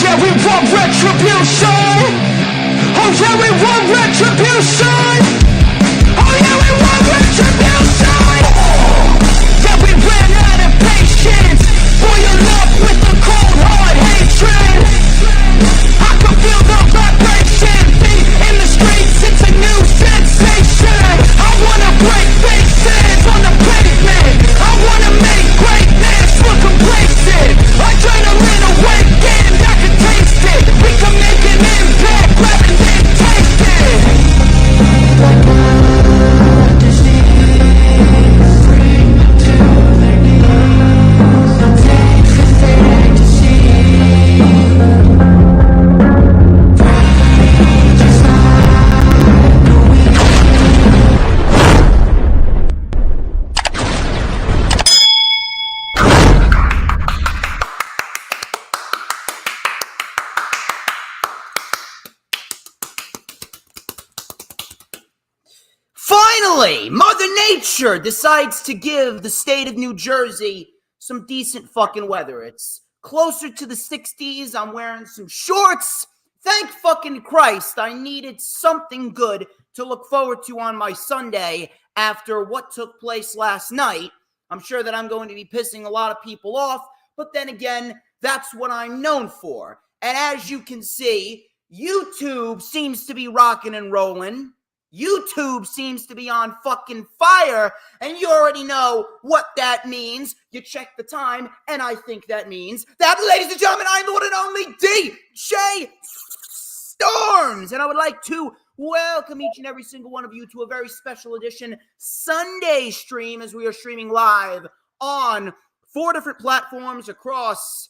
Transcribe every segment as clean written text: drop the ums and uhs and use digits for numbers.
yeah, we want retribution. Oh yeah, we want retribution. Oh yeah, we want retribution. Yeah, we ran out of patience. Boil up with the cold hard hatred. I can feel the vibration. Beat in the streets, it's a new sensation. I wanna break faces on the pavement. I wanna make greatness look complacent. Adrenaline awakened, I can taste it. We can make an impact, grab it and taste it. Finally, Mother Nature decides to give the state of New Jersey some decent fucking weather. It's closer to the 60s. I'm wearing some shorts. Thank fucking Christ. I needed something good to look forward to on my Sunday after what took place last night. I'm sure that I'm going to be pissing a lot of people off, but then again, that's what I'm known for. And as you can see, YouTube seems to be rocking and rolling. YouTube seems to be on fucking fire, and you already know what that means. You check the time, and I think that means that, ladies and gentlemen, I'm the one and only DJ Storms, and I would like to welcome each and every single one of you to a very special edition Sunday stream, as we are streaming live on 4 different platforms across,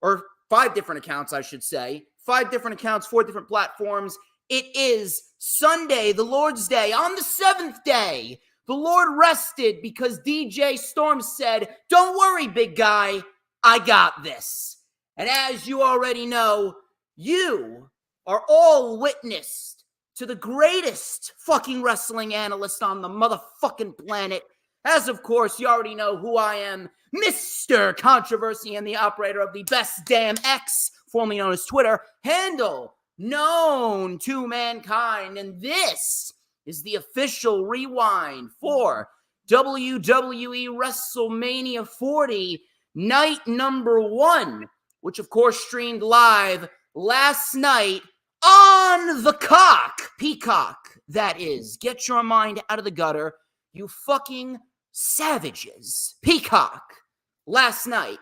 or 5 different accounts, I should say. 5 different accounts, 4 different platforms. It is Sunday, the Lord's Day. On the 7th day, the Lord rested because DJ Storm said, "Don't worry, big guy, I got this." And as you already know, you are all witness to the greatest fucking wrestling analyst on the motherfucking planet. As of course, you already know who I am, Mr. Controversy and the operator of the Best Damn X, formerly known as Twitter, handle known to mankind, and this is the official rewind for WWE WrestleMania 40 night number 1, which of course streamed live last night on the Peacock, that is. Get your mind out of the gutter, you fucking savages. Peacock, last night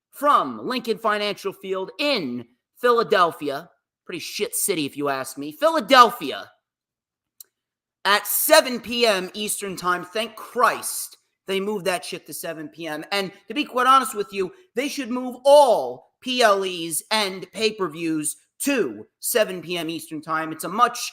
from Lincoln Financial Field in Philadelphia. Pretty shit city, if you ask me. Philadelphia at 7 p.m. Eastern time. Thank Christ they moved that shit to 7 p.m. And to be quite honest with you, they should move all PLEs and pay-per-views to 7 p.m. Eastern time. It's a much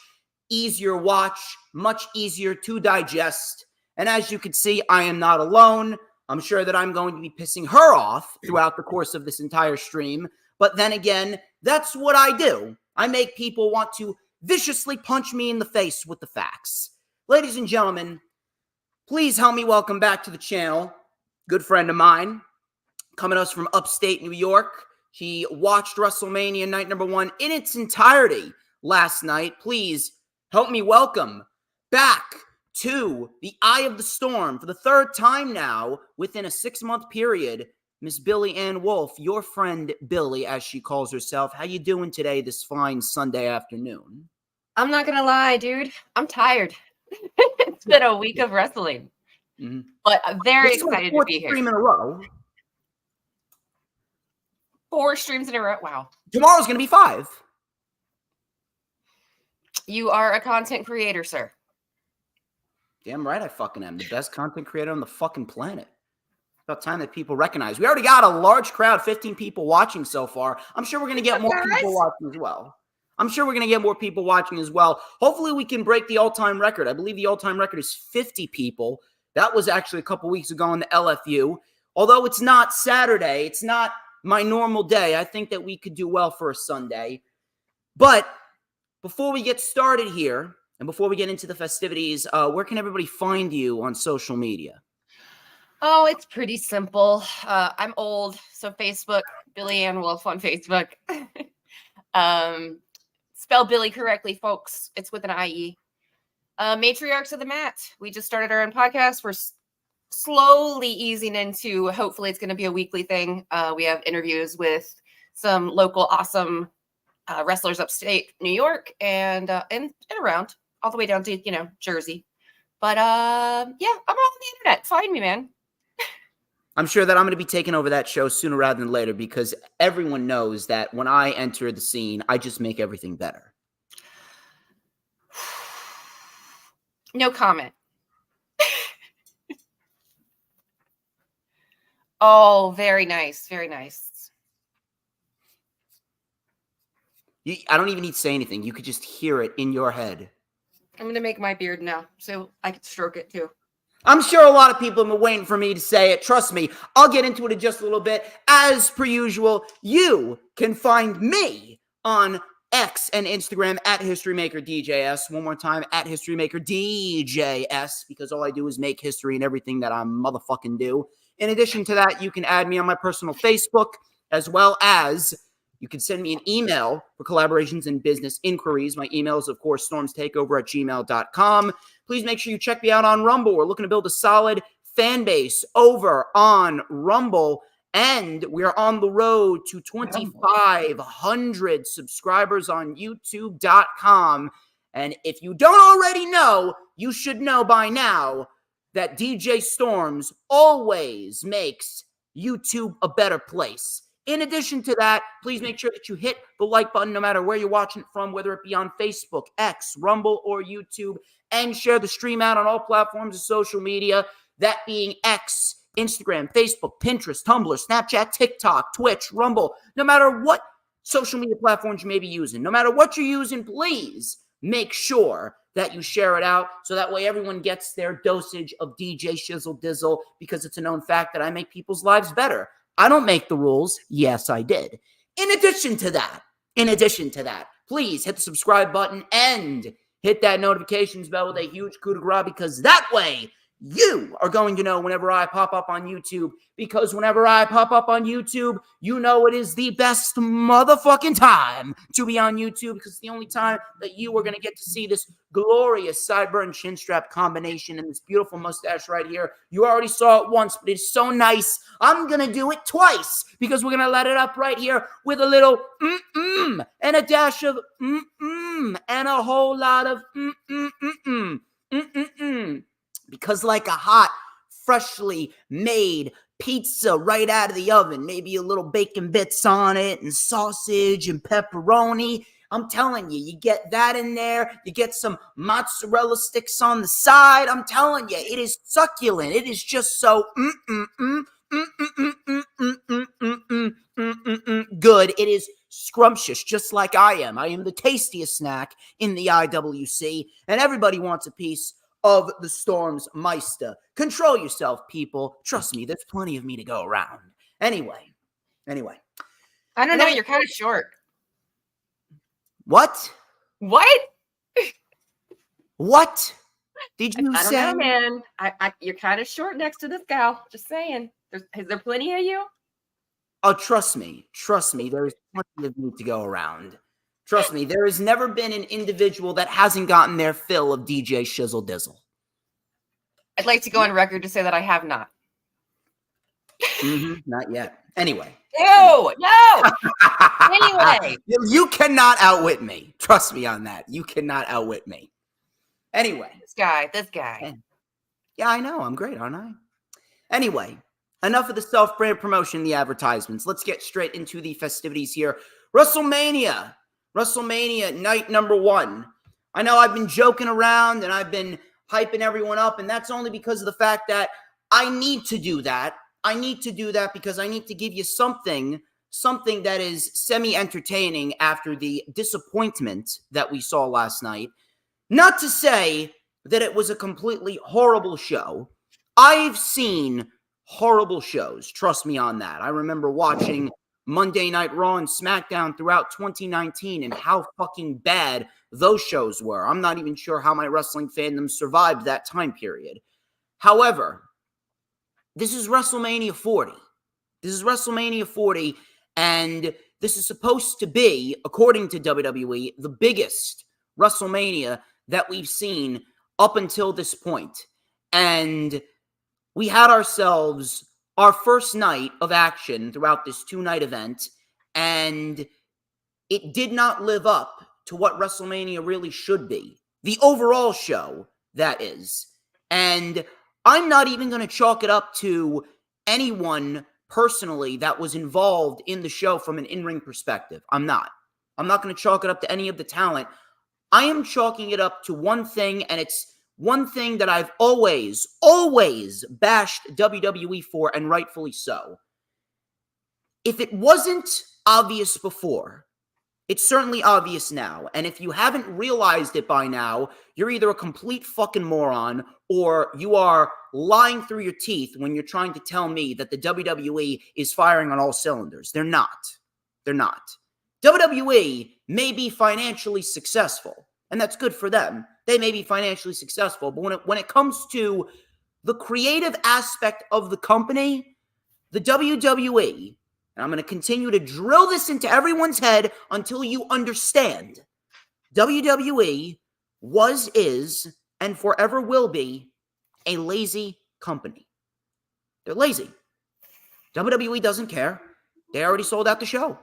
easier watch, much easier to digest. And as you can see, I am not alone. I'm sure that I'm going to be pissing her off throughout the course of this entire stream. But then again, that's what I do. I make people want to viciously punch me in the face with the facts. Ladies and gentlemen, please help me welcome back to the channel, good friend of mine, coming to us from upstate New York. He watched WrestleMania night number 1 in its entirety last night. Please help me welcome back to the eye of the storm for the 3rd time now within a 6-month period, Miss Billie Ann Wolf, your friend Billie, as she calls herself. How you doing today, this fine Sunday afternoon? I'm not gonna lie, dude. I'm tired. It's been a week of wrestling, but I'm very excited to be here. Stream in a row. 4 streams in a row. Wow. Tomorrow's gonna be 5. You are a content creator, sir. Damn right I fucking am. The best content creator on the fucking planet. About time that people recognize. We already got a large crowd, 15 people watching so far. I'm sure we're going to get more people watching as well. Hopefully we can break the all-time record. I believe the all-time record is 50 people. That was actually a couple weeks ago in the LFU. Although it's not Saturday, it's not my normal day, I think that we could do well for a Sunday. But before we get started here, and before we get into the festivities, where can everybody find you on social media? Oh, it's pretty simple. I'm old, so Facebook, Billie Ann Wolf on Facebook. Spell Billy correctly, folks. It's with an IE. Matriarchs of the Mat. We just started our own podcast. We're slowly easing into, hopefully it's going to be a weekly thing. We have interviews with some local awesome wrestlers upstate New York and around all the way down to, Jersey. But yeah, I'm on the internet. Find me, man. I'm sure that I'm going to be taking over that show sooner rather than later because everyone knows that when I enter the scene, I just make everything better. No comment. Oh, very nice. Very nice. I don't even need to say anything. You could just hear it in your head. I'm going to make my beard now so I can stroke it too. I'm sure a lot of people have been waiting for me to say it. Trust me, I'll get into it in just a little bit. As per usual, you can find me on X and Instagram at HistoryMakerDJS. One more time, at HistoryMakerDJS, because all I do is make history in everything that I motherfucking do. In addition to that, you can add me on my personal Facebook, as well as you can send me an email for collaborations and business inquiries. My email is, of course, StormsTakeOver@gmail.com. Please make sure you check me out on Rumble. We're looking to build a solid fan base over on Rumble, and we're on the road to 2,500 subscribers on YouTube.com. And if you don't already know, you should know by now that DJ Storms always makes YouTube a better place. In addition to that, please make sure that you hit the like button no matter where you're watching it from, whether it be on Facebook, X, Rumble, or YouTube, and share the stream out on all platforms of social media, that being X, Instagram, Facebook, Pinterest, Tumblr, Snapchat, TikTok, Twitch, Rumble. No matter what social media platforms you may be using, no matter what you're using, please make sure that you share it out so that way everyone gets their dosage of DJ Shizzle Dizzle, because it's a known fact that I make people's lives better. I don't make the rules. Yes, I did. In addition to that, please hit the subscribe button and hit that notifications bell with a huge coup de grace, because that way you are going to know whenever I pop up on YouTube, because whenever I pop up on YouTube, you know it is the best motherfucking time to be on YouTube, because it's the only time that you are going to get to see this glorious sideburn chin strap combination and this beautiful mustache right here. You already saw it once, but it's so nice. I'm going to do it twice, because we're going to let it up right here with a little and a dash of and a whole lot of because like a hot, freshly made pizza right out of the oven, maybe a little bacon bits on it and sausage and pepperoni. I'm telling you, you get that in there. You get some mozzarella sticks on the side. I'm telling you, it is succulent. It is just so good. It is scrumptious, just like I am. I am the tastiest snack in the IWC, and everybody wants a piece of the Storms Meister. Control yourself, people. Trust me, there's plenty of me to go around. Anyway. I don't know. You're kind of short. What? What? Did you say? I don't know, man. You're kind of short next to this gal. Just saying. Is there plenty of you? Oh, trust me. There is plenty of me to go around. Trust me, there has never been an individual that hasn't gotten their fill of DJ Shizzle Dizzle. I'd like to go on record to say that I have not. Not yet. Anyway. No. Anyway. You cannot outwit me. Trust me on that. You cannot outwit me. Anyway. This guy. Yeah, I know. I'm great, aren't I? Anyway, enough of the self-brand promotion, the advertisements. Let's get straight into the festivities here. WrestleMania night number 1. I know I've been joking around and I've been hyping everyone up, and that's only because of the fact that I need to do that. Because I need to give you something that is semi-entertaining after the disappointment that we saw last night. Not to say that it was a completely horrible show. I've seen horrible shows. Trust me on that. I remember watching Monday Night Raw and SmackDown throughout 2019 and how fucking bad those shows were. I'm not even sure how my wrestling fandom survived that time period. However, this is WrestleMania 40. And this is supposed to be, according to WWE, the biggest WrestleMania that we've seen up until this point. And we had ourselves our first night of action throughout this 2-night event, and it did not live up to what WrestleMania really should be. The overall show, that is. And I'm not even going to chalk it up to anyone personally that was involved in the show from an in-ring perspective. I'm not. I'm not going to chalk it up to any of the talent. I am chalking it up to one thing, and it's one thing that I've always bashed WWE for, and rightfully so. If it wasn't obvious before, it's certainly obvious now. And if you haven't realized it by now, you're either a complete fucking moron or you are lying through your teeth when you're trying to tell me that the WWE is firing on all cylinders. They're not. They're not. WWE may be financially successful, and that's good for them. They may be financially successful, but when it comes to the creative aspect of the company, the WWE, and I'm going to continue to drill this into everyone's head until you understand, WWE was, is, and forever will be a lazy company. They're lazy. WWE doesn't care. They already sold out the show.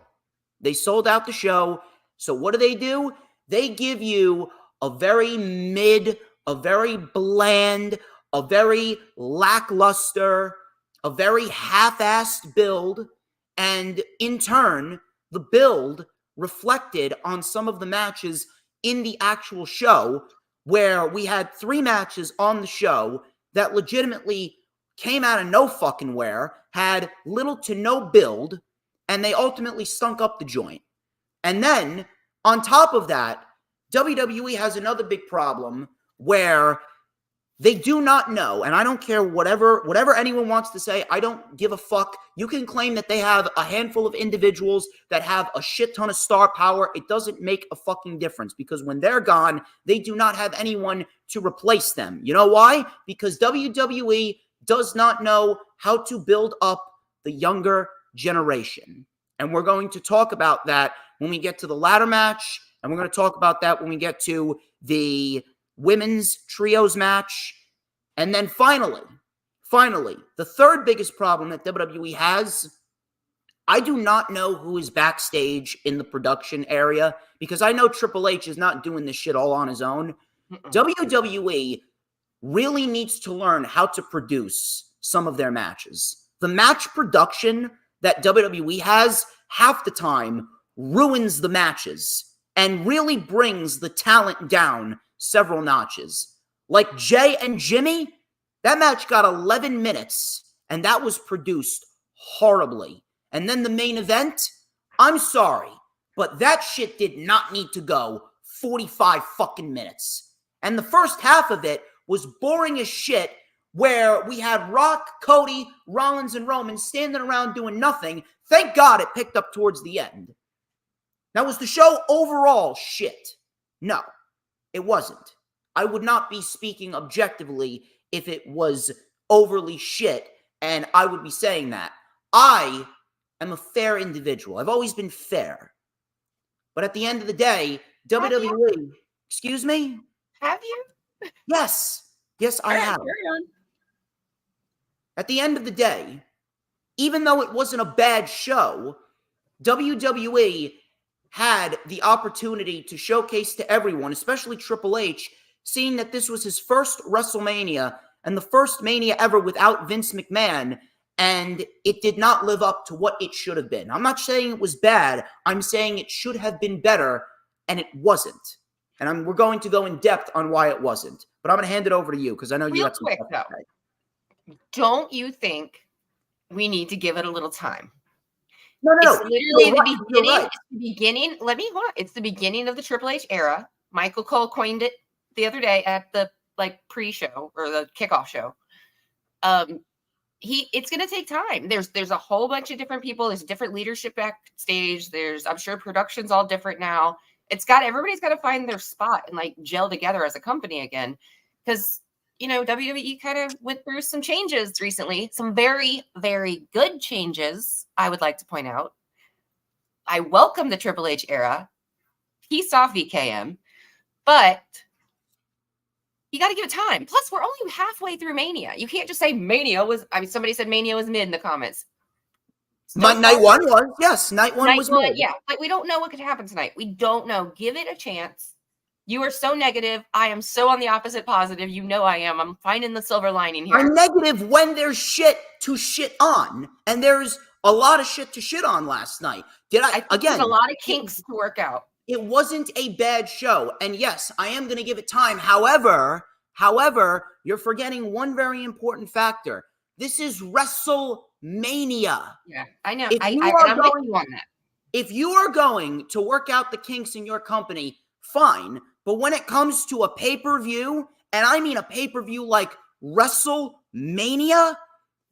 They sold out the show. So what do? They give you a very mid, a very bland, a very lackluster, a very half-assed build. And in turn, the build reflected on some of the matches in the actual show, where we had 3 matches on the show that legitimately came out of no fucking where, had little to no build, and they ultimately stunk up the joint. And then, on top of that, WWE has another big problem where they do not know, and I don't care whatever anyone wants to say, I don't give a fuck. You can claim that they have a handful of individuals that have a shit ton of star power. It doesn't make a fucking difference, because when they're gone, they do not have anyone to replace them. You know why? Because WWE does not know how to build up the younger generation. And we're going to talk about that when we get to the ladder match, and we're going to talk about that when we get to the women's trios match. And then finally, the third biggest problem that WWE has, I do not know who is backstage in the production area, because I know Triple H is not doing this shit all on his own. WWE really needs to learn how to produce some of their matches. The match production that WWE has, half the time, ruins the matches and really brings the talent down several notches. Like Jay and Jimmy, that match got 11 minutes, and that was produced horribly. And then the main event, I'm sorry, but that shit did not need to go 45 fucking minutes. And the first half of it was boring as shit, where we had Rock, Cody, Rollins, and Roman standing around doing nothing. Thank God it picked up towards the end. Now, was the show overall shit? No, it wasn't. I would not be speaking objectively if it was overly shit, and I would be saying that. I am a fair individual. I've always been fair. But at the end of the day, WWE... Excuse me? Have you? Yes. Yes, I have. Carry on. At the end of the day, even though it wasn't a bad show, WWE had the opportunity to showcase to everyone, especially Triple H, seeing that this was his first WrestleMania and the first Mania ever without Vince McMahon, and it did not live up to what it should have been. I'm not saying it was bad. I'm saying it should have been better, and it wasn't. And we're going to go in depth on why it wasn't. But I'm going to hand it over to you, because I know you got some quick, stuff to say. Don't you think we need to give it a little time? No. It's literally the beginning. Right. It's the beginning. Let me hold on. It's the beginning of the Triple H era. Michael Cole coined it the other day at the pre-show or the kickoff show. It's going to take time. There's a whole bunch of different people. There's different leadership backstage. I'm sure production's all different now. Everybody's got to find their spot and gel together as a company again, because WWE kind of went through some changes recently, some very, very good changes, I would like to point out. I welcome the Triple H era. Peace off, VKM. But you got to give it time. Plus, we're only halfway through Mania. You can't just say Mania was. I mean, somebody said Mania was mid in the comments. Night one was, yes. Night one was mid. Yeah. Like, we don't know what could happen tonight. We don't know. Give it a chance. You are so negative. I am so on the opposite positive. You know I am. I'm finding the silver lining here. I'm negative when there's shit to shit on. And there's a lot of shit to shit on last night. Again, there's a lot of kinks to work out. It wasn't a bad show. And yes, I am going to give it time. However, you're forgetting one very important factor. This is WrestleMania. Yeah, I know. I'm with you on that. If you are going to work out the kinks in your company, fine. But when it comes to a pay-per-view, and I mean a pay-per-view like WrestleMania,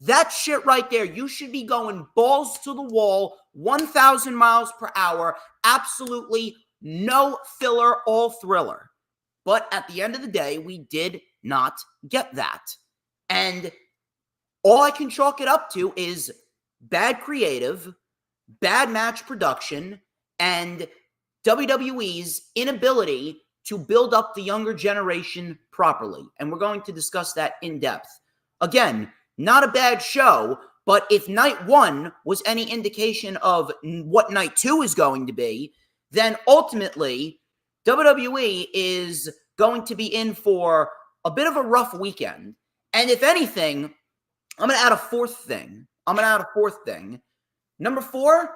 that shit right there, you should be going balls to the wall, 1,000 miles per hour, absolutely no filler, all thriller. But at the end of the day, we did not get that. And all I can chalk it up to is bad creative, bad match production, and WWE's inability to build up the younger generation properly. And we're going to discuss that in depth. Again, not a bad show, but if night one was any indication of what night two is going to be, then ultimately WWE is going to be in for a bit of a rough weekend. And if anything, I'm going to add a fourth thing. Number 4,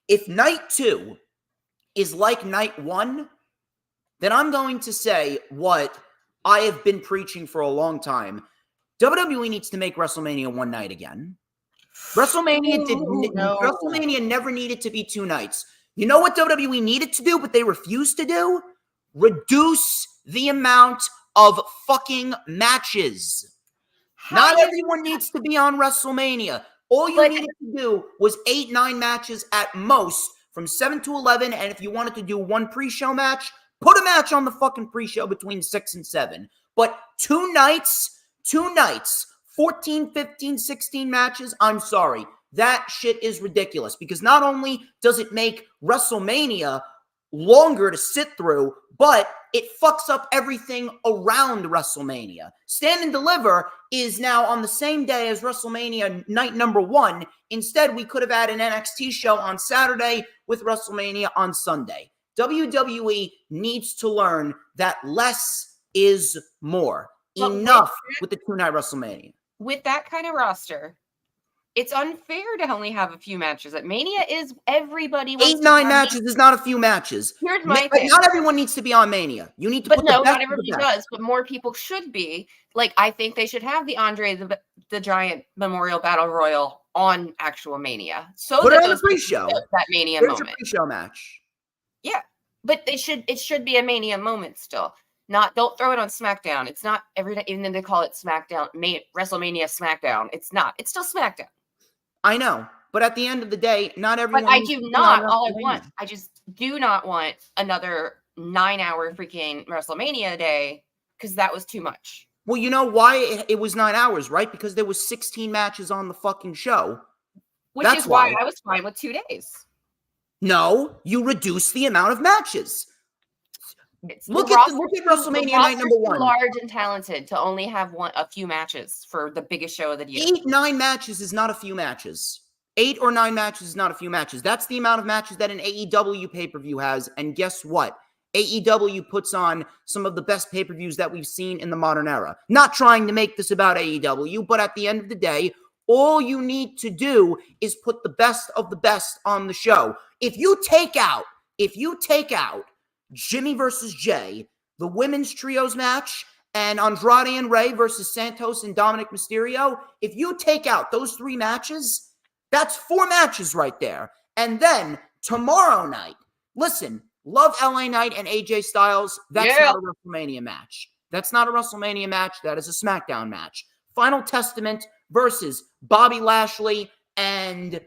if night 2 is like night 1, then I'm going to say what I have been preaching for a long time. WWE needs to make WrestleMania one night again. WrestleMania never needed to be 2 nights. You know what WWE needed to do, but they refused to do? Reduce the amount of fucking matches. Not everyone needs to be on WrestleMania. All you needed to do was 8-9 matches at most, from 7 to 11. And if you wanted to do one pre-show match, put a match on the fucking pre-show between 6 and 7. But 2 nights, 14, 15, 16 matches, I'm sorry. That shit is ridiculous, because not only does it make WrestleMania longer to sit through, but it fucks up everything around WrestleMania. Stand and Deliver is now on the same day as WrestleMania night number 1. Instead, we could have had an NXT show on Saturday with WrestleMania on Sunday. WWE needs to learn that less is more. Enough with the 2-night WrestleMania. With that kind of roster, it's unfair to only have a few matches. At Mania is everybody. 8-9 matches is not a few matches. Here's my thing. Not everyone needs to be on Mania. You need to put the best. Not everybody does, but more people should be. Like, I think they should have the Andre the Giant Memorial Battle Royal on actual Mania. So put that it on the pre-show. That Mania There's moment. A pre-show match. Yeah, but it should be a Mania moment still. Don't throw it on SmackDown. It's not every day, even though they call it SmackDown, WrestleMania SmackDown. It's not. It's still SmackDown. I know, but at the end of the day, not everyone. But I do not. All I want, I just do not want another 9-hour freaking WrestleMania day, because that was too much. Well, you know why it was 9 hours, right? Because there was 16 matches on the fucking show. That's is why I was fine with 2 days. No, you reduce the amount of matches. Look at WrestleMania night number 1. Large and talented to only have a few matches for the biggest show of the year. 8-9 matches is not a few matches. 8 or 9 matches is not a few matches. That's the amount of matches that an AEW pay-per-view has. And guess what? AEW puts on some of the best pay-per-views that we've seen in the modern era. Not trying to make this about AEW, but at the end of the day, all you need to do is put the best of the best on the show. If you take out Jimmy versus Jay, the women's trios match, and Andrade and Rey versus Santos and Dominic Mysterio, if you take out those 3 matches, that's 4 matches right there. And then tomorrow night, listen, love LA Knight and AJ Styles. That's not a WrestleMania match. That's not a WrestleMania match. That is a SmackDown match. Final Testament versus Bobby Lashley and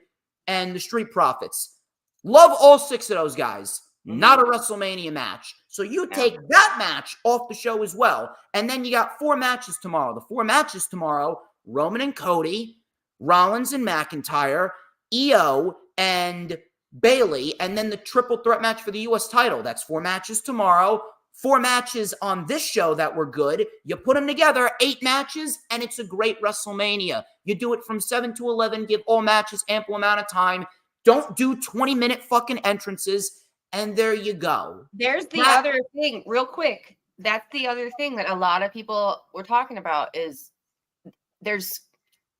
the Street Profits. Love all 6 of those guys. Not a WrestleMania match. So you take that match off the show as well. And then you got 4 matches tomorrow. The 4 matches tomorrow, Roman and Cody, Rollins and McIntyre, EO, and Bailey, and then the triple threat match for the U.S. title. That's 4 matches tomorrow, 4 matches on this show that were good. You put them together, 8 matches, and it's a great WrestleMania. You do it from 7 to 11, give all matches ample amount of time. Don't do 20-minute fucking entrances, and there you go. There's the other thing, real quick. That's the other thing that a lot of people were talking about is there's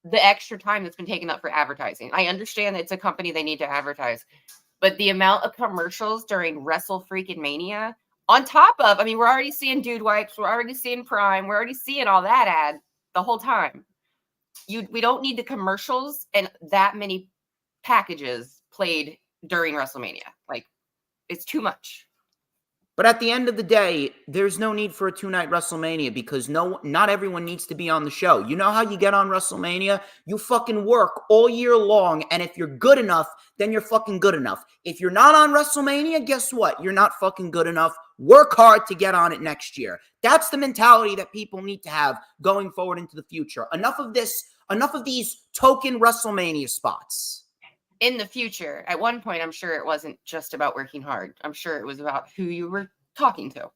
the extra time that's been taken up for advertising. I understand it's a company, they need to advertise, but the amount of commercials during Wrestle Freaking Mania, on top of, I mean, we're already seeing Dude Wipes, we're already seeing Prime, we're already seeing all that ad the whole time. We don't need the commercials and that many packages played during WrestleMania. Like, it's too much. But at the end of the day, there's no need for a 2-night WrestleMania because not everyone needs to be on the show. You know how you get on WrestleMania? You fucking work all year long, and if you're good enough, then you're fucking good enough. If you're not on WrestleMania, guess what? You're not fucking good enough. Work hard to get on it next year. That's the mentality that people need to have going forward into the future. Enough of this, enough of these token WrestleMania spots. In the future, at one point, I'm sure it wasn't just about working hard. I'm sure it was about who you were talking to.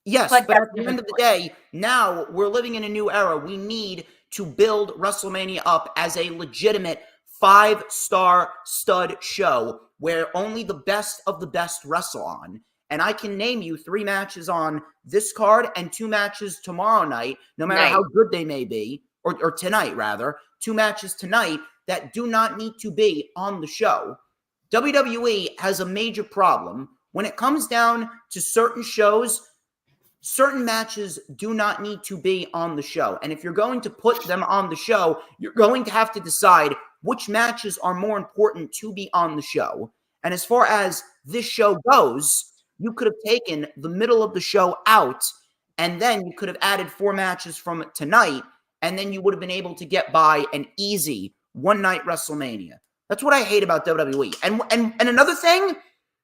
Yes, but at the end of the day, now we're living in a new era. We need to build WrestleMania up as a legitimate 5-star stud show where only the best of the best wrestle on. And I can name you 3 matches on this card and 2 matches tomorrow night, no matter how good they may be, or tonight rather, 2 matches tonight that do not need to be on the show. WWE has a major problem. When it comes down to certain shows, certain matches do not need to be on the show. And if you're going to put them on the show, you're going to have to decide which matches are more important to be on the show. And as far as this show goes, you could have taken the middle of the show out, and then you could have added 4 matches from tonight, and then you would have been able to get by an easy 1-night WrestleMania. That's what I hate about WWE. And another thing,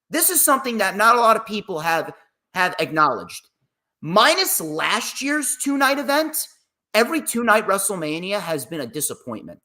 this is something that not a lot of people have acknowledged. Minus last year's 2-night event, every 2-night WrestleMania has been a disappointment.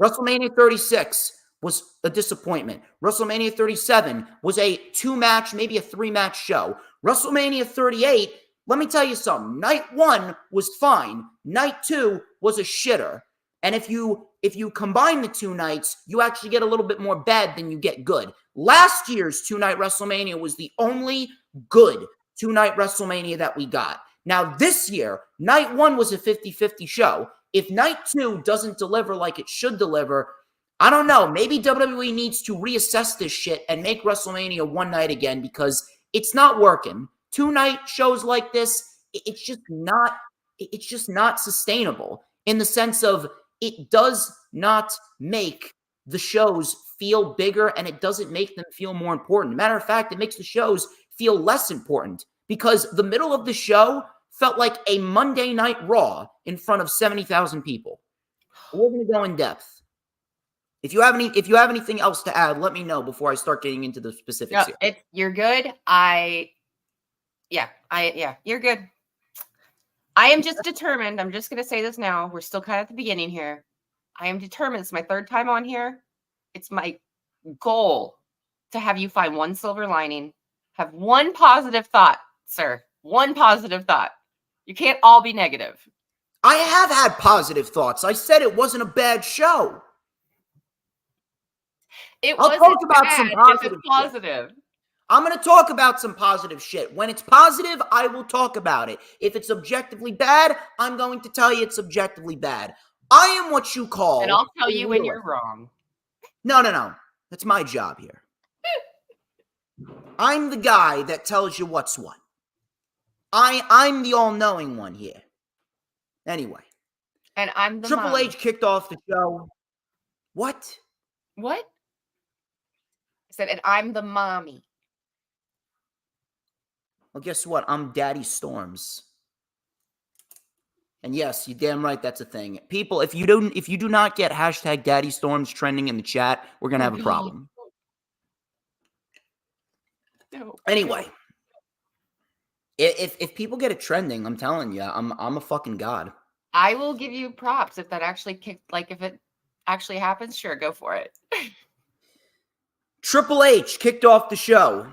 WrestleMania 36 was a disappointment. WrestleMania 37 was a 2-match, maybe a 3-match show. WrestleMania 38, let me tell you something. Night 1 was fine. Night 2 was a shitter. And if you combine the 2 nights, you actually get a little bit more bad than you get good. Last year's 2-night WrestleMania was the only good 2-night WrestleMania that we got. Now this year, night 1 was a 50-50 show. If night 2 doesn't deliver like it should deliver, I don't know. Maybe WWE needs to reassess this shit and make WrestleMania 1 night again because it's not working. 2-night shows like this, it's just not sustainable in the sense of it does not make the shows feel bigger and it doesn't make them feel more important. Matter of fact, it makes the shows feel less important because the middle of the show felt like a Monday Night Raw in front of 70,000 people. We're going to go in depth. If you have anything else to add, let me know before I start getting into the specifics here. You're good. You're good. I am just determined. I'm just going to say this now. We're still kind of at the beginning here. I am determined. It's my 3rd time on here. It's my goal to have you find one silver lining. Have one positive thought, sir. One positive thought. You can't all be negative. I have had positive thoughts. I said it wasn't a bad show. I'll talk about some positive. I'm going to talk about some positive shit. When it's positive, I will talk about it. If it's objectively bad, I'm going to tell you it's objectively bad. I am what you call... And I'll tell you when you're wrong. No. That's my job here. I'm the guy that tells you what's what. I'm the all-knowing one here. Anyway. And I'm the Triple H kicked off the show. What? What? I said, and I'm the mommy. Well, guess what? I'm Daddy Storms. And yes, you're damn right that's a thing. People, if you do not get hashtag Daddy Storms trending in the chat, we're gonna have a problem. No. Anyway. If people get it trending, I'm telling you, I'm a fucking god. I will give you props if that actually kicked, like if it actually happens, sure, go for it. Triple H kicked off the show.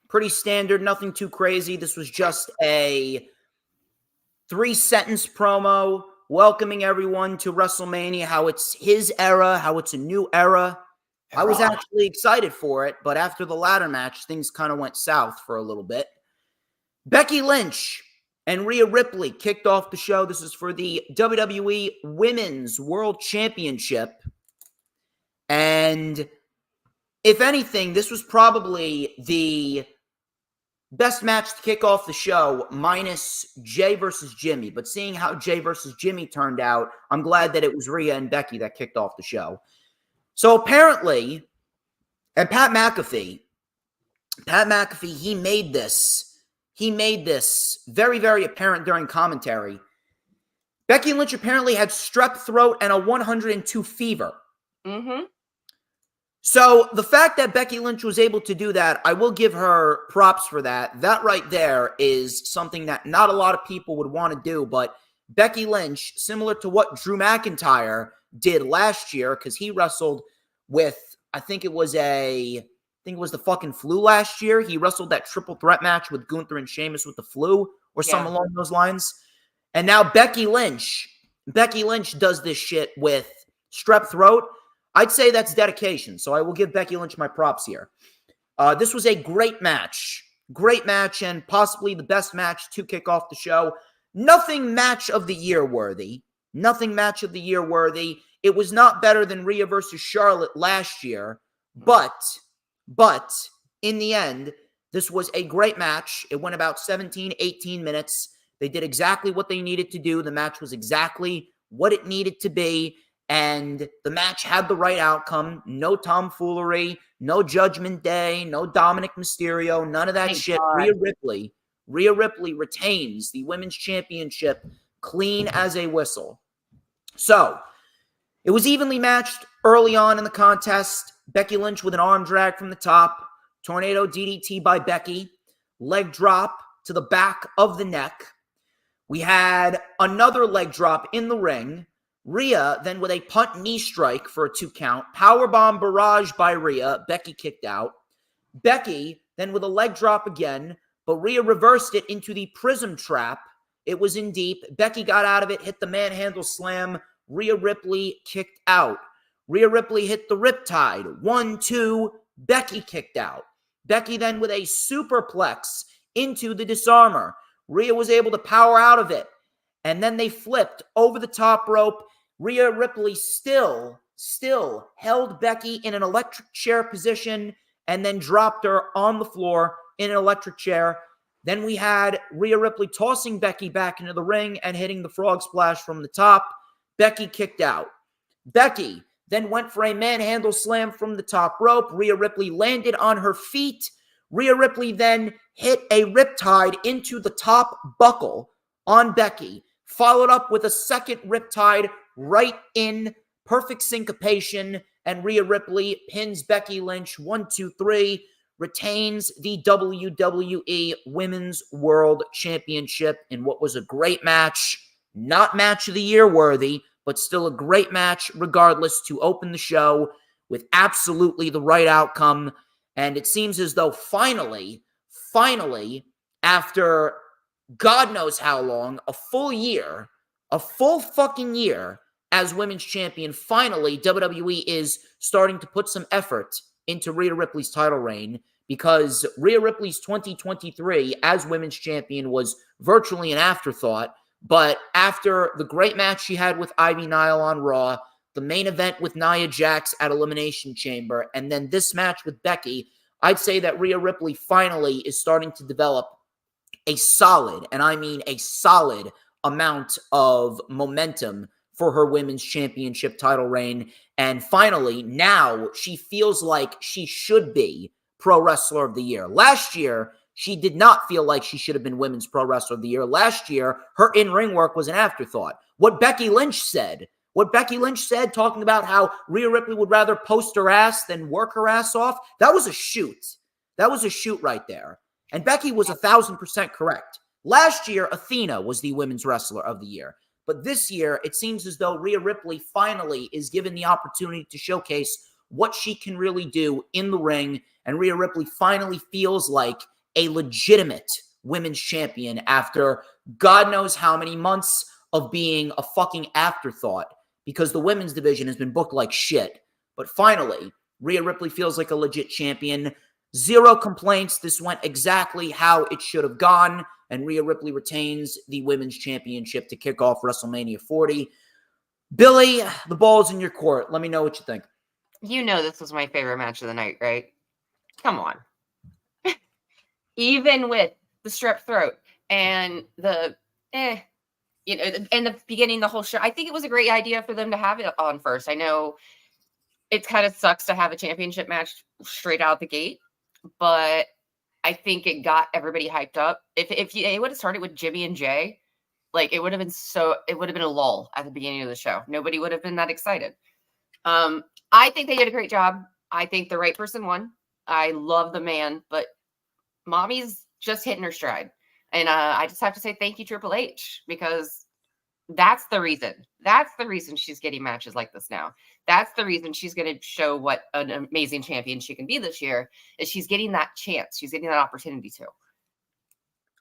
Pretty standard, nothing too crazy. This was just a 3-sentence promo welcoming everyone to WrestleMania, how it's his era, how it's a new era. I was actually excited for it, but after the ladder match, things kind of went south for a little bit. Becky Lynch and Rhea Ripley kicked off the show. This is for the WWE Women's World Championship. And if anything, this was probably the best match to kick off the show, minus Jay versus Jimmy. But seeing how Jay versus Jimmy turned out, I'm glad that it was Rhea and Becky that kicked off the show. So apparently, and Pat McAfee, he made this very, very apparent during commentary. Becky Lynch apparently had strep throat and a 102 fever. Mm-hmm. So the fact that Becky Lynch was able to do that, I will give her props for that. That right there is something that not a lot of people would want to do, but Becky Lynch, similar to what Drew McIntyre did last year, because he wrestled with, I think it was the fucking flu last year. He wrestled that triple threat match with Gunther and Sheamus with the flu or something along those lines. And now Becky Lynch does this shit with strep throat. I'd say that's dedication, so I will give Becky Lynch my props here. This was a great match, and possibly the best match to kick off the show. Nothing match of the year worthy. It was not better than Rhea versus Charlotte last year, but in the end, this was a great match. It went about 17, 18 minutes. They did exactly what they needed to do. The match was exactly what it needed to be. And the match had the right outcome. No tomfoolery, no Judgment Day, no Dominic Mysterio, none of that shit. Rhea Ripley retains the Women's Championship clean as a whistle. So, it was evenly matched early on in the contest. Becky Lynch with an arm drag from the top, tornado DDT by Becky, leg drop to the back of the neck. We had another leg drop in the ring. Rhea then with a punt knee strike for a 2 count. Powerbomb barrage by Rhea. Becky kicked out. Becky then with a leg drop again, but Rhea reversed it into the prism trap. It was in deep. Becky got out of it, hit the manhandle slam. Rhea Ripley kicked out. Rhea Ripley hit the riptide. 1, 2. Becky kicked out. Becky then with a superplex into the disarmer. Rhea was able to power out of it. And then they flipped over the top rope. Rhea Ripley still held Becky in an electric chair position and then dropped her on the floor in an electric chair. Then we had Rhea Ripley tossing Becky back into the ring and hitting the frog splash from the top. Becky kicked out. Becky then went for a manhandle slam from the top rope. Rhea Ripley landed on her feet. Rhea Ripley then hit a riptide into the top buckle on Becky, followed up with a second riptide right in perfect syncopation, and Rhea Ripley pins Becky Lynch 1, 2, 3, retains the WWE Women's World Championship in what was a great match. Not match of the year worthy, but still a great match regardless to open the show with absolutely the right outcome. And it seems as though finally, after God knows how long, a full fucking year as women's champion, finally WWE is starting to put some effort into Rhea Ripley's title reign, because Rhea Ripley's 2023 as women's champion was virtually an afterthought. But after the great match she had with Ivy Nile on Raw, the main event with Nia Jax at Elimination Chamber, and then this match with Becky, I'd say that Rhea Ripley finally is starting to develop a solid, and I mean a solid, amount of momentum for her women's championship title reign. And finally, now she feels like she should be Pro Wrestler of the Year. Last year, she did not feel like she should have been Women's Pro Wrestler of the Year. Last year, her in-ring work was an afterthought. What Becky Lynch said, talking about how Rhea Ripley would rather post her ass than work her ass off, that was a shoot. That was a shoot right there. And Becky was 1,000% correct. Last year, Athena was the Women's Wrestler of the Year. But this year, it seems as though Rhea Ripley finally is given the opportunity to showcase what she can really do in the ring. And Rhea Ripley finally feels like a legitimate women's champion after God knows how many months of being a fucking afterthought because the women's division has been booked like shit. But finally, Rhea Ripley feels like a legit champion. Zero complaints. This went exactly how it should have gone. And Rhea Ripley retains the women's championship to kick off WrestleMania 40. Billy, the ball's in your court. Let me know what you think. You know this was my favorite match of the night, right? Come on. Even with the strep throat and the in the beginning, the whole show, I think it was a great idea for them to have it on first. I know it kind of sucks to have a championship match straight out the gate, but I think it got everybody hyped up. If it would have started with Jimmy and Jay, like it would have been a lull at the beginning of the show. Nobody would have been that excited. I think they did a great job. I think the right person won. I love the man, but Mommy's just hitting her stride. And I just have to say thank you, Triple H, because that's the reason. That's the reason she's getting matches like this now. That's the reason she's going to show what an amazing champion she can be this year, is she's getting that chance. She's getting that opportunity to.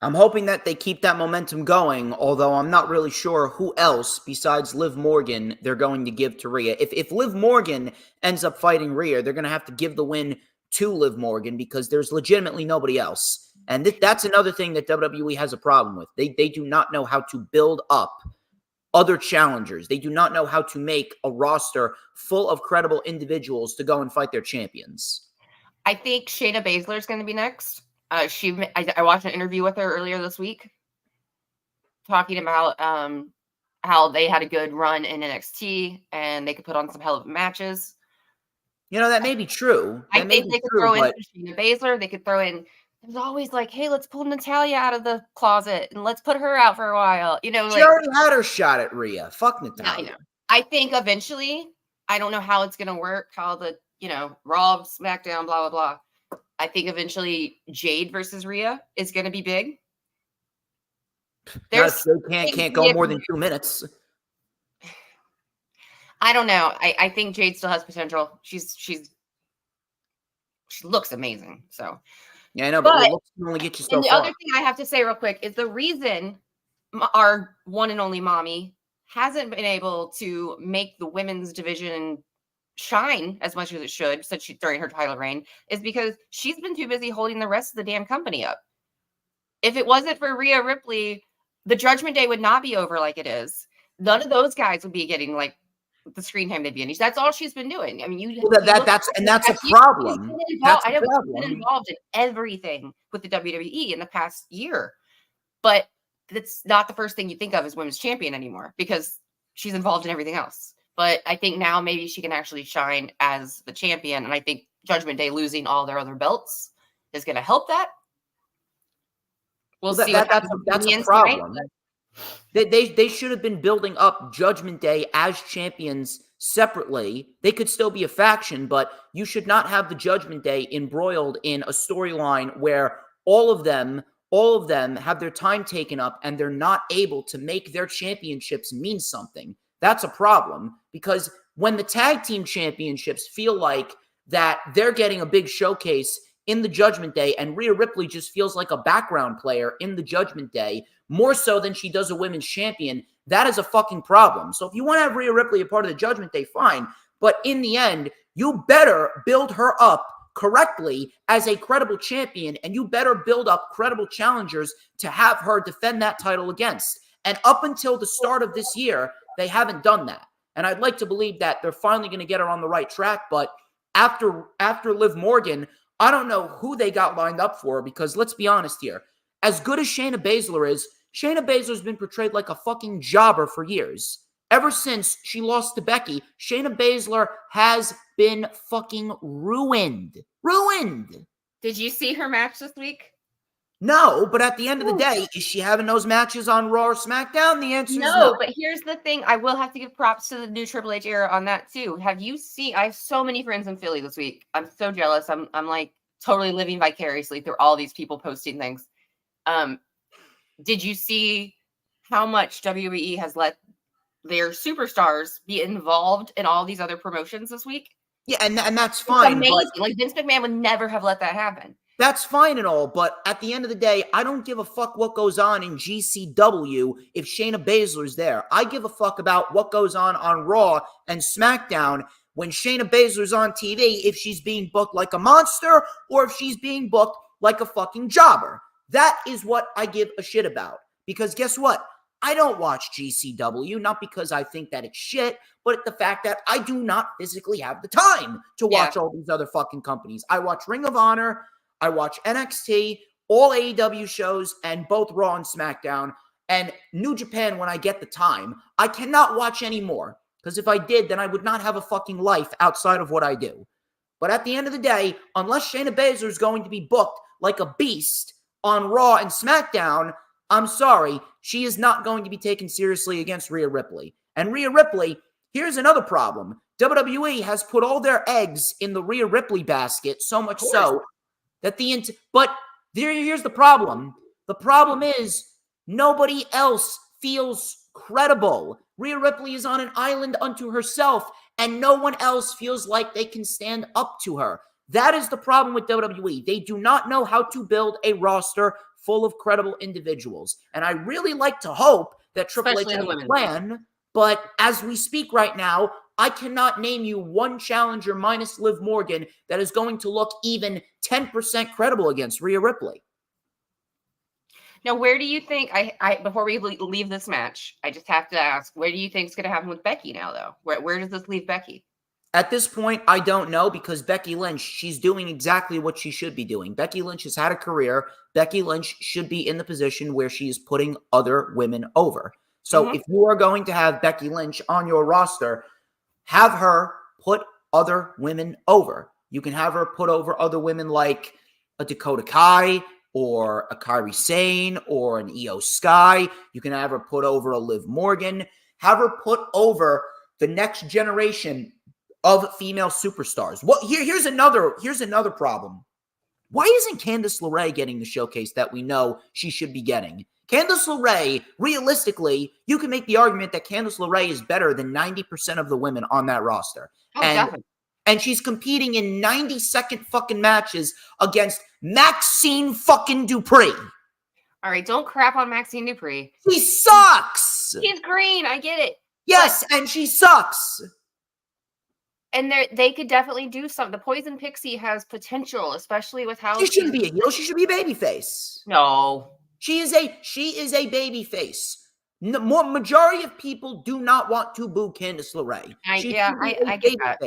I'm hoping that they keep that momentum going, although I'm not really sure who else besides Liv Morgan they're going to give to Rhea. If Liv Morgan ends up fighting Rhea, they're going to have to give the win to Liv Morgan because there's legitimately nobody else. And that's another thing that WWE has a problem with. They do not know how to build up other challengers. They do not know how to make a roster full of credible individuals to go and fight their champions. I think Shayna Baszler is going to be next. I watched an interview with her earlier this week talking about how they had a good run in NXT and they could put on some hell of matches. You know, that may be true. I think they could throw in Shayna Baszler. They could throw in, there's always like, hey, let's pull Natalya out of the closet and let's put her out for a while. You know, she already had her shot at Rhea. Fuck Natalya. I know. I think eventually, I don't know how it's going to work, how the, Raw, SmackDown, blah, blah, blah. I think eventually Jade versus Rhea is going to be big. They can't go more than 2 minutes. I don't know. I think Jade still has potential. She looks amazing. So yeah, I know, but looks can only get you so far. far. Other thing I have to say real quick is the reason our one and only Mommy hasn't been able to make the women's division shine as much as it should during her title reign is because she's been too busy holding the rest of the damn company up. If it wasn't for Rhea Ripley, the Judgment Day would not be over like it is. None of those guys would be getting like the screen time they'd be in. That's all she's been doing. I mean, that's a problem. She's been involved in everything with the WWE in the past year, but that's not the first thing you think of as women's champion anymore because she's involved in everything else. But I think now maybe she can actually shine as the champion. And I think Judgment Day losing all their other belts is going to help that. We'll see. That's a problem. They should have been building up Judgment Day as champions separately. They could still be a faction, but you should not have the Judgment Day embroiled in a storyline where all of them have their time taken up and they're not able to make their championships mean something. That's a problem because when the tag team championships feel like that they're getting a big showcase in the Judgment Day and Rhea Ripley just feels like a background player in the Judgment Day more so than she does a women's champion, that is a fucking problem. So if you want to have Rhea Ripley a part of the Judgment Day, fine. But in the end, you better build her up correctly as a credible champion and you better build up credible challengers to have her defend that title against. And up until the start of this year, they haven't done that. And I'd like to believe that they're finally going to get her on the right track. But after Liv Morgan, I don't know who they got lined up for because let's be honest here. As good as Shayna Baszler is, Shayna Baszler's been portrayed like a fucking jobber for years. Ever since she lost to Becky, Shayna Baszler has been fucking ruined. Ruined. Did you see her match this week? No, but at the end of the day, is she having those matches on Raw or SmackDown? The answer is no. No, but here's the thing. I will have to give props to the new Triple H era on that too. Have you seen? I have so many friends in Philly this week. I'm so jealous. I'm like totally living vicariously through all these people posting things. Did you see how much WWE has let their superstars be involved in all these other promotions this week. Yeah, and that's It's fine. amazing. But Like Vince McMahon would never have let that happen. that's fine and all, but at the end of the day, I don't give a fuck what goes on in GCW if Shayna Baszler's there. I give a fuck about what goes on Raw and SmackDown when Shayna Baszler's on TV, if she's being booked like a monster or if she's being booked like a fucking jobber. That is what I give a shit about. Because guess what? I don't watch GCW, not because I think that it's shit, but the fact that I do not physically have the time to watch all these other fucking companies. I watch Ring of Honor, I watch NXT, all AEW shows, and both Raw and SmackDown, and New Japan when I get the time. I cannot watch anymore, because if I did, then I would not have a fucking life outside of what I do. But at the end of the day, unless Shayna Baszler is going to be booked like a beast on Raw and SmackDown, I'm sorry, she is not going to be taken seriously against Rhea Ripley. And Rhea Ripley, here's another problem. WWE has put all their eggs in the Rhea Ripley basket, so much so that here's the problem. The problem is nobody else feels credible. Rhea Ripley is on an island unto herself, and no one else feels like they can stand up to her. That is the problem with WWE. They do not know how to build a roster full of credible individuals. And I really like to hope that Triple H has a plan, but as we speak right now, I cannot name you one challenger minus Liv Morgan that is going to look even 10% credible against Rhea Ripley. Now, where do you think, I before we leave this match, I just have to ask, where do you think is going to happen with Becky now, though? Where does this leave Becky? At this point, I don't know, because Becky Lynch, she's doing exactly what she should be doing. Becky Lynch has had a career. Becky Lynch should be in the position where she is putting other women over. So if you are going to have Becky Lynch on your roster, have her put other women over. You can have her put over other women like a Dakota Kai or a Kairi Sane or an Io Sky. You can have her put over a Liv Morgan. Have her put over the next generation of female superstars. Well, here's another problem. Why isn't Candice LeRae getting the showcase that we know she should be getting? Candice LeRae, realistically, you can make the argument that Candice LeRae is better than 90% of the women on that roster. Oh, definitely. And she's competing in 90-second fucking matches against Maxine fucking Dupree. All right, don't crap on Maxine Dupree. She sucks. She's green, I get it. Yes, and she sucks. And they could definitely do something. The Poison Pixie has potential, especially with how she shouldn't be a heel. She should be a babyface. No. She is a babyface. Majority of people do not want to boo Candice LeRae. I get that.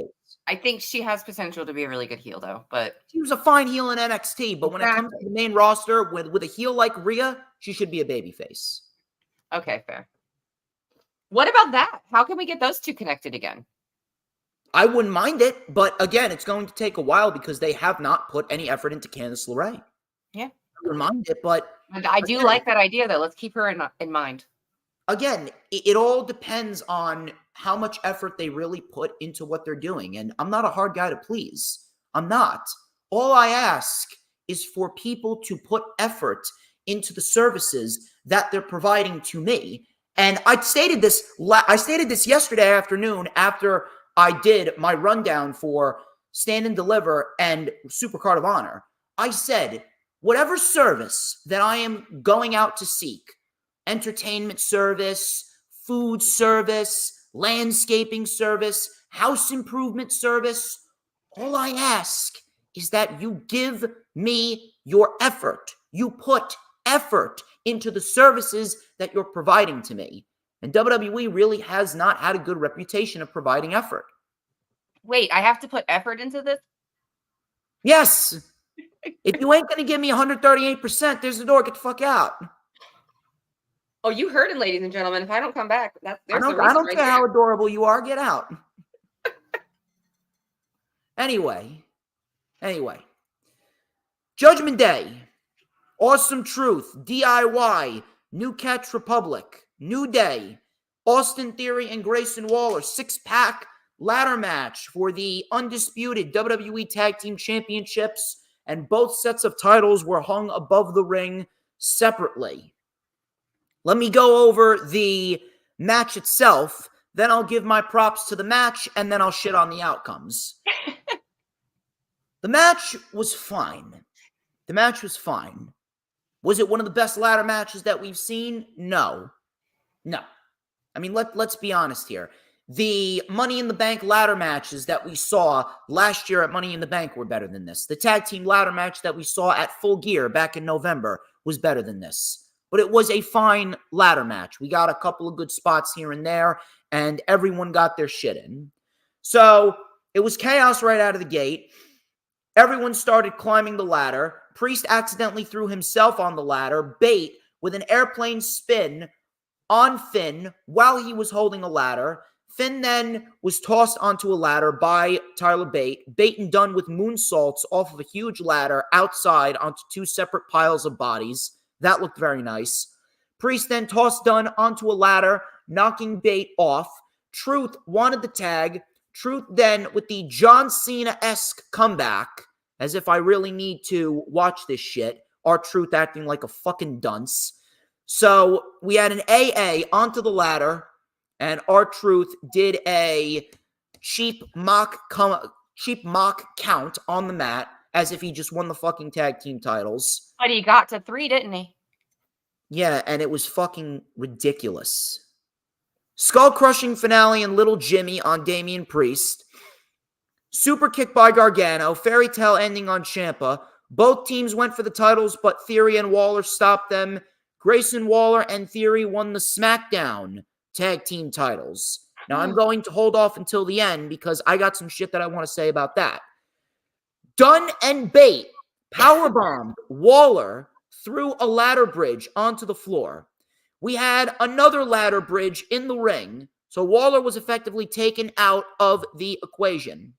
I think she has potential to be a really good heel, though. But she was a fine heel in NXT. But when it comes to the main roster, with a heel like Rhea, she should be a babyface. Okay, fair. What about that? How can we get those two connected again? I wouldn't mind it, but again, it's going to take a while because they have not put any effort into Candice LeRae. Yeah, I wouldn't mind it, but I do like that idea, though. Let's keep her in mind. Again, it all depends on how much effort they really put into what they're doing, and I'm not a hard guy to please. I'm not. All I ask is for people to put effort into the services that they're providing to me. And I stated this yesterday afternoon after I did my rundown for Stand and Deliver and Supercard of Honor. I said, whatever service that I am going out to seek, entertainment service, food service, landscaping service, house improvement service, all I ask is that you give me your effort. You put effort into the services that you're providing to me. And WWE really has not had a good reputation of providing effort. Wait, I have to put effort into this? Yes. If you ain't going to give me 138%, there's the door. Get the fuck out. Oh, you heard it, ladies and gentlemen. If I don't come back, I don't care how adorable you are. Get out. Anyway. Judgment Day. Awesome Truth. DIY. New Catch Republic. New Day. Austin Theory and Grayson Waller. 6-pack ladder match for the undisputed WWE Tag Team Championships. And both sets of titles were hung above the ring separately. Let me go over the match itself, then I'll give my props to the match, and then I'll shit on the outcomes. The match was fine. The match was fine. Was it one of the best ladder matches that we've seen? No. No. I mean, let's be honest here. The Money in the Bank ladder matches that we saw last year at Money in the Bank were better than this. The tag team ladder match that we saw at Full Gear back in November was better than this. But it was a fine ladder match. We got a couple of good spots here and there, and everyone got their shit in. So it was chaos right out of the gate. Everyone started climbing the ladder. Priest accidentally threw himself on the ladder. Bate, with an airplane spin on Finn while he was holding a ladder. Finn then was tossed onto a ladder by Tyler Bate. Bate and Dunn with moonsaults off of a huge ladder outside onto two separate piles of bodies. That looked very nice. Priest then tossed Dunn onto a ladder, knocking Bate off. Truth wanted the tag. Truth then, with the John Cena-esque comeback, as if I really need to watch this shit, R-Truth acting like a fucking dunce. So we had an AA onto the ladder, and R-Truth did a cheap mock count on the mat, as if he just won the fucking tag team titles. But he got to 3, didn't he? Yeah, and it was fucking ridiculous. Skull-crushing finale and Little Jimmy on Damian Priest. Super kick by Gargano. Fairy tale ending on Ciampa. Both teams went for the titles, but Theory and Waller stopped them. Grayson Waller and Theory won the SmackDown tag team titles. Now, I'm going to hold off until the end because I got some shit that I want to say about that. Dunn and Bate powerbombed Waller through a ladder bridge onto the floor. We had another ladder bridge in the ring, so Waller was effectively taken out of the equation.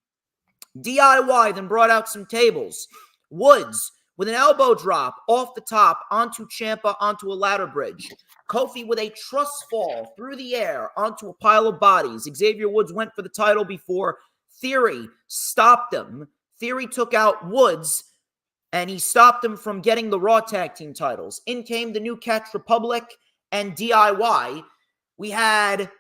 DIY then brought out some tables. Woods with an elbow drop off the top onto Ciampa onto a ladder bridge. Kofi with a truss fall through the air onto a pile of bodies. Xavier Woods went for the title before Theory stopped him. Theory took out Woods, and he stopped him from getting the Raw Tag Team titles. In came the New Catch Republic and DIY. We had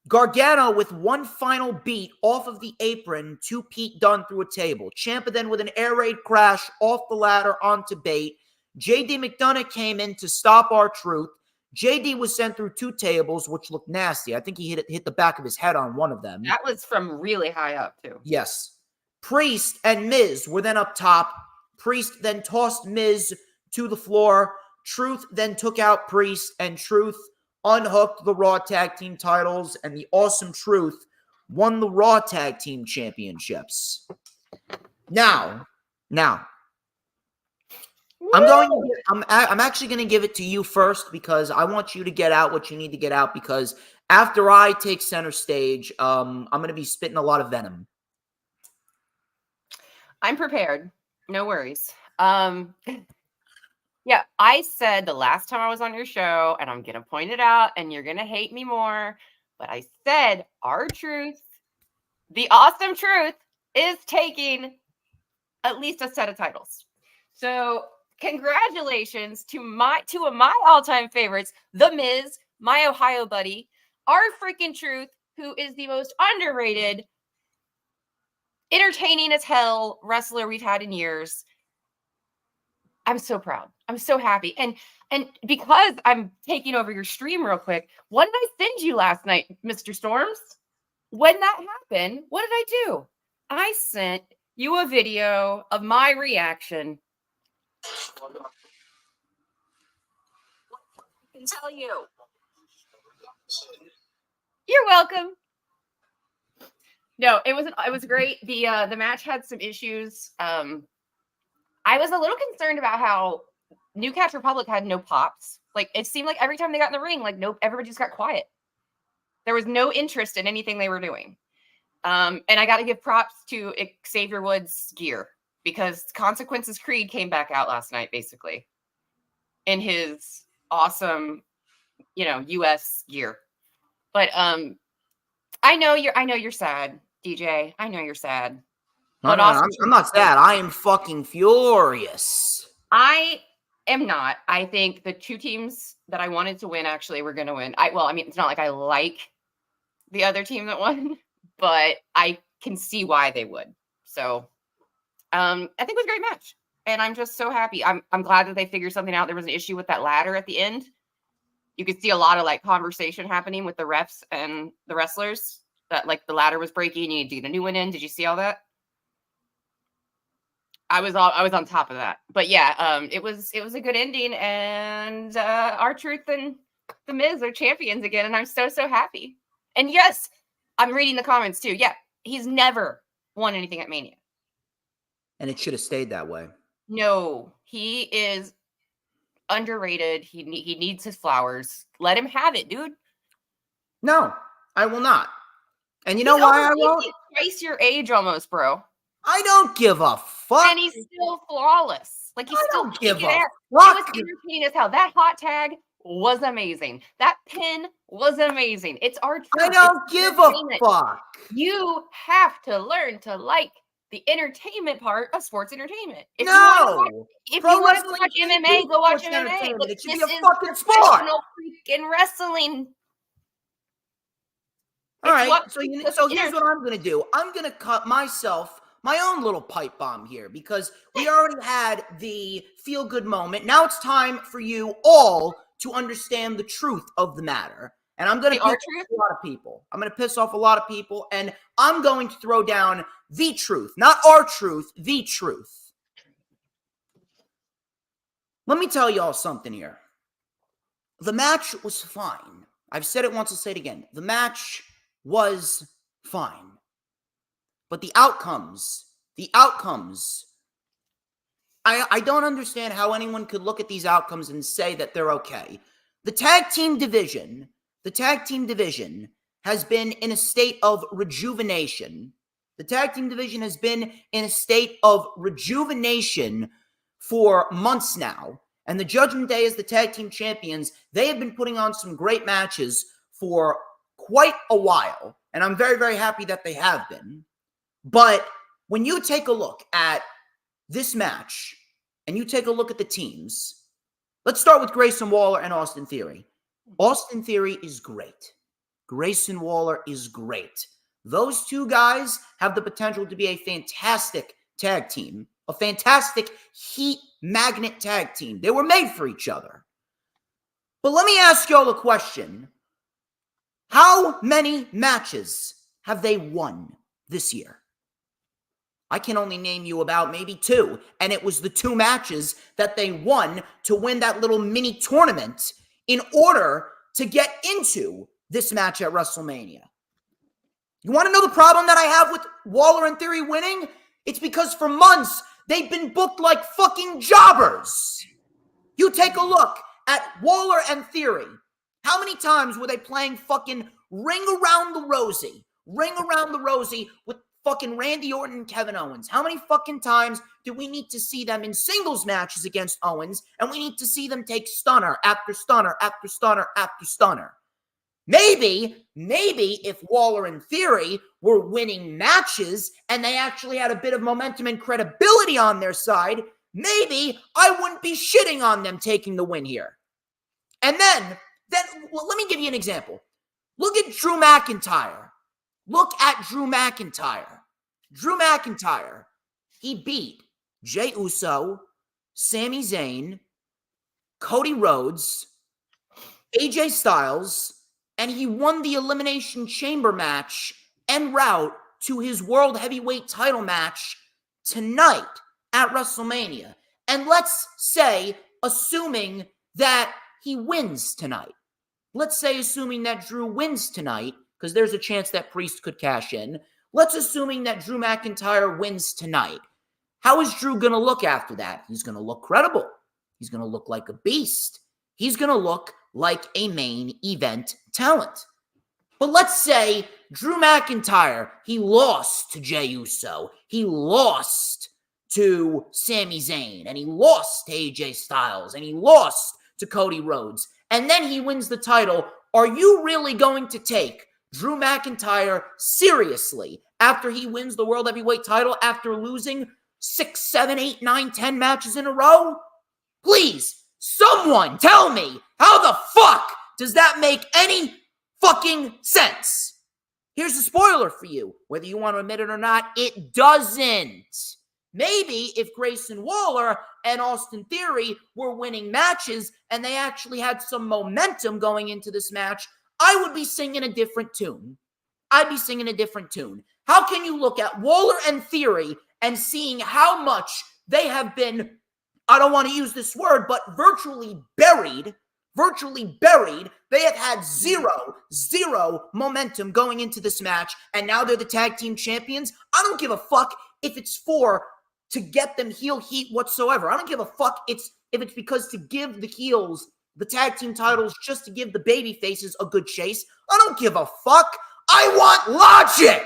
Gargano with one final beat off of the apron to Pete Dunne through a table. Ciampa then with an air raid crash off the ladder onto Bate. JD McDonough came in to stop R-Truth. JD was sent through 2 tables, which looked nasty. I think he hit the back of his head on one of them. That was from really high up, too. Yes. Priest and Miz were then up top. Priest then tossed Miz to the floor. Truth then took out Priest, and Truth unhooked the Raw Tag Team titles, and the Awesome Truth won the Raw Tag Team championships. Now, I'm actually going to give it to you first because I want you to get out what you need to get out, because after I take center stage, I'm going to be spitting a lot of venom. I'm prepared. No worries. Yeah, I said the last time I was on your show, and I'm going to point it out, and you're going to hate me more, but I said R-Truth, the Awesome Truth, is taking at least a set of titles. So congratulations to two of my all-time favorites, The Miz, my Ohio buddy, R-Freaking Truth, who is the most underrated, entertaining as hell wrestler we've had in years. I'm so proud. I'm so happy. And because I'm taking over your stream real quick, what did I send you last night, Mr. Storms? When that happened, what did I do? I sent you a video of my reaction. What I can tell you. You're welcome. No, it was great. The match had some issues. I was a little concerned about how New Catch Republic had no pops. Like, it seemed like every time they got in the ring, like, nope, everybody just got quiet. There was no interest in anything they were doing. And I got to give props to Xavier Woods' gear, because Consequences Creed came back out last night, basically, in his awesome, US gear. But I know you're sad, DJ. I know you're sad. I'm not sad. I am fucking furious. I am not. I think the two teams that I wanted to win actually were going to win. I mean, it's not like I like the other team that won, but I can see why they would. So, I think it was a great match, and I'm just so happy. I'm glad that they figured something out. There was an issue with that ladder at the end. You could see a lot of like conversation happening with the refs and the wrestlers that like the ladder was breaking. You need to get a new one in. Did you see all that? I was on top of that, but yeah, it was a good ending, and R-Truth and The Miz are champions again, and I'm so happy. And yes, I'm reading the comments too. Yeah, he's never won anything at Mania, and it should have stayed that way. No, he is underrated. He needs his flowers. Let him have it, dude. No, I will not. And you know why I won't? He's twice your age almost, bro. I don't give a fuck. And he's still flawless. Like, he's still give a fuck. It was entertaining as hell. That hot tag was amazing. That pin was amazing. It's R-Truth. I don't give a fuck. You have to learn to like the entertainment part of sports entertainment. If you want to watch MMA, go watch MMA. It should be a fucking sport. Freaking wrestling. All right, so here's what I'm going to do. I'm going to cut myself my own little pipe bomb here because we already had the feel-good moment. Now it's time for you all to understand the truth of the matter. And I'm going to piss off a lot of people. I'm going to piss off a lot of people, and I'm going to throw down the truth. Not our truth, the truth. Let me tell you all something here. The match was fine. I've said it once, I'll say it again. The match was fine. But the outcomes, I don't understand how anyone could look at these outcomes and say that they're okay. The tag team division has been in a state of rejuvenation. The tag team division has been in a state of rejuvenation for months now. And the Judgment Day as the tag team champions, they have been putting on some great matches for quite a while. And I'm very, very happy that they have been. But when you take a look at this match and you take a look at the teams, let's start with Grayson Waller and Austin Theory. Austin Theory is great. Grayson Waller is great. Those two guys have the potential to be a fantastic tag team, a fantastic heat magnet tag team. They were made for each other. But let me ask y'all a question. How many matches have they won this year? I can only name you about maybe 2, and it was the 2 matches that they won to win that little mini tournament in order to get into this match at WrestleMania. You want to know the problem that I have with Waller and Theory winning? It's because for months, they've been booked like fucking jobbers. You take a look at Waller and Theory. How many times were they playing fucking Ring Around the Rosie with fucking Randy Orton and Kevin Owens? How many fucking times do we need to see them in singles matches against Owens, and we need to see them take stunner after stunner after stunner after stunner? Maybe if Waller and Theory were winning matches and they actually had a bit of momentum and credibility on their side, maybe I wouldn't be shitting on them taking the win here. And then let me give you an example. Look at Drew McIntyre. Drew McIntyre, he beat Jey Uso, Sami Zayn, Cody Rhodes, AJ Styles, and he won the Elimination Chamber match en route to his World Heavyweight title match tonight at WrestleMania. And let's say, assuming that he wins tonight. Let's say, assuming that Drew wins tonight, because there's a chance that Priest could cash in. Let's assuming that Drew McIntyre wins tonight. How is Drew going to look after that? He's going to look credible. He's going to look like a beast. He's going to look like a main event talent. But let's say Drew McIntyre, he lost to Jey Uso. He lost to Sami Zayn. And he lost to AJ Styles. And he lost to Cody Rhodes. And then he wins the title. Are you really going to take Drew McIntyre seriously after he wins the World Heavyweight title after losing 6, 7, 8, 9, 10 matches in a row? Please, someone tell me, how the fuck does that make any fucking sense? Here's a spoiler for you. Whether you want to admit it or not, it doesn't. Maybe if Grayson Waller and Austin Theory were winning matches and they actually had some momentum going into this match, I would be singing a different tune. I'd be singing a different tune. How can you look at Waller and Theory and seeing how much they have been, I don't want to use this word, but virtually buried. They have had zero momentum going into this match, and now they're the tag team champions. I don't give a fuck if it's to get them heel heat whatsoever. I don't give a fuck if it's because to give the heels the tag team titles just to give the baby faces a good chase. I don't give a fuck. I want logic.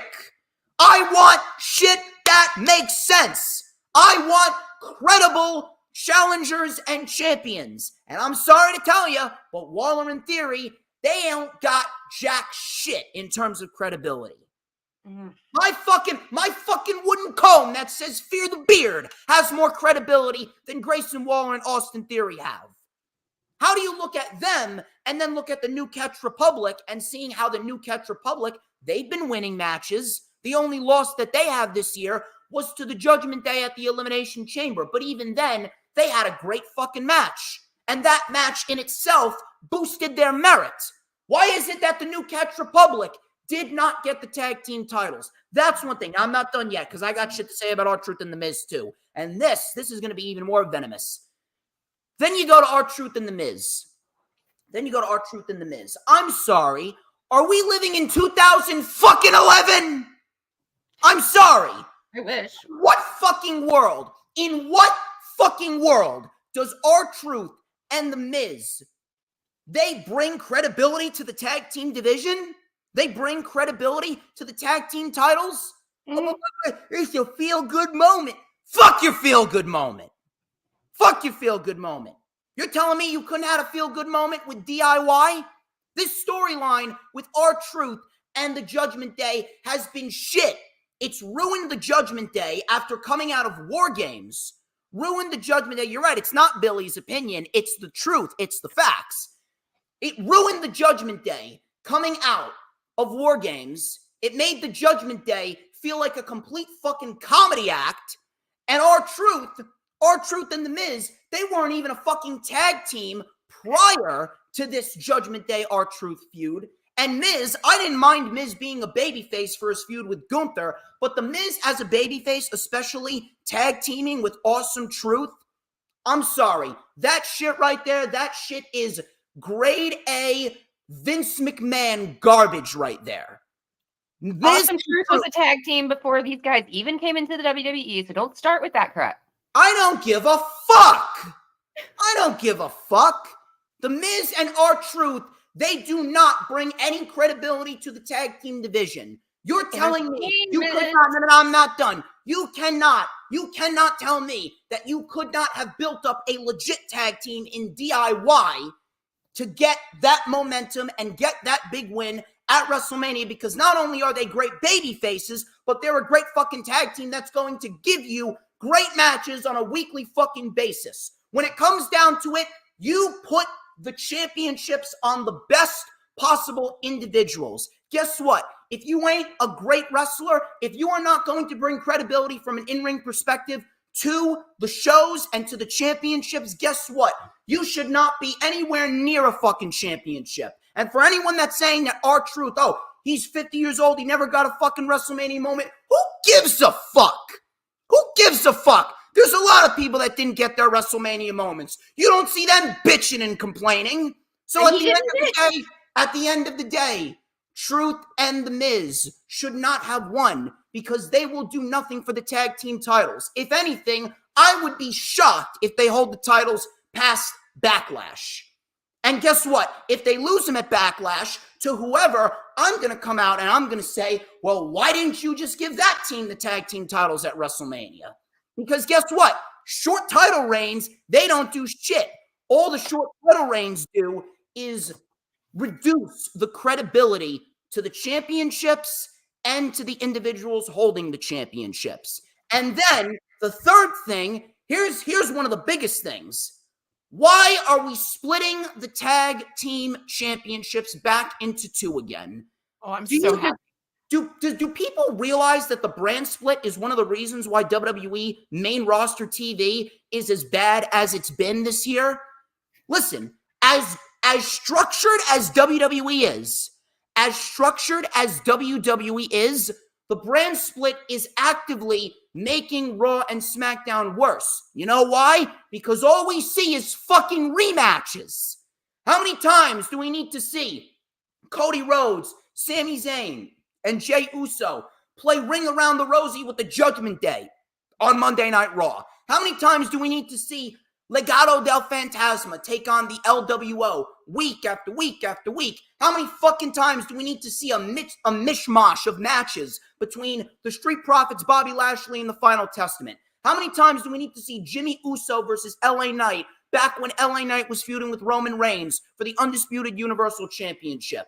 I want shit that makes sense. I want credible challengers and champions. And I'm sorry to tell you, but Waller and Theory, they don't got jack shit in terms of credibility. Mm-hmm. My fucking wooden comb that says "Fear the Beard" has more credibility than Grayson Waller and Austin Theory have. How do you look at them and then look at the New Catch Republic and seeing how the New Catch Republic, they've been winning matches. The only loss that they have this year was to the Judgment Day at the Elimination Chamber. But even then, they had a great fucking match. And that match in itself boosted their merit. Why is it that the New Catch Republic did not get the tag team titles? That's one thing. Now, I'm not done yet because I got shit to say about R-Truth and The Miz too. And this is going to be even more venomous. Then you go to R-Truth and The Miz. I'm sorry. Are we living in 2011? I'm sorry. I wish. What fucking world? In what fucking world does R-Truth and The Miz, they bring credibility to the tag team division? They bring credibility to the tag team titles? Mm-hmm. It's a feel-good moment. Fuck your feel-good moment. You're telling me you couldn't have a feel-good moment with DIY? This storyline with R-Truth and the Judgment Day has been shit. It's ruined the Judgment Day after coming out of War Games. Ruined the Judgment Day. You're right, it's not Billy's opinion. It's the truth. It's the facts. It ruined the Judgment Day coming out of War Games. It made the Judgment Day feel like a complete fucking comedy act. And R-Truth and The Miz, they weren't even a fucking tag team prior to this Judgment Day R-Truth feud. And Miz, I didn't mind Miz being a babyface for his feud with Gunther, but the Miz as a babyface, especially tag teaming with Awesome Truth, I'm sorry. That shit right there, that shit is grade A Vince McMahon garbage right there. Awesome Truth was a tag team before these guys even came into the WWE, so don't start with that crap. I don't give a fuck. The Miz and R-Truth, they do not bring any credibility to the tag team division. You're telling me you could not, no, I'm not done. You cannot tell me that you could not have built up a legit tag team in DIY to get that momentum and get that big win at WrestleMania, because not only are they great baby faces, but they're a great fucking tag team that's going to give you great matches on a weekly fucking basis. When it comes down to it, you put the championships on the best possible individuals. Guess what? If you ain't a great wrestler, if you are not going to bring credibility from an in-ring perspective to the shows and to the championships, guess what? You should not be anywhere near a fucking championship. And for anyone that's saying that R-Truth, oh, he's 50 years old, he never got a fucking WrestleMania moment, who gives a fuck? Who gives a fuck? There's a lot of people that didn't get their WrestleMania moments. You don't see them bitching and complaining. So at the end of the day, Truth and The Miz should not have won because they will do nothing for the tag team titles. If anything, I would be shocked if they hold the titles past Backlash. And guess what? If they lose them at Backlash to whoever, I'm going to come out and I'm going to say, well, why didn't you just give that team the tag team titles at WrestleMania? Because guess what? Short title reigns, they don't do shit. All the short title reigns do is reduce the credibility to the championships and to the individuals holding the championships. And then the third thing, here's one of the biggest things. Why are we splitting the tag team championships back into two again? Oh, I'm so happy. Do people realize that the brand split is one of the reasons why WWE main roster TV is as bad as it's been this year? Listen, as structured as WWE is, the brand split is actively making Raw and SmackDown worse. You know why? Because all we see is fucking rematches. How many times do we need to see Cody Rhodes, Sami Zayn, and Jey Uso play Ring Around the Rosie with the Judgment Day on Monday Night Raw? How many times do we need to see Legado del Fantasma take on the LWO week after week after week? How many fucking times do we need to see a mishmash of matches between the Street Profits, Bobby Lashley, and the Final Testament? How many times do we need to see Jimmy Uso versus LA Knight back when LA Knight was feuding with Roman Reigns for the Undisputed Universal Championship?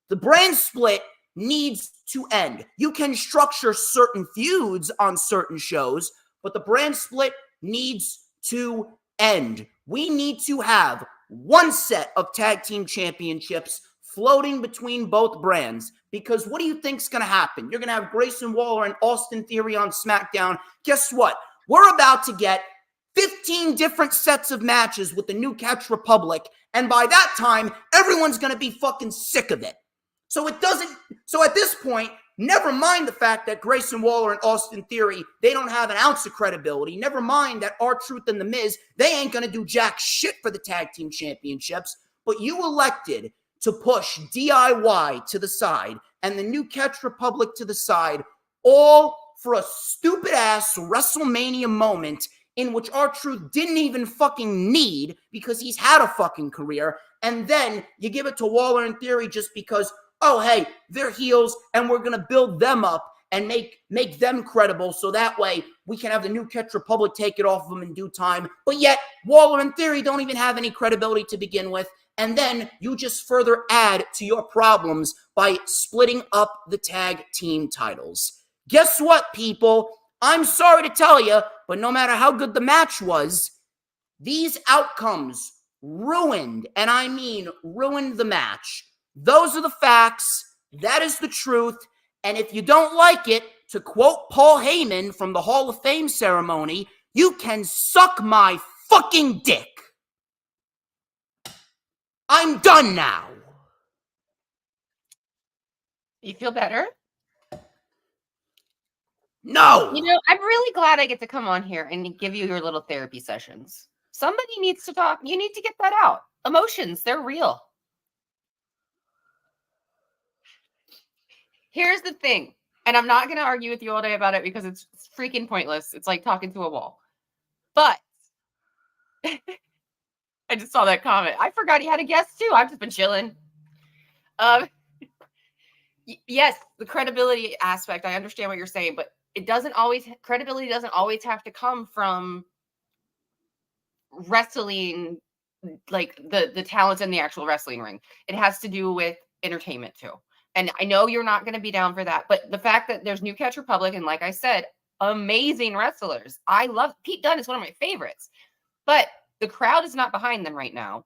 The brand split needs to end. You can structure certain feuds on certain shows, but the brand split needs to end. We need to have one set of tag team championships floating between both brands, because what do you think's going to happen? You're going to have Grayson Waller and Austin Theory on SmackDown. Guess what? We're about to get 15 different sets of matches with the New Catch Republic, and by that time, everyone's going to be fucking sick of it. So at this point, never mind the fact that Grayson Waller and Austin Theory, they don't have an ounce of credibility. Never mind that R-Truth and The Miz, they ain't going to do jack shit for the tag team championships. But you elected to push DIY to the side and the New Catch Republic to the side, all for a stupid-ass WrestleMania moment in which R-Truth didn't even fucking need, because he's had a fucking career. And then you give it to Waller and Theory just because, oh, hey, they're heels, and we're going to build them up and make them credible, so that way we can have the New Catch Republic take it off of them in due time. But yet, Waller and Theory don't even have any credibility to begin with, and then you just further add to your problems by splitting up the tag team titles. Guess what, people? I'm sorry to tell you, but no matter how good the match was, these outcomes ruined, and I mean ruined, the match. Those are the facts. That is the truth. And if you don't like it, to quote Paul Heyman from the Hall of Fame ceremony, you can suck my fucking dick. I'm done now. You feel better? No. You know, I'm really glad I get to come on here and give you your little therapy sessions. Somebody needs to talk. You need to get that out. Emotions, they're real. Here's the thing, and I'm not going to argue with you all day about it because it's freaking pointless. It's like talking to a wall. But I just saw that comment. I forgot he had a guest too. I've just been chilling. Yes, the credibility aspect, I understand what you're saying, but credibility doesn't always have to come from wrestling, like the talents in the actual wrestling ring. It has to do with entertainment too. And I know you're not going to be down for that, but the fact that there's New Catch Republic, and like I said, amazing wrestlers. I love Pete Dunne is one of my favorites, but the crowd is not behind them right now.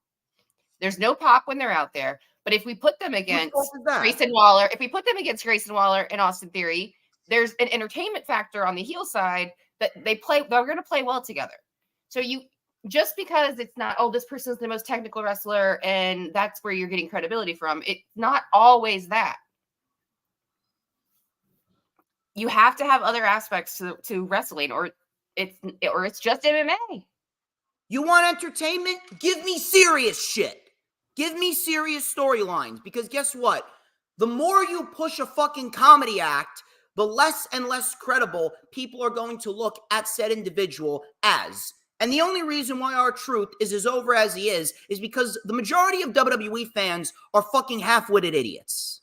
There's no pop when they're out there. But if we put them against Grayson Waller, and Austin Theory, there's an entertainment factor on the heel side that they're going to play well together. So just because it's not, oh, this person's the most technical wrestler and that's where you're getting credibility from, it's not always that. You have to have other aspects to wrestling, or it's just MMA. You want entertainment? Give me serious shit. Give me serious storylines, because guess what? The more you push a fucking comedy act, the less and less credible people are going to look at said individual as. And the only reason why R-Truth is as over as he is because the majority of WWE fans are fucking half-witted idiots.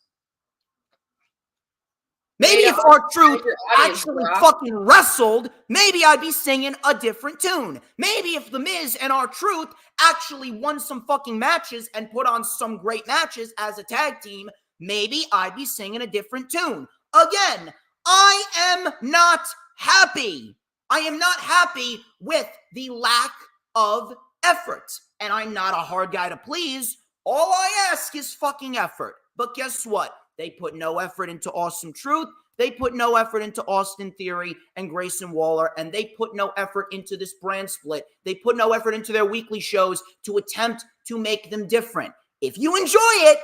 Maybe if R-Truth actually fucking wrestled, maybe I'd be singing a different tune. Maybe if The Miz and R-Truth actually won some fucking matches and put on some great matches as a tag team, maybe I'd be singing a different tune. Again, I am not happy. I am not happy with the lack of effort. and I'm not a hard guy to please. All I ask is fucking effort. But guess what? They put no effort into Awesome Truth. They put no effort into Austin Theory and Grayson Waller, and they put no effort into this brand split. They put no effort into their weekly shows to attempt to make them different. If you enjoy it,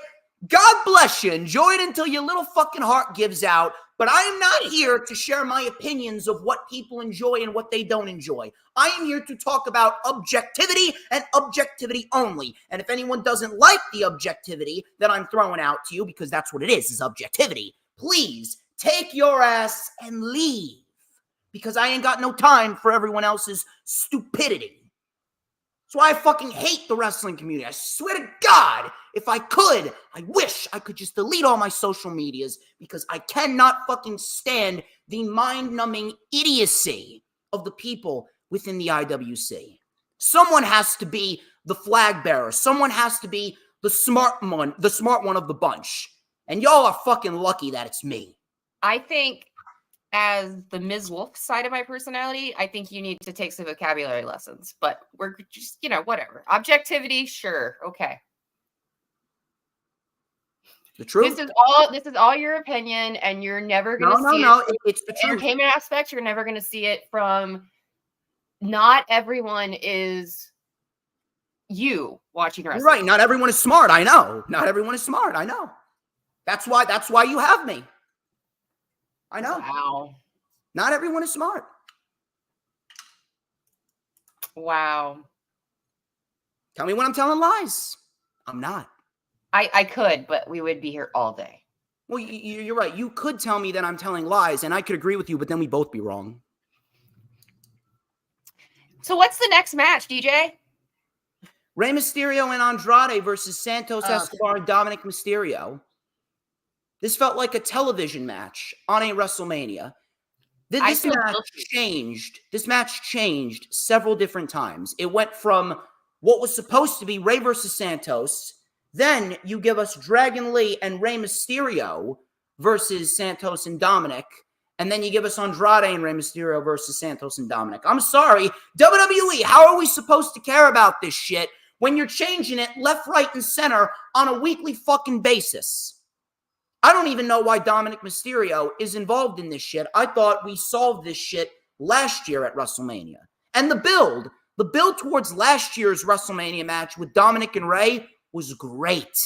God bless you. Enjoy it until your little fucking heart gives out. But I am not here to share my opinions of what people enjoy and what they don't enjoy. I am here to talk about objectivity and objectivity only. And if anyone doesn't like the objectivity that I'm throwing out to you, because that's what it is objectivity, please take your ass and leave. Because I ain't got no time for everyone else's stupidity. That's why I fucking hate the wrestling community. I swear to God, if I could, I wish I could just delete all my social medias because I cannot fucking stand the mind-numbing idiocy of the people within the IWC. Someone has to be the flag bearer. Someone has to be the smart one of the bunch. And y'all are fucking lucky that it's me. I think as the Ms. Wolf side of my personality, I think you need to take some vocabulary lessons, but we're just, whatever. Objectivity, sure. Okay. The truth. This is all your opinion, and you're never going to see it. It's the truth. Entertainment aspect, you're never going to see it from. Not everyone is you watching wrestling. Right. Not everyone is smart. I know. Not everyone is smart. I know. That's why you have me. I know. Wow. Not everyone is smart. Wow. Tell me when I'm telling lies. I'm not. I could, but we would be here all day. Well, you're right. You could tell me that I'm telling lies, and I could agree with you, but then we'd both be wrong. So what's the next match, DJ? Rey Mysterio and Andrade versus Santos Escobar and Dominic Mysterio. This felt like a television match on a WrestleMania. This match changed several different times. It went from what was supposed to be Rey versus Santos. Then you give us Dragon Lee and Rey Mysterio versus Santos and Dominic. And then you give us Andrade and Rey Mysterio versus Santos and Dominic. I'm sorry, WWE, how are we supposed to care about this shit when you're changing it left, right, and center on a weekly fucking basis? I don't even know why Dominic Mysterio is involved in this shit. I thought we solved this shit last year at WrestleMania. And the build towards last year's WrestleMania match with Dominic and Rey was great.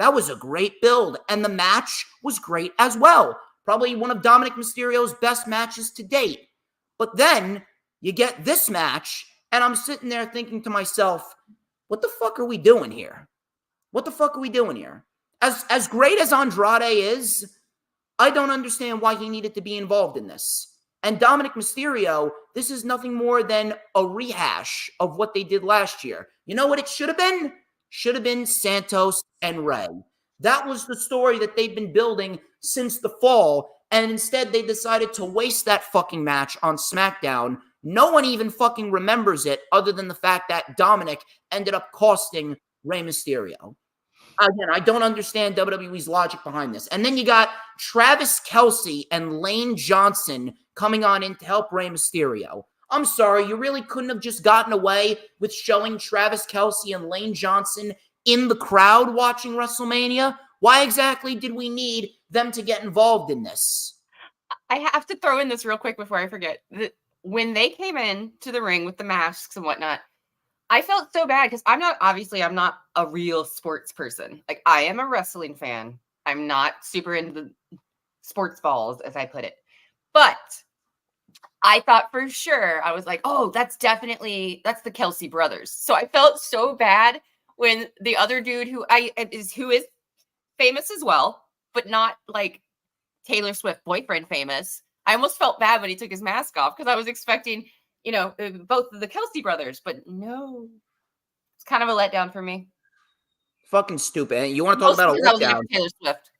That was a great build. And the match was great as well. Probably one of Dominic Mysterio's best matches to date. But then you get this match, and I'm sitting there thinking to myself, what the fuck are we doing here? What the fuck are we doing here? As great as Andrade is, I don't understand why he needed to be involved in this. And Dominic Mysterio, this is nothing more than a rehash of what they did last year. You know what it should have been? Should have been Santos and Rey. That was the story that they've been building since the fall, and instead they decided to waste that fucking match on SmackDown. No one even fucking remembers it other than the fact that Dominic ended up costing Rey Mysterio. Again, I don't understand WWE's logic behind this. And then you got Travis Kelce and Lane Johnson coming on in to help Rey Mysterio. I'm sorry, you really couldn't have just gotten away with showing Travis Kelce and Lane Johnson in the crowd watching WrestleMania? Why exactly did we need them to get involved in this? I have to throw in this real quick before I forget. When they came in to the ring with the masks and whatnot, I felt so bad because I'm not a real sports person. Like, I am a wrestling fan. I'm not super into the sports balls, as I put it. But I thought for sure, I was like, oh, that's the Kelce brothers. So I felt so bad when the other dude who is famous as well, but not like Taylor Swift boyfriend famous. I almost felt bad when he took his mask off because I was expecting, both of the Kelce brothers, but no, it's kind of a letdown for me. Fucking stupid. You want to talk about a letdown? Taylor Swift.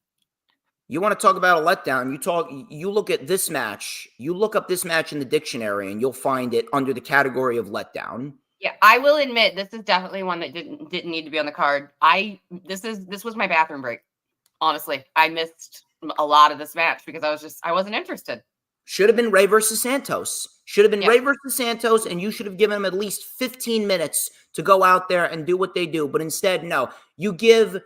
You want to talk about a letdown? You look at this match. You look up this match in the dictionary, and you'll find it under the category of letdown. Yeah, I will admit this is definitely one that didn't need to be on the card. This was my bathroom break. Honestly, I missed a lot of this match because I wasn't interested. should have been Rey versus Santos. Should have been Yeah. Rey versus Santos, and you should have given them at least 15 minutes to go out there and do what they do. But instead, no. You give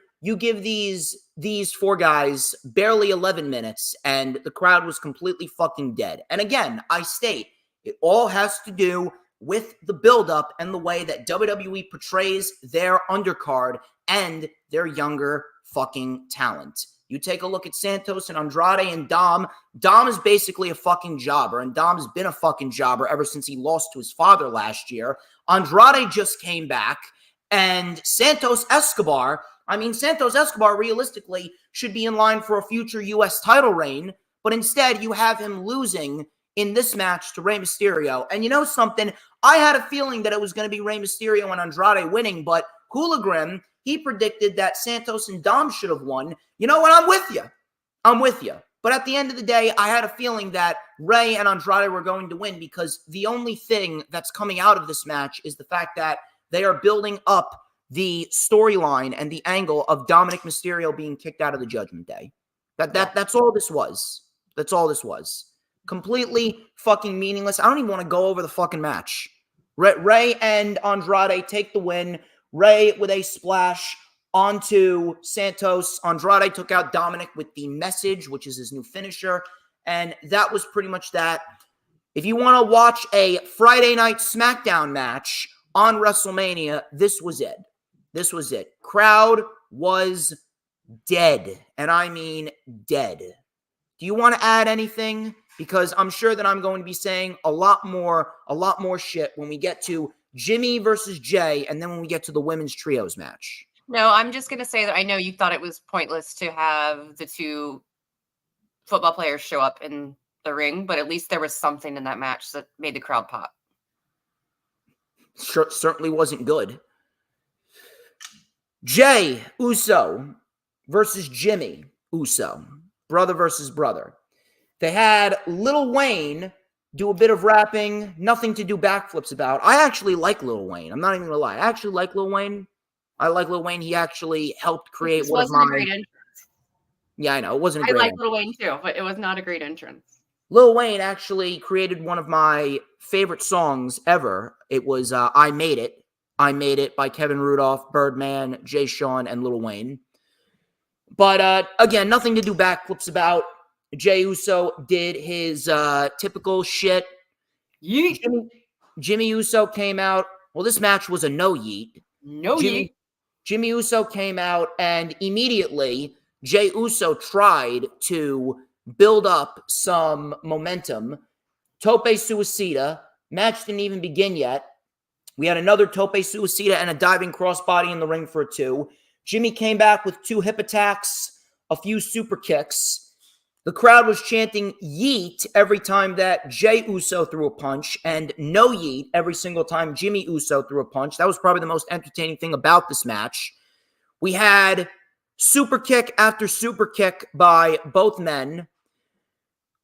these four guys barely 11 minutes, and the crowd was completely fucking dead. And again, I state, it all has to do with the buildup and the way that WWE portrays their undercard and their younger fucking talent. You take a look at Santos and Andrade and Dom. Dom is basically a fucking jobber, and Dom's been a fucking jobber ever since he lost to his father last year. Andrade just came back, and Santos Escobar realistically should be in line for a future U.S. title reign, but instead you have him losing in this match to Rey Mysterio. And you know something? I had a feeling that it was going to be Rey Mysterio and Andrade winning, but Hooligan, he predicted that Santos and Dom should have won. You know what? I'm with you. But at the end of the day, I had a feeling that Rey and Andrade were going to win because the only thing that's coming out of this match is the fact that they are building up the storyline and the angle of Dominic Mysterio being kicked out of the Judgment Day. That's all this was. That's all this was. Completely fucking meaningless. I don't even want to go over the fucking match. Rey and Andrade take the win. Rey with a splash onto Santos. Andrade took out Dominic with the message, which is his new finisher. And that was pretty much that. If you want to watch a Friday night SmackDown match on WrestleMania, this was it. This was it. Crowd was dead. And I mean dead. Do you want to add anything? Because I'm sure that I'm going to be saying a lot more shit when we get to Jimmy versus Jay, and then when we get to the women's trios match. No, I'm just going to say that I know you thought it was pointless to have the two football players show up in the ring, but at least there was something in that match that made the crowd pop. Sure, certainly wasn't good. Jay Uso versus Jimmy Uso. Brother versus brother. They had Lil Wayne do a bit of rapping, nothing to do backflips about. I actually like Lil Wayne. I'm not even going to lie. I actually like Lil Wayne. I like Lil Wayne. He actually helped create one of my... a great entrance. Yeah, I know. It wasn't a great entrance. I like Lil Wayne too, but it was not a great entrance. Lil Wayne actually created one of my favorite songs ever. It was I Made It. I Made It by Kevin Rudolph, Birdman, Jay Sean, and Lil Wayne. But again, nothing to do backflips about. Jey Uso did his typical shit. Yeet. Jimmy Uso came out. Well, this match was a no yeet. No yeet. Jimmy Uso came out, and immediately Jey Uso tried to build up some momentum. Tope Suicida. Match didn't even begin yet. We had another Tope Suicida and a diving crossbody in the ring for a 2. Jimmy came back with 2 hip attacks, a few super kicks. The crowd was chanting yeet every time that Jey Uso threw a punch and no yeet every single time Jimmy Uso threw a punch. That was probably the most entertaining thing about this match. We had super kick after super kick by both men.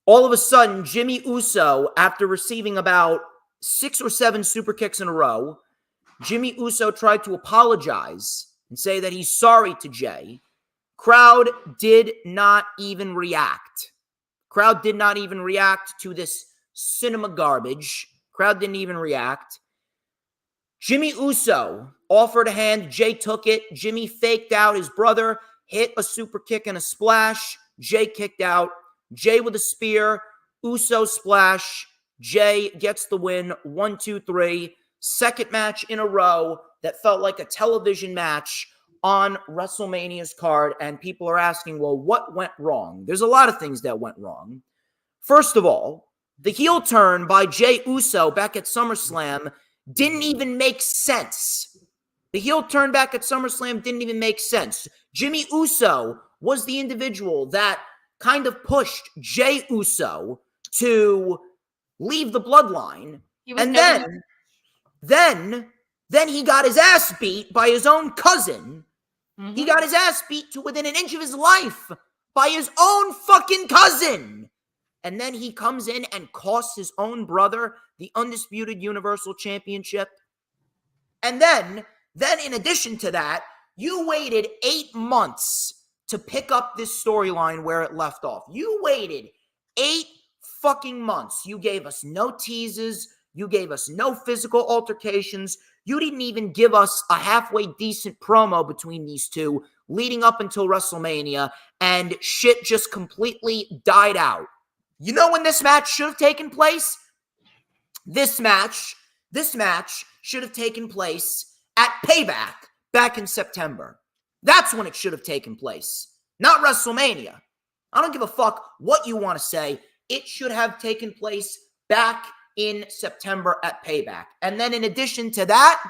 All of a sudden, Jimmy Uso, after receiving about 6 or 7 super kicks in a row, Jimmy Uso tried to apologize and say that he's sorry to Jey. Crowd did not even react. Crowd did not even react to this cinema garbage. Crowd didn't even react. Jimmy Uso offered a hand. Jey took it. Jimmy faked out his brother, hit a super kick and a splash. Jey kicked out. Jey with a spear. Uso splash. Jey gets the win. 1, 2, 3. Second match in a row that felt like a television match on WrestleMania's card, and people are asking, well, what went wrong? There's a lot of things that went wrong. First of all, the heel turn by Jey Uso back at SummerSlam didn't even make sense. The heel turn back at SummerSlam didn't even make sense. Jimmy Uso was the individual that kind of pushed Jey Uso to leave the bloodline. And then he got his ass beat by his own cousin. Mm-hmm. He got his ass beat to within an inch of his life by his own fucking cousin. And then he comes in and costs his own brother the Undisputed Universal Championship. And then in addition to that, you waited 8 months to pick up this storyline where it left off. You waited 8 fucking months, you gave us no teases. You gave us no physical altercations. You didn't even give us a halfway decent promo between these two leading up until WrestleMania, and shit just completely died out. You know when this match should have taken place? This match should have taken place at Payback back in September. That's when it should have taken place, not WrestleMania. I don't give a fuck what you want to say. It should have taken place back in September at Payback. And then in addition to that,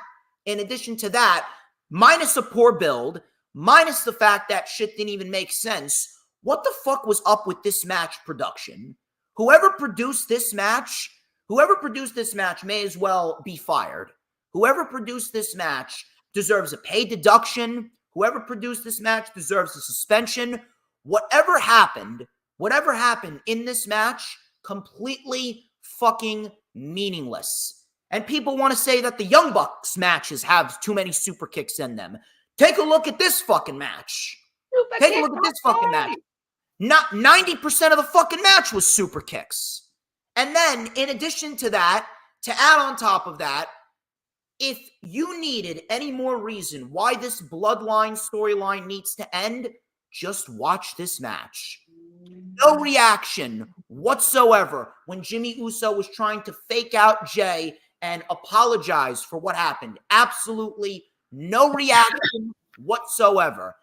minus a poor build, minus the fact that shit didn't even make sense, what the fuck was up with this match production? Whoever produced this match may as well be fired. Whoever produced this match deserves a pay deduction. Whoever produced this match deserves a suspension. Whatever happened in this match, completely fucking meaningless. And people want to say that the Young Bucks matches have too many super kicks in them. Take a look at this fucking match. Not 90% of the fucking match was super kicks. And then, in addition to that, to add on top of that, if you needed any more reason why this bloodline storyline needs to end, just watch this match. No reaction whatsoever when Jimmy Uso was trying to fake out Jay and apologize for what happened. Absolutely no reaction whatsoever.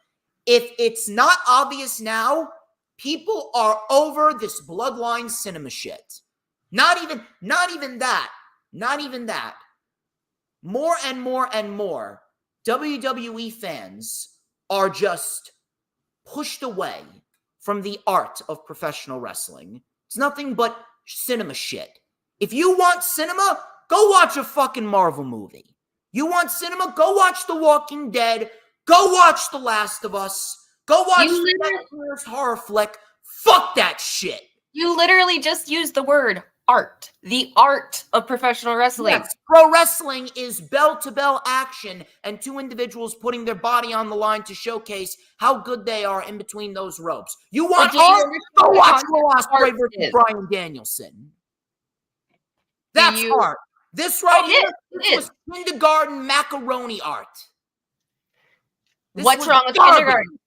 If it's not obvious now, people are over this bloodline cinema shit. Not even that. More and more WWE fans are just pushed away from the art of professional wrestling. It's nothing but cinema shit. If you want cinema, go watch a fucking Marvel movie. You want cinema? Go watch The Walking Dead. Go watch The Last of Us. Go watch the horror flick. Fuck that shit. You literally just used the word art. The art of professional wrestling. Yes, pro wrestling is bell-to-bell action and two individuals putting their body on the line to showcase how good they are in between those ropes. You want art? Go watch Will Ospreay versus Bryan Danielson. That's art. This right here was kindergarten macaroni art. What's wrong with kindergarten?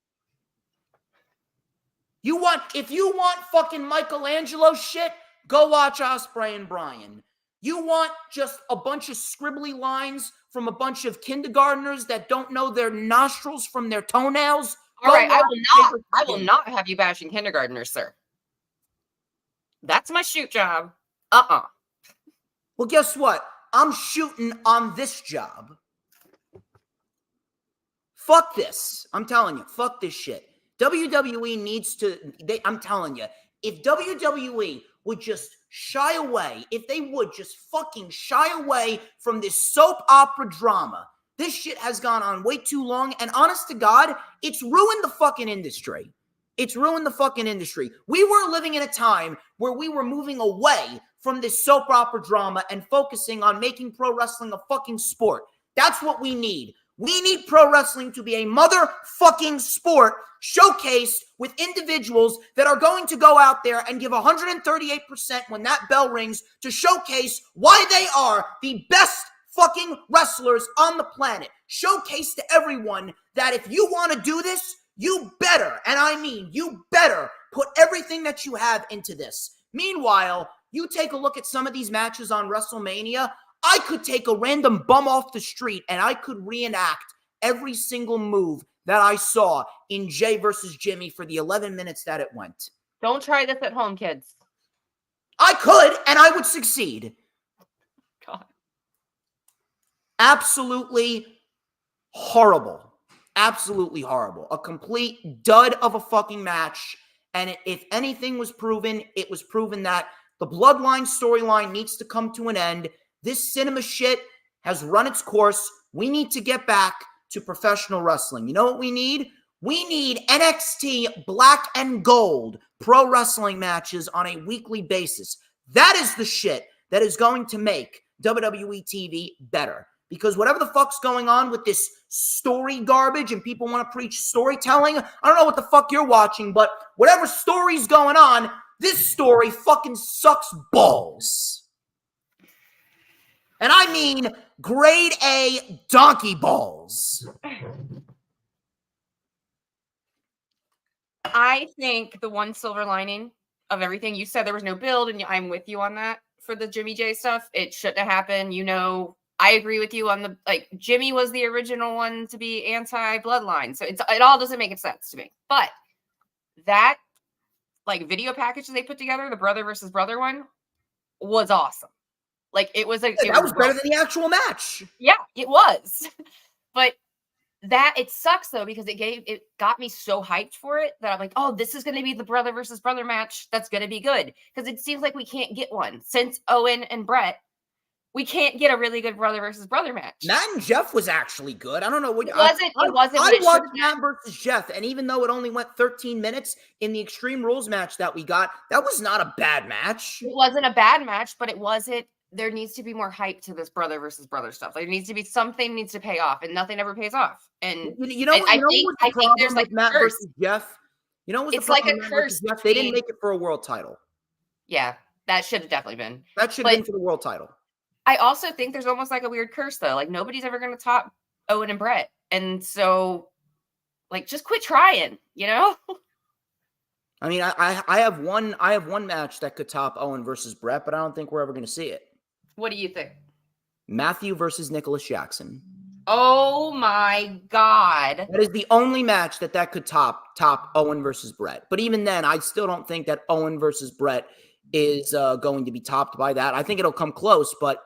If you want fucking Michelangelo shit, go watch Ospreay and Bryan. You want just a bunch of scribbly lines from a bunch of kindergartners that don't know their nostrils from their toenails? All right, I will not have you bashing kindergartners, sir. That's my shoot job. Well, guess what? I'm shooting on this job. Fuck this. I'm telling you, fuck this shit. WWE needs to, I'm telling you, if WWE would just shy away, if they would just fucking shy away from this soap opera drama, this shit has gone on way too long, and honest to God, it's ruined the fucking industry. It's ruined the fucking industry. We were living in a time where we were moving away from this soap opera drama and focusing on making pro wrestling a fucking sport. That's what we need. We need pro wrestling to be a motherfucking sport showcased with individuals that are going to go out there and give 138% when that bell rings to showcase why they are the best fucking wrestlers on the planet. Showcase to everyone that if you want to do this, you better, and I mean you better, put everything that you have into this. Meanwhile, you take a look at some of these matches on WrestleMania, I could take a random bum off the street and I could reenact every single move that I saw in Jay versus Jimmy for the 11 minutes that it went. Don't try this at home, kids. I could, and I would succeed. God. Absolutely horrible. Absolutely horrible. A complete dud of a fucking match. And if anything was proven, it was proven that the bloodline storyline needs to come to an end. This cinema shit has run its course. We need to get back to professional wrestling. You know what we need? We need NXT black and gold pro wrestling matches on a weekly basis. That is the shit that is going to make WWE TV better. Because whatever the fuck's going on with this story garbage and people want to preach storytelling, I don't know what the fuck you're watching, but whatever story's going on, This story fucking sucks balls. And I mean grade A donkey balls. I think the one silver lining of everything, you said there was no build, and I'm with you on that for the Jimmy J stuff. It shouldn't have happened. You know, I agree with you on the, like, Jimmy was the original one to be anti-bloodline. So it all doesn't make sense to me. But that, like, video package they put together, the brother versus brother one, was awesome. Like, it was that was better than the actual match. Yeah, it was. But that, it sucks though, because it got me so hyped for it that I'm like, oh, this is going to be the brother versus brother match. That's going to be good. Because it seems like we can't get one since Owen and Brett. We can't get a really good brother versus brother match. Matt and Jeff was actually good. I don't know what it wasn't. I I watched Matt versus Jeff, and even though it only went 13 minutes in the Extreme Rules match that we got, that was not a bad match. It wasn't a bad match, but it wasn't. There needs to be more hype to this brother versus brother stuff. There needs to be something needs to pay off, and nothing ever pays off. And I think there's like Matt versus Jeff. You know, it's like a curse. They didn't make it for a world title. Yeah, that should have definitely been. That should have been for the world title. I also think there's almost like a weird curse though. Like nobody's ever going to top Owen and Brett, and so like just quit trying. You know. I mean, I have one match that could top Owen versus Brett, but I don't think we're ever going to see it. What do you think? Matthew versus Nicholas Jackson. Oh my God. That is the only match that could top Owen versus Brett. But even then, I still don't think that Owen versus Brett is going to be topped by that. I think it'll come close, but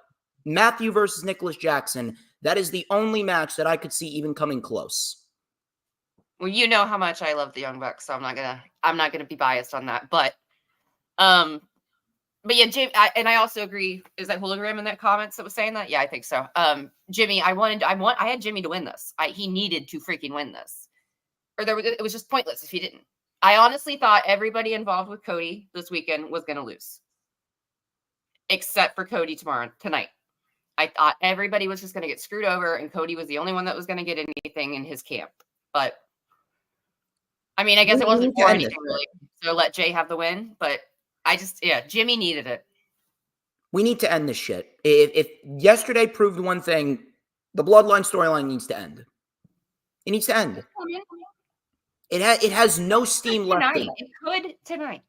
Matthew versus Nicholas Jackson, that is the only match that I could see even coming close. Well, you know how much I love the Young Bucks, so I'm not gonna be biased on that. But yeah, Jimmy, I also agree. Is that Hologram in that comments that was saying that? Yeah, I think so. Jimmy, I had Jimmy to win this. He needed to freaking win this, or it was just pointless if he didn't. I honestly thought everybody involved with Cody this weekend was going to lose, except for Cody tonight. I thought everybody was just going to get screwed over, and Cody was the only one that was going to get anything in his camp. But I mean, I guess it wasn't for anything really. So let Jay have the win, but. Jimmy needed it. We need to end this shit. If yesterday proved one thing, the Bloodline storyline needs to end. It needs to end. It has no steam left in it. It could tonight.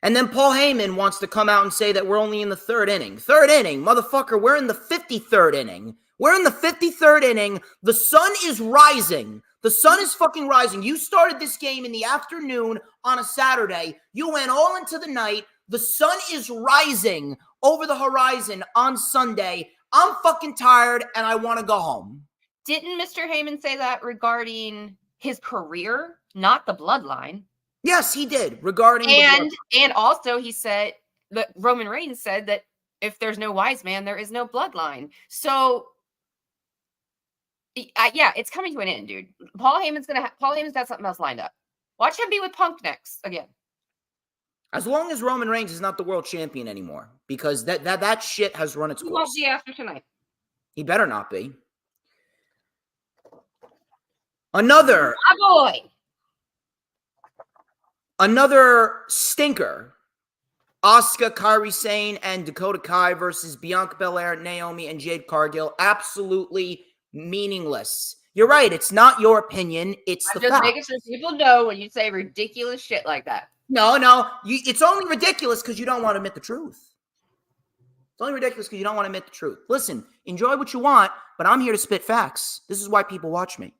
And then Paul Heyman wants to come out and say that we're only in the third inning. Third inning, motherfucker, we're in the 53rd inning. We're in the 53rd inning. The sun is rising. The sun is fucking rising. You started this game in the afternoon on a Saturday. You went all into the night. The sun is rising over the horizon on Sunday. I'm fucking tired and I want to go home. Didn't Mr. Heyman say that regarding his career, not the bloodline? Yes, he did. Regarding and also he said that Roman Reigns said that if there's no wise man, there is no bloodline. So yeah, it's coming to an end, dude. Paul Heyman's got something else lined up. Watch him be with Punk next again. As long as Roman Reigns is not the world champion anymore, because that shit has run its course. He won't be after tonight. He better not be. Another stinker. Asuka, Kairi Sane, and Dakota Kai versus Bianca Belair, Naomi, and Jade Cargill. Absolutely meaningless. You're right. It's not your opinion. It's the fact. I'm just making sure people know when you say ridiculous shit like that. No. It's only ridiculous because you don't want to admit the truth. It's only ridiculous because you don't want to admit the truth. Listen, enjoy what you want, but I'm here to spit facts. This is why people watch me.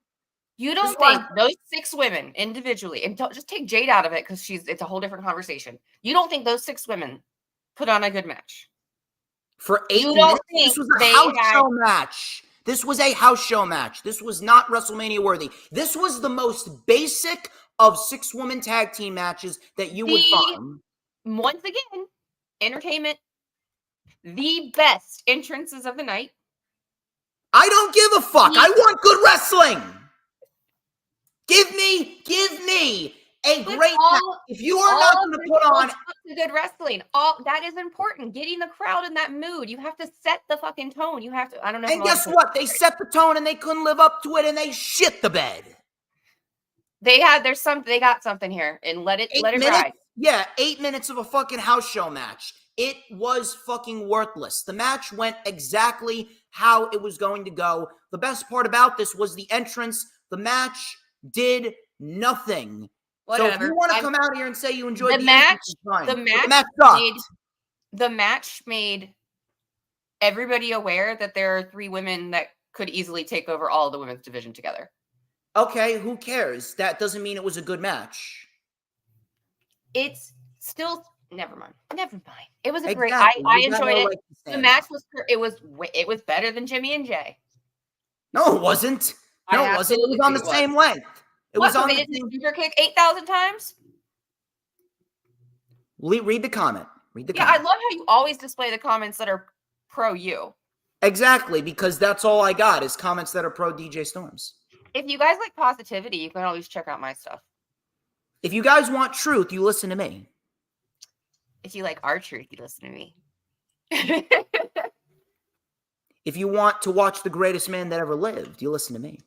You don't think those 6 women individually, and don't just take Jade out of it because it's a whole different conversation. You don't think those 6 women put on a good match? For 8 minutes, this was a house show match. This was a house show match. This was not WrestleMania worthy. This was the most basic of 6-woman tag team matches that you would find. Once again, entertainment, the best entrances of the night. I don't give a fuck. I want good wrestling. Give me a great match. If you are not going to put on good wrestling, all that is important. Getting the crowd in that mood. You have to set the fucking tone. You have to. I don't know. And guess what? They set the tone and they couldn't live up to it, and they shit the bed. They got something here, and let it ride. Yeah, 8 minutes of a fucking house show match. It was fucking worthless. The match went exactly how it was going to go. The best part about this was the entrance. The match did nothing. Whatever. So if you want to come out here and say you enjoyed the the match, entrance, it's fine. the But match sucked. the match made everybody aware that there are 3 women that could easily take over all of the women's division together. Okay, who cares? That doesn't mean it was a good match. It's still never mind. It was a great. Exactly. I You got enjoyed no it. right to say The that. match was better than Jimmy and Jay. No, it wasn't. No, it wasn't. It was on the same length. It was on they the did same. the super kick 8,000 times. Read the comment. Read the Yeah, comment. I love how you always display the comments that are pro you. Exactly, because that's all I got is comments that are pro DJ Storms. If you guys like positivity, you can always check out my stuff. If you guys want truth, you listen to me. If you like our truth, you listen to me. If you want to watch the greatest man that ever lived, you listen to me.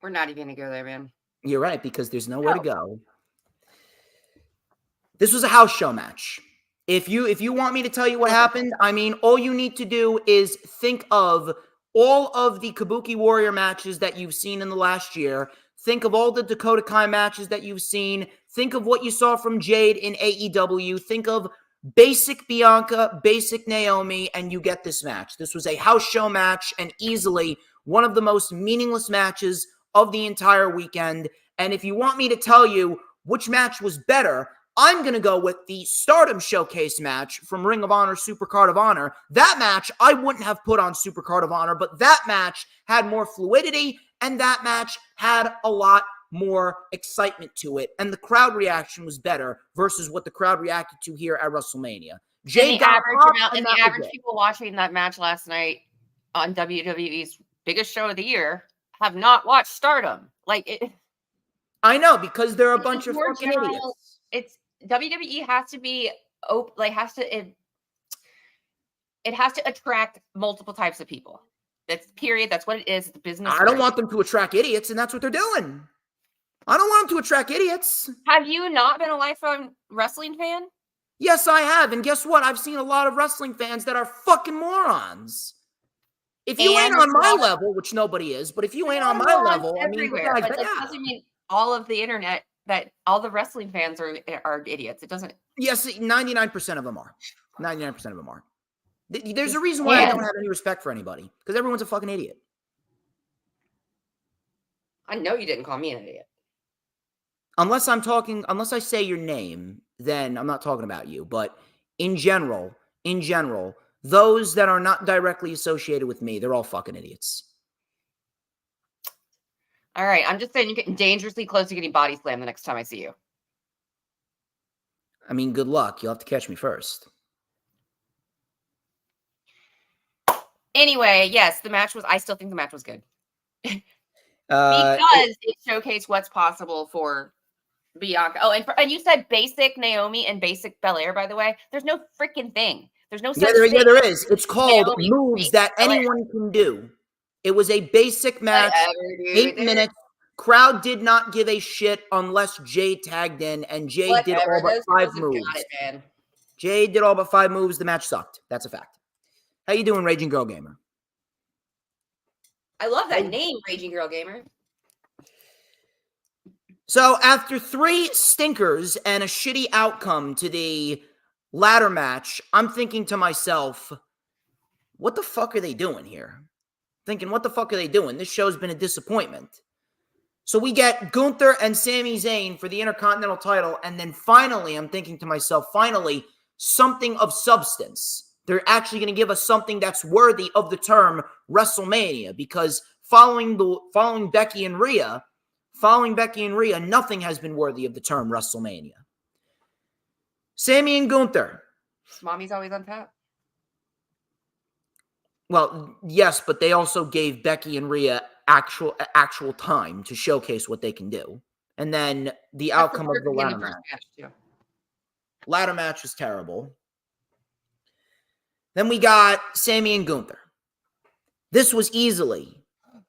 We're not even gonna go there, man. You're right, because there's nowhere to go. This was a house show match. If you want me to tell you what happened, I mean, all you need to do is think of all of the Kabuki Warrior matches that you've seen in the last year. Think of all the Dakota Kai matches that you've seen. Think of what you saw from Jade in AEW. Think of basic Bianca, basic Naomi, and you get this match. This was a house show match and easily one of the most meaningless matches of the entire weekend. And if you want me to tell you which match was better, I'm going to go with the Stardom Showcase match from Ring of Honor, Supercard of Honor. That match I wouldn't have put on Supercard of Honor, but that match had more fluidity, and that match had a lot more excitement to it, and the crowd reaction was better versus what the crowd reacted to here at WrestleMania. The average people watching that match last night on WWE's biggest show of the year have not watched Stardom. I know, because they're a bunch of fucking idiots. It's WWE has to be it has to attract multiple types of people. That's period. That's what it is. It's the business. I don't want them to attract idiots, and that's what they're doing. I don't want them to attract idiots. Have you not been a lifelong wrestling fan? Yes, I have. And guess what? I've seen a lot of wrestling fans that are fucking morons. If you ain't on my level, which nobody is, but if you ain't on my level, I mean, everywhere. But that doesn't mean all of the internet, that all the wrestling fans are idiots. It doesn't. Yes, 99% of them are. 99% of them are. There's a reason why I don't have any respect for anybody, because everyone's a fucking idiot. I know you didn't call me an idiot. Unless I say your name, then I'm not talking about you. But in general, those that are not directly associated with me, they're all fucking idiots. All right. I'm just saying you're getting dangerously close to getting body slammed the next time I see you. I mean, good luck. You'll have to catch me first. Anyway, yes, I still think the match was good. Because it showcased what's possible for Bianca. Oh, and you said basic Naomi and basic Belair, by the way. There's no freaking thing. There's no such thing. Yeah, there is. It's called Naomi, moves that anyone can do. It was a basic match, 8 minutes. Crowd did not give a shit unless Jay tagged in, and Jay did all but 5 moves. Jay did all but 5 moves. The match sucked. That's a fact. How you doing, Raging Girl Gamer? I love that name, Raging Girl Gamer. So after 3 stinkers and a shitty outcome to the ladder match, I'm thinking to myself, what the fuck are they doing here? What the fuck are they doing? This show's been a disappointment. So we get Gunther and Sami Zayn for the Intercontinental title, and then finally, I'm thinking to myself, something of substance. They're actually going to give us something that's worthy of the term WrestleMania, because following Becky and Rhea, nothing has been worthy of the term WrestleMania. Sami and Gunther. Mommy's always on top. Well, yes, but they also gave Becky and Rhea actual time to showcase what they can do. And then the outcome of the ladder match. Ladder match was terrible. Then we got Sami and Gunther. This was easily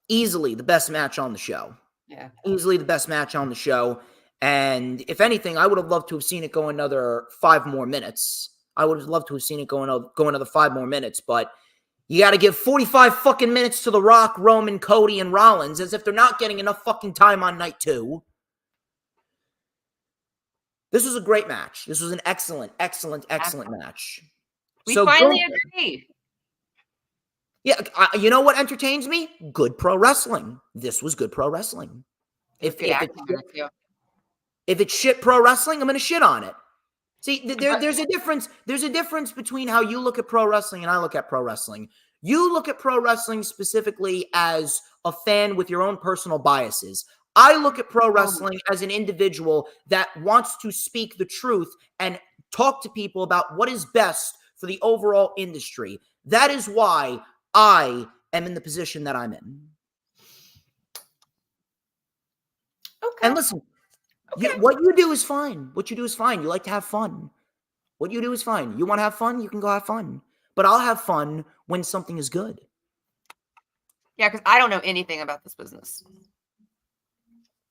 the best match on the show. Yeah. Easily the best match on the show. And if anything, I would have loved to have seen it go another 5 more minutes. I would have loved to have seen it go another 5 more minutes, but you got to give 45 fucking minutes to The Rock, Roman, Cody, and Rollins as if they're not getting enough fucking time on night 2. This was a great match. This was an excellent match. We finally agree. Yeah, you know what entertains me? Good pro wrestling. This was good pro wrestling. If it's shit pro wrestling, I'm going to shit on it. See, there's a difference. There's a difference between how you look at pro wrestling and I look at pro wrestling. You look at pro wrestling specifically as a fan with your own personal biases. I look at pro wrestling as an individual that wants to speak the truth and talk to people about what is best for the overall industry. That is why I am in the position that I'm in. Okay. And listen, what you do is fine. What you do is fine. You like to have fun. What you do is fine. You want to have fun? You can go have fun. But I'll have fun when something is good. Yeah, because I don't know anything about this business.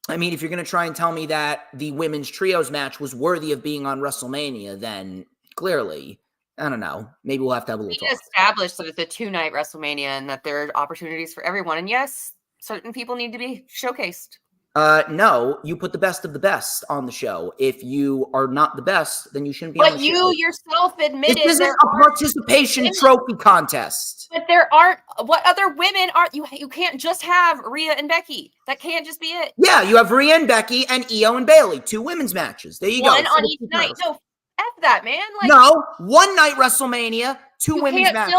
I mean, if you're going to try and tell me that the women's trios match was worthy of being on WrestleMania, then clearly, I don't know. Maybe we'll have to have a little talk. Established that it's a 2-night WrestleMania and that there are opportunities for everyone. And yes, certain people need to be showcased. No, you put the best of the best on the show. If you are not the best, then you shouldn't be on the show. But you yourself admitted this isn't a participation trophy contest. But there aren't. What other women are you? You can't just have Rhea and Becky. That can't just be it. Yeah, you have Rhea and Becky and Io and Bailey, 2 women's matches. There you go. One on each night. No, F that, man. Like, no, 1 night WrestleMania, 2 women's matches.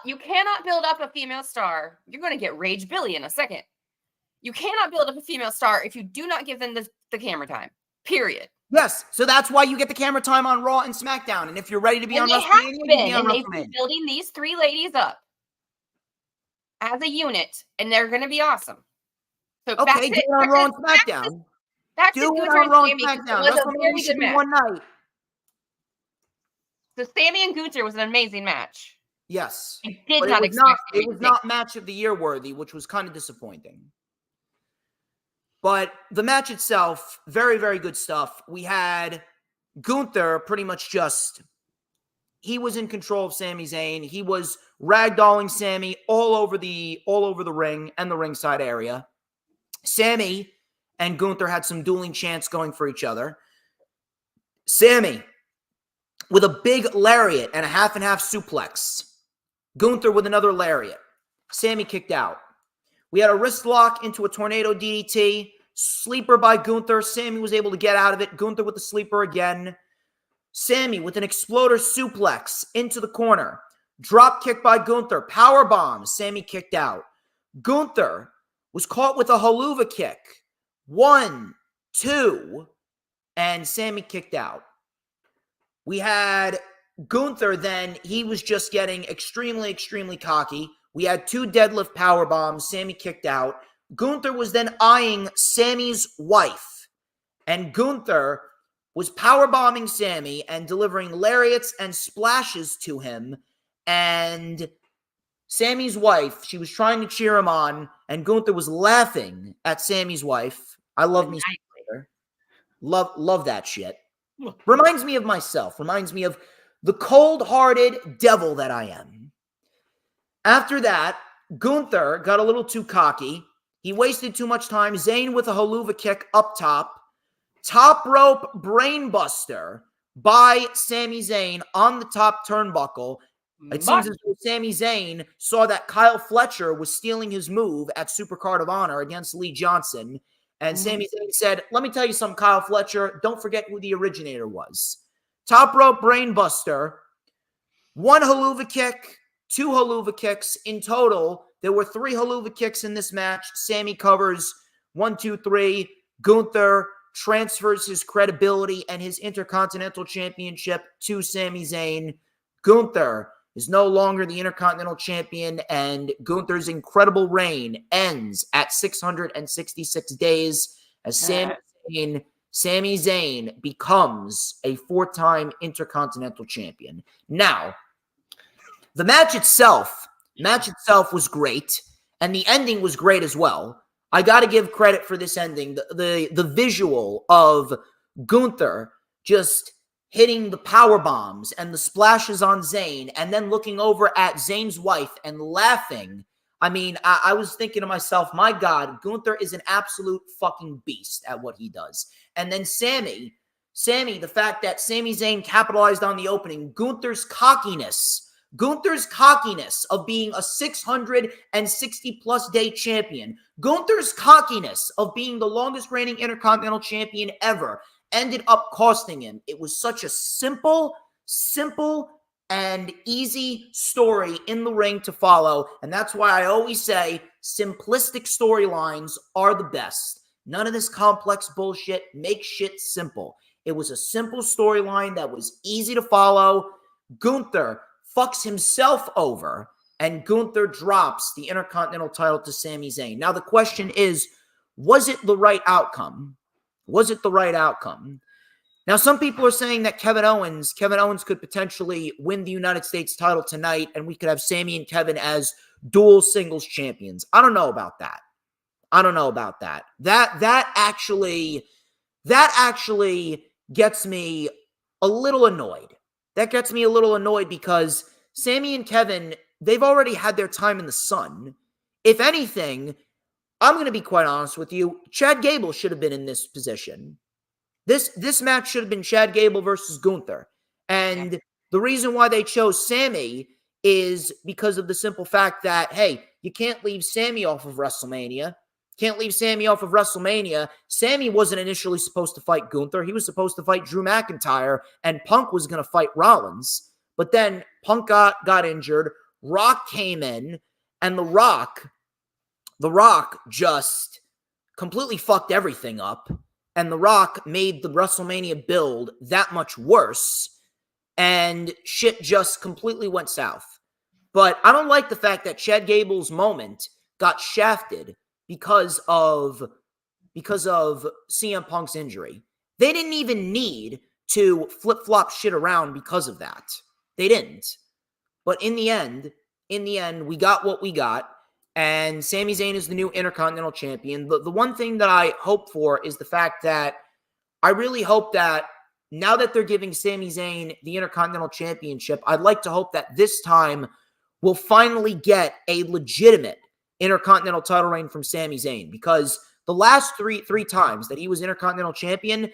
You cannot build up a female star. You're going to get Rage Billy in a second. You cannot build up a female star if you do not give them the camera time. Period. Yes, so that's why you get the camera time on Raw and SmackDown. And if you're ready to be on WrestleMania, you be on WrestleMania. They've been building these 3 ladies up as a unit, and they're going to be awesome. So okay, do it on Raw and SmackDown. Do it on Raw and SmackDown. WrestleMania should be 1 night. So Sammy and Gunther was an amazing match. Yes. I did not expect it. It was not match of the year worthy, which was kind of disappointing. But the match itself, very, very good stuff. We had Gunther pretty much he was in control of Sami Zayn. He was ragdolling Sammy all over the ring and the ringside area. Sammy and Gunther had some dueling chants going for each other. Sammy with a big lariat and a half and half suplex. Gunther with another lariat. Sammy kicked out. We had a wrist lock into a tornado DDT. Sleeper by Gunther. Sammy was able to get out of it. Gunther with the sleeper again. Sammy with an exploder suplex into the corner. Drop kick by Gunther. Power bomb. Sammy kicked out. Gunther was caught with a haluva kick. 1, 2, and Sammy kicked out. We had Gunther then. He was just getting extremely, extremely cocky. We had 2 deadlift power bombs. Sammy kicked out. Gunther was then eyeing Sammy's wife. And Gunther was powerbombing Sammy and delivering lariats and splashes to him. And Sammy's wife, she was trying to cheer him on. And Gunther was laughing at Sammy's wife. I love me some later. Love that shit. Reminds me of myself. Reminds me of the cold-hearted devil that I am. After that, Gunther got a little too cocky. He wasted too much time. Zayn with a haluva kick up top. Top rope brainbuster by Sami Zayn on the top turnbuckle. It seems as though Sami Zayn saw that Kyle Fletcher was stealing his move at Supercard of Honor against Lee Johnson. And Sami Zayn said, let me tell you something, Kyle Fletcher. Don't forget who the originator was. Top rope brainbuster. 1 haluva kick. 2 haluva kicks. In total, there were 3 haluva kicks in this match. Sammy covers 1, 2, 3. Gunther transfers his credibility and his Intercontinental Championship to Sami Zayn. Gunther is no longer the Intercontinental Champion, and Gunther's incredible reign ends at 666 days as Sami Zayn becomes a 4-time Intercontinental Champion. Now, the match itself was great, and the ending was great as well. I got to give credit for this ending. The visual of Gunther just hitting the power bombs and the splashes on Zayn and then looking over at Zayn's wife and laughing. I mean, I was thinking to myself, my God, Gunther is an absolute fucking beast at what he does. And then Sami, the fact that Sami Zayn capitalized on the opening, Gunther's cockiness of being a 660-plus day champion, Gunther's cockiness of being the longest reigning Intercontinental Champion ever, ended up costing him. It was such a simple and easy story in the ring to follow, and that's why I always say simplistic storylines are the best. None of this complex bullshit. Make shit simple. It was a simple storyline that was easy to follow. Gunther fucks himself over, and Gunther drops the Intercontinental title to Sami Zayn. Now, the question is, was it the right outcome? Was it the right outcome? Now, some people are saying that Kevin Owens could potentially win the United States title tonight, and we could have Sami and Kevin as dual singles champions. I don't know about that. That actually gets me a little annoyed. That gets me a little annoyed because Sami and Kevin, they've already had their time in the sun. If anything, I'm going to be quite honest with you, Chad Gable should have been in this position. This match should have been Chad Gable versus Gunther. And the reason why they chose Sami is because of the simple fact that, hey, you can't leave Sami off of WrestleMania. Sami wasn't initially supposed to fight Gunther. He was supposed to fight Drew McIntyre, and Punk was going to fight Rollins. But then Punk got injured. Rock came in, and The Rock just completely fucked everything up. And The Rock made the WrestleMania build that much worse. And shit just completely went south. But I don't like the fact that Chad Gable's moment got shafted because of CM Punk's injury. They didn't even need to flip-flop shit around because of that. They didn't. But in the end, we got what we got. And Sami Zayn is the new Intercontinental Champion. The one thing that I hope for is the fact that I really hope that now that they're giving Sami Zayn the Intercontinental Championship, I'd like to hope that this time we'll finally get a legitimate Intercontinental title reign from Sami Zayn, because the last three times that he was Intercontinental Champion,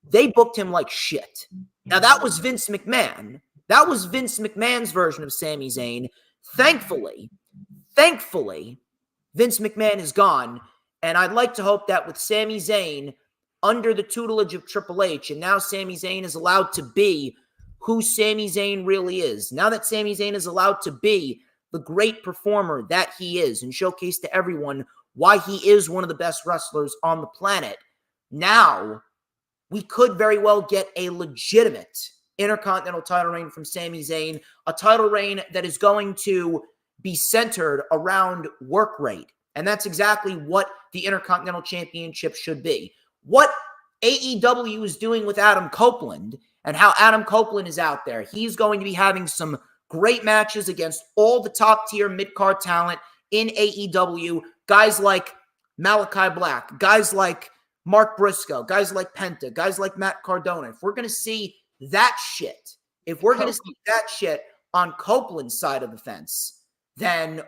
they booked him like shit. Now, that was Vince McMahon. That was Vince McMahon's version of Sami Zayn. Thankfully, Vince McMahon is gone, and I'd like to hope that with Sami Zayn under the tutelage of Triple H, and now Sami Zayn is allowed to be who Sami Zayn really is. Now that Sami Zayn is allowed to be the great performer that he is and showcase to everyone why he is one of the best wrestlers on the planet, now we could very well get a legitimate Intercontinental title reign from Sami Zayn, a title reign that is going to be centered around work rate. And that's exactly what the Intercontinental Championship should be. What AEW is doing with Adam Copeland and how Adam Copeland is out there, he's going to be having some great matches against all the top-tier mid-card talent in AEW. Guys like Malachi Black, guys like Mark Briscoe, guys like Penta, guys like Matt Cardona. If we're going to see that shit, on Copeland's side of the fence, then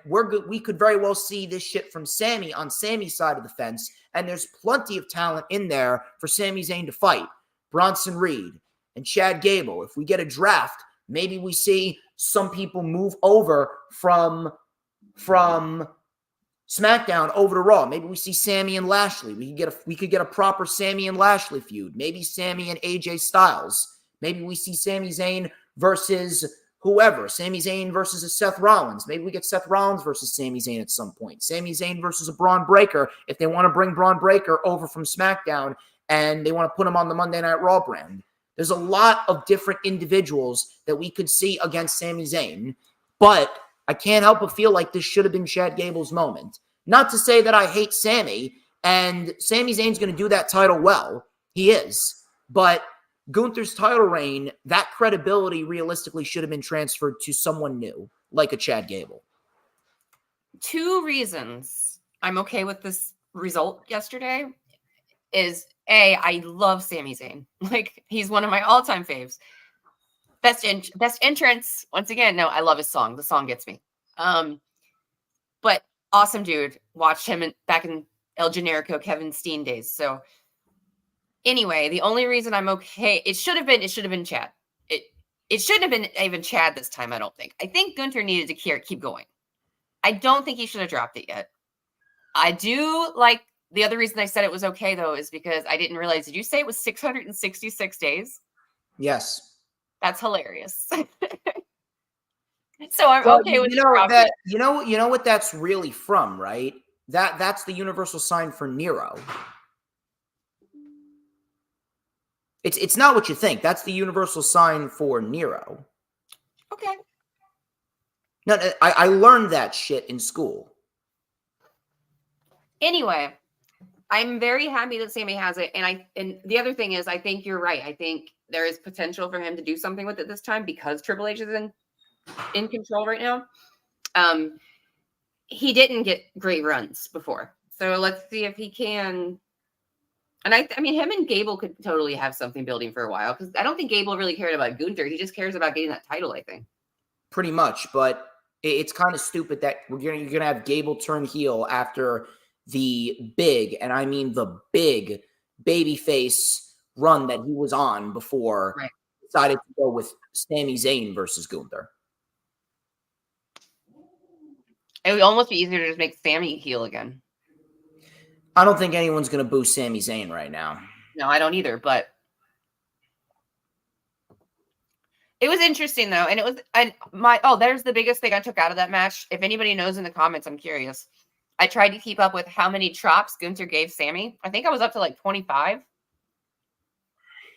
we could very well see this shit from Sami on Sami's side of the fence. And there's plenty of talent in there for Sami Zayn to fight. Bronson Reed and Chad Gable. If we get a draft, maybe we see some people move over from SmackDown over to Raw. Maybe we see Sami and Lashley. We could get a proper Sami and Lashley feud. Maybe Sami and AJ Styles. Maybe we see Sami Zayn versus whoever. Sami Zayn versus a Seth Rollins. Maybe we get Seth Rollins versus Sami Zayn at some point. Sami Zayn versus a Braun Breaker if they want to bring Braun Breaker over from SmackDown and they want to put him on the Monday Night Raw brand. There's a lot of different individuals that we could see against Sami Zayn, but I can't help but feel like this should have been Chad Gable's moment. Not to say that I hate Sami, and Sami Zayn's going to do that title well. He is. But Gunther's title reign, that credibility realistically should have been transferred to someone new, like a Chad Gable. 2 reasons I'm okay with this result yesterday is I love Sami Zayn. Like, he's one of my all-time faves. Best entrance. Once again, no, I love his song. The song gets me. But awesome dude. Watched him back in El Generico Kevin Steen days. So anyway, the only reason I'm okay, it should have been Chad. It shouldn't have been even Chad this time, I don't think. I think Gunther needed to keep going. I don't think he should have dropped it yet. I do like, the other reason I said it was okay, though, is because I didn't realize, did you say it was 666 days? Yes. That's hilarious. So I'm okay with that. You know what that's really from, right? That's the universal sign for Nero. It's not what you think. That's the universal sign for Nero. Okay. No, I learned that shit in school. Anyway, I'm very happy that Sami has it. And the other thing is, I think you're right. I think there is potential for him to do something with it this time because Triple H is in control right now. He didn't get great runs before. So let's see if he can. And I mean, him and Gable could totally have something building for a while, because I don't think Gable really cared about Gunther. He just cares about getting that title, I think. Pretty much, but it's kind of stupid that you're gonna have Gable turn heel after the big, and I mean the big, babyface run that he was on before. Right. Decided to go with Sami Zayn versus Gunther. It would almost be easier to just make Sami heel again. I don't think anyone's going to boo Sami Zayn right now. No, I don't either, but it was interesting, though. And there's the biggest thing I took out of that match. If anybody knows in the comments, I'm curious. I tried to keep up with how many chops Gunther gave Sami. I think I was up to like 25.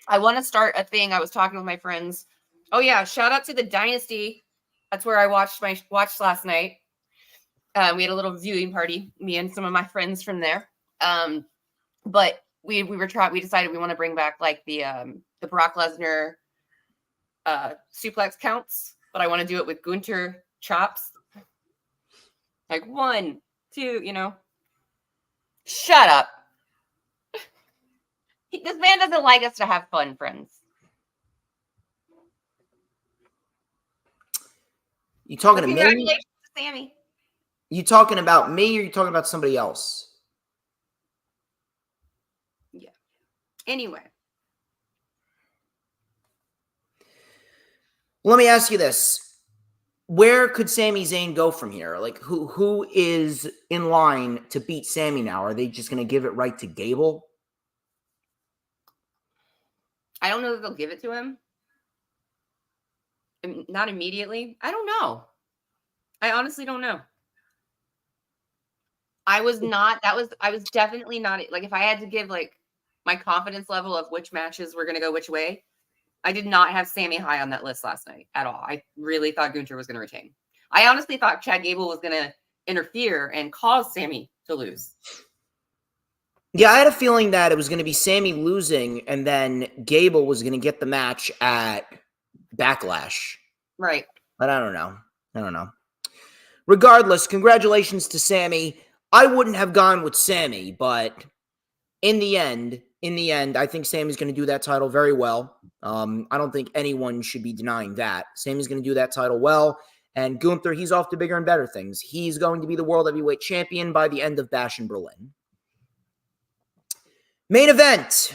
I want to start a thing. I was talking with my friends. Oh yeah, shout out to the Dynasty. That's where I watched last night. We had a little viewing party, me and some of my friends from there. But we decided we want to bring back like the Brock Lesnar suplex counts, but I want to do it with Gunther chops. Like 1, 2, Shut up. This man doesn't like us to have fun, friends. You talking to me? Congratulations to Sami. You talking about me, or you talking about somebody else? Yeah. Anyway. Let me ask you this. Where could Sami Zayn go from here? Like, who is in line to beat Sami now? Are they just going to give it right to Gable? I don't know that they'll give it to him. Not immediately. I don't know. I honestly don't know. I was definitely not, like, if I had to give like my confidence level of which matches were going to go which way, I did not have Sami high on that list last night at all. I really thought Gunther was going to retain. I honestly thought Chad Gable was going to interfere and cause Sami to lose. Yeah, I had a feeling that it was going to be Sami losing, and then Gable was going to get the match at Backlash. Right. But I don't know. Regardless, congratulations to Sami. I wouldn't have gone with Sami, but in the end, I think Sami's going to do that title very well. I don't think anyone should be denying that. Sami's going to do that title well. And Gunther, he's off to bigger and better things. He's going to be the World Heavyweight Champion by the end of Bash in Berlin. Main event,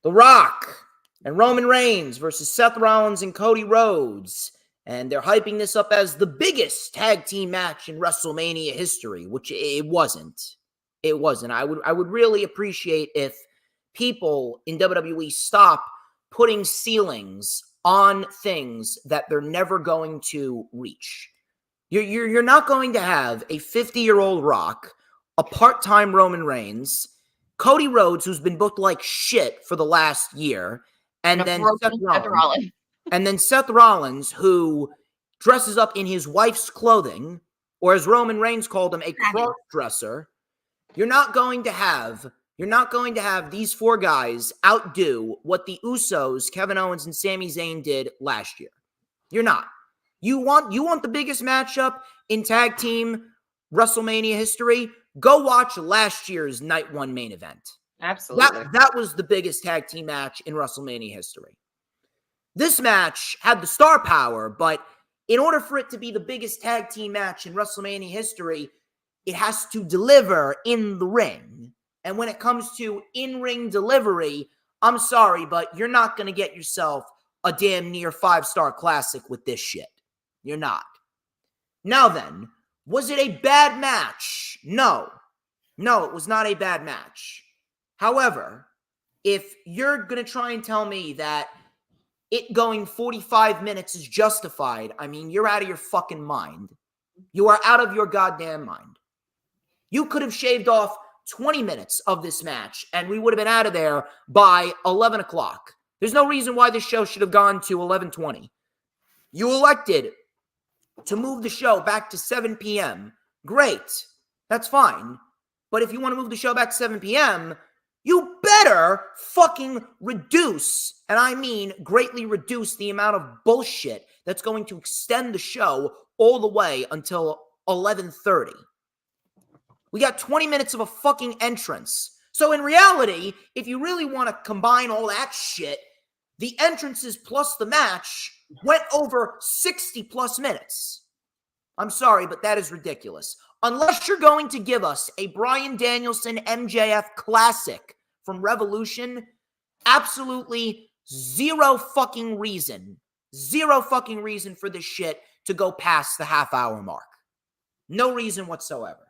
The Rock and Roman Reigns versus Seth Rollins and Cody Rhodes. And they're hyping this up as the biggest tag team match in WrestleMania history, which it wasn't. It wasn't. I would really appreciate if people in WWE stop putting ceilings on things that they're never going to reach. You're not going to have a 50-year-old Rock, a part-time Roman Reigns, Cody Rhodes, who's been booked like shit for the last year, and then Seth Rollins, who dresses up in his wife's clothing, or as Roman Reigns called him, a cross-dresser. You're not going to have these four guys outdo what the Usos, Kevin Owens, and Sami Zayn did last year. You're not. You want the biggest matchup in tag team WrestleMania history? go watch last year's Night 1 main event. Absolutely. That was the biggest tag team match in WrestleMania history. This match had the star power, but in order for it to be the biggest tag team match in WrestleMania history, it has to deliver in the ring. And when it comes to in-ring delivery, I'm sorry, but you're not going to get yourself a damn near 5-star classic with this shit. You're not. Now then, was it a bad match? No. No, it was not a bad match. However, if you're going to try and tell me that it going 45 minutes is justified, I mean, you're out of your fucking mind. You are out of your goddamn mind. You could have shaved off 20 minutes of this match, and we would have been out of there by 11 o'clock. There's no reason why this show should have gone to 11:20. You elected to move the show back to 7 p.m. Great. That's fine. But if you want to move the show back to 7 p.m., you better fucking reduce, and I mean greatly reduce, the amount of bullshit that's going to extend the show all the way until 11:30. We got 20 minutes of a fucking entrance. So in reality, if you really want to combine all that shit, the entrances plus the match went over 60 plus minutes. I'm sorry, but that is ridiculous. Unless you're going to give us a Bryan Danielson MJF classic from Revolution, absolutely zero fucking reason for this shit to go past the half-hour mark. No reason whatsoever.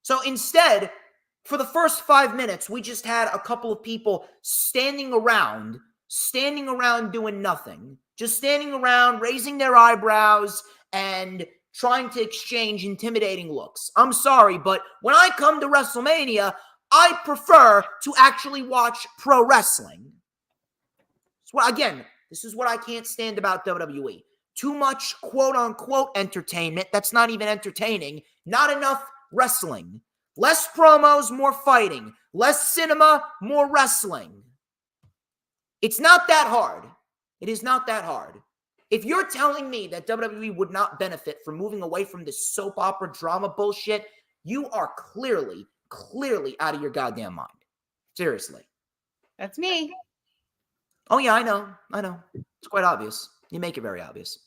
So instead, for the first 5 minutes, we just had a couple of people standing around doing nothing. Just standing around, raising their eyebrows, and trying to exchange intimidating looks. I'm sorry, but when I come to WrestleMania, I prefer to actually watch pro wrestling. So again, this is what I can't stand about WWE. Too much quote-unquote entertainment that's not even entertaining. Not enough wrestling. Less promos, more fighting. Less cinema, more wrestling. It's not that hard. It is not that hard. If you're telling me that WWE would not benefit from moving away from this soap opera drama bullshit, you are clearly out of your goddamn mind. Seriously. That's me. Oh yeah, I know. It's quite obvious. You make it very obvious.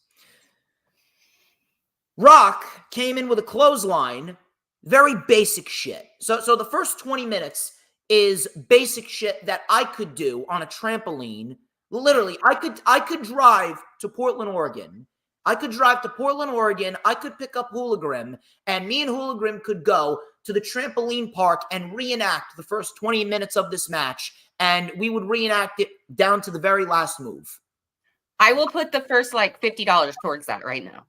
Rock came in with a clothesline. Very basic shit. So the first 20 minutes is basic shit that I could do on a trampoline. Literally, I could drive to Portland, Oregon. I could pick up Hooligrim, and me and Hooligrim could go to the trampoline park and reenact the first 20 minutes of this match, and we would reenact it down to the very last move. I will put the first $50 towards that right now.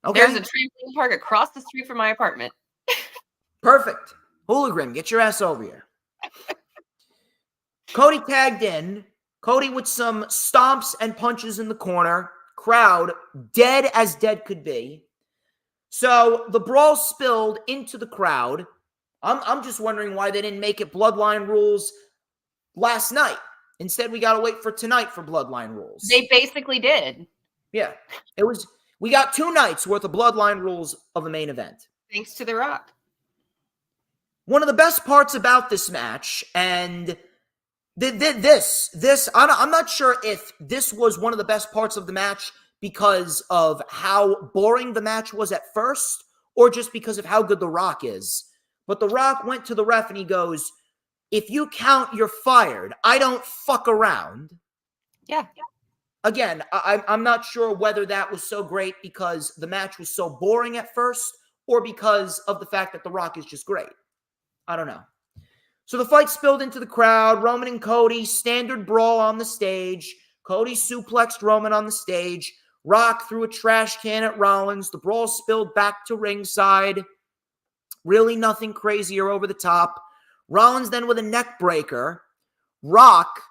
Okay. There's a trampoline park across the street from my apartment. Perfect. Hooligrim, get your ass over here. Cody tagged in. Cody with some stomps and punches in the corner. Crowd dead as dead could be. So the brawl spilled into the crowd. I'm just wondering why they didn't make it Bloodline Rules last night. Instead, we got to wait for tonight for Bloodline Rules. They basically did. Yeah. We got 2 nights worth of Bloodline Rules of the main event. Thanks to The Rock. One of the best parts about this match, and I'm not sure if this was one of the best parts of the match because of how boring the match was at first, or just because of how good The Rock is. But The Rock went to the ref and he goes, "If you count, you're fired. I don't fuck around." Yeah. Again, I'm not sure whether that was so great because the match was so boring at first, or because of the fact that The Rock is just great. I don't know. So the fight spilled into the crowd. Roman and Cody, standard brawl on the stage. Cody suplexed Roman on the stage. Rock threw a trash can at Rollins. The brawl spilled back to ringside. Really nothing crazy or over the top. Rollins then with a neck breaker. Rock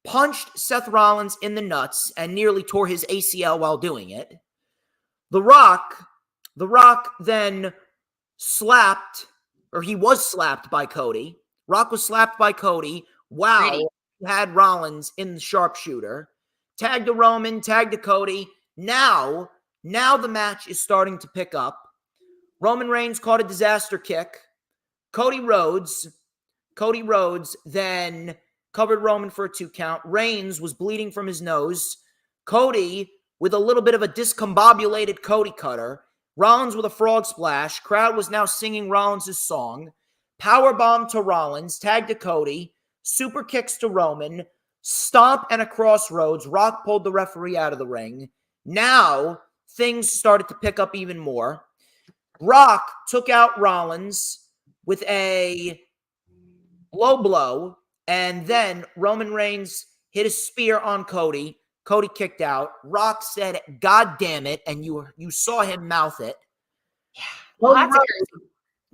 punched Seth Rollins in the nuts and nearly tore his ACL while doing it. The Rock then slapped, or he was slapped by Cody. Rock was slapped by Cody. Wow. Pretty. He had Rollins in the sharpshooter. Tagged to Roman, tagged to Cody. Now the match is starting to pick up. Roman Reigns caught a disaster kick. Cody Rhodes then covered Roman for a 2 count. Reigns was bleeding from his nose. Cody with a little bit of a discombobulated Cody cutter. Rollins with a frog splash. Crowd was now singing Rollins' song. Powerbomb to Rollins. Tag to Cody. Super kicks to Roman. Stomp and a crossroads. Rock pulled the referee out of the ring. Now, things started to pick up even more. Rock took out Rollins with a low blow, and then Roman Reigns hit a spear on Cody. Cody kicked out. Rock said, "God damn it," and you saw him mouth it. Yeah.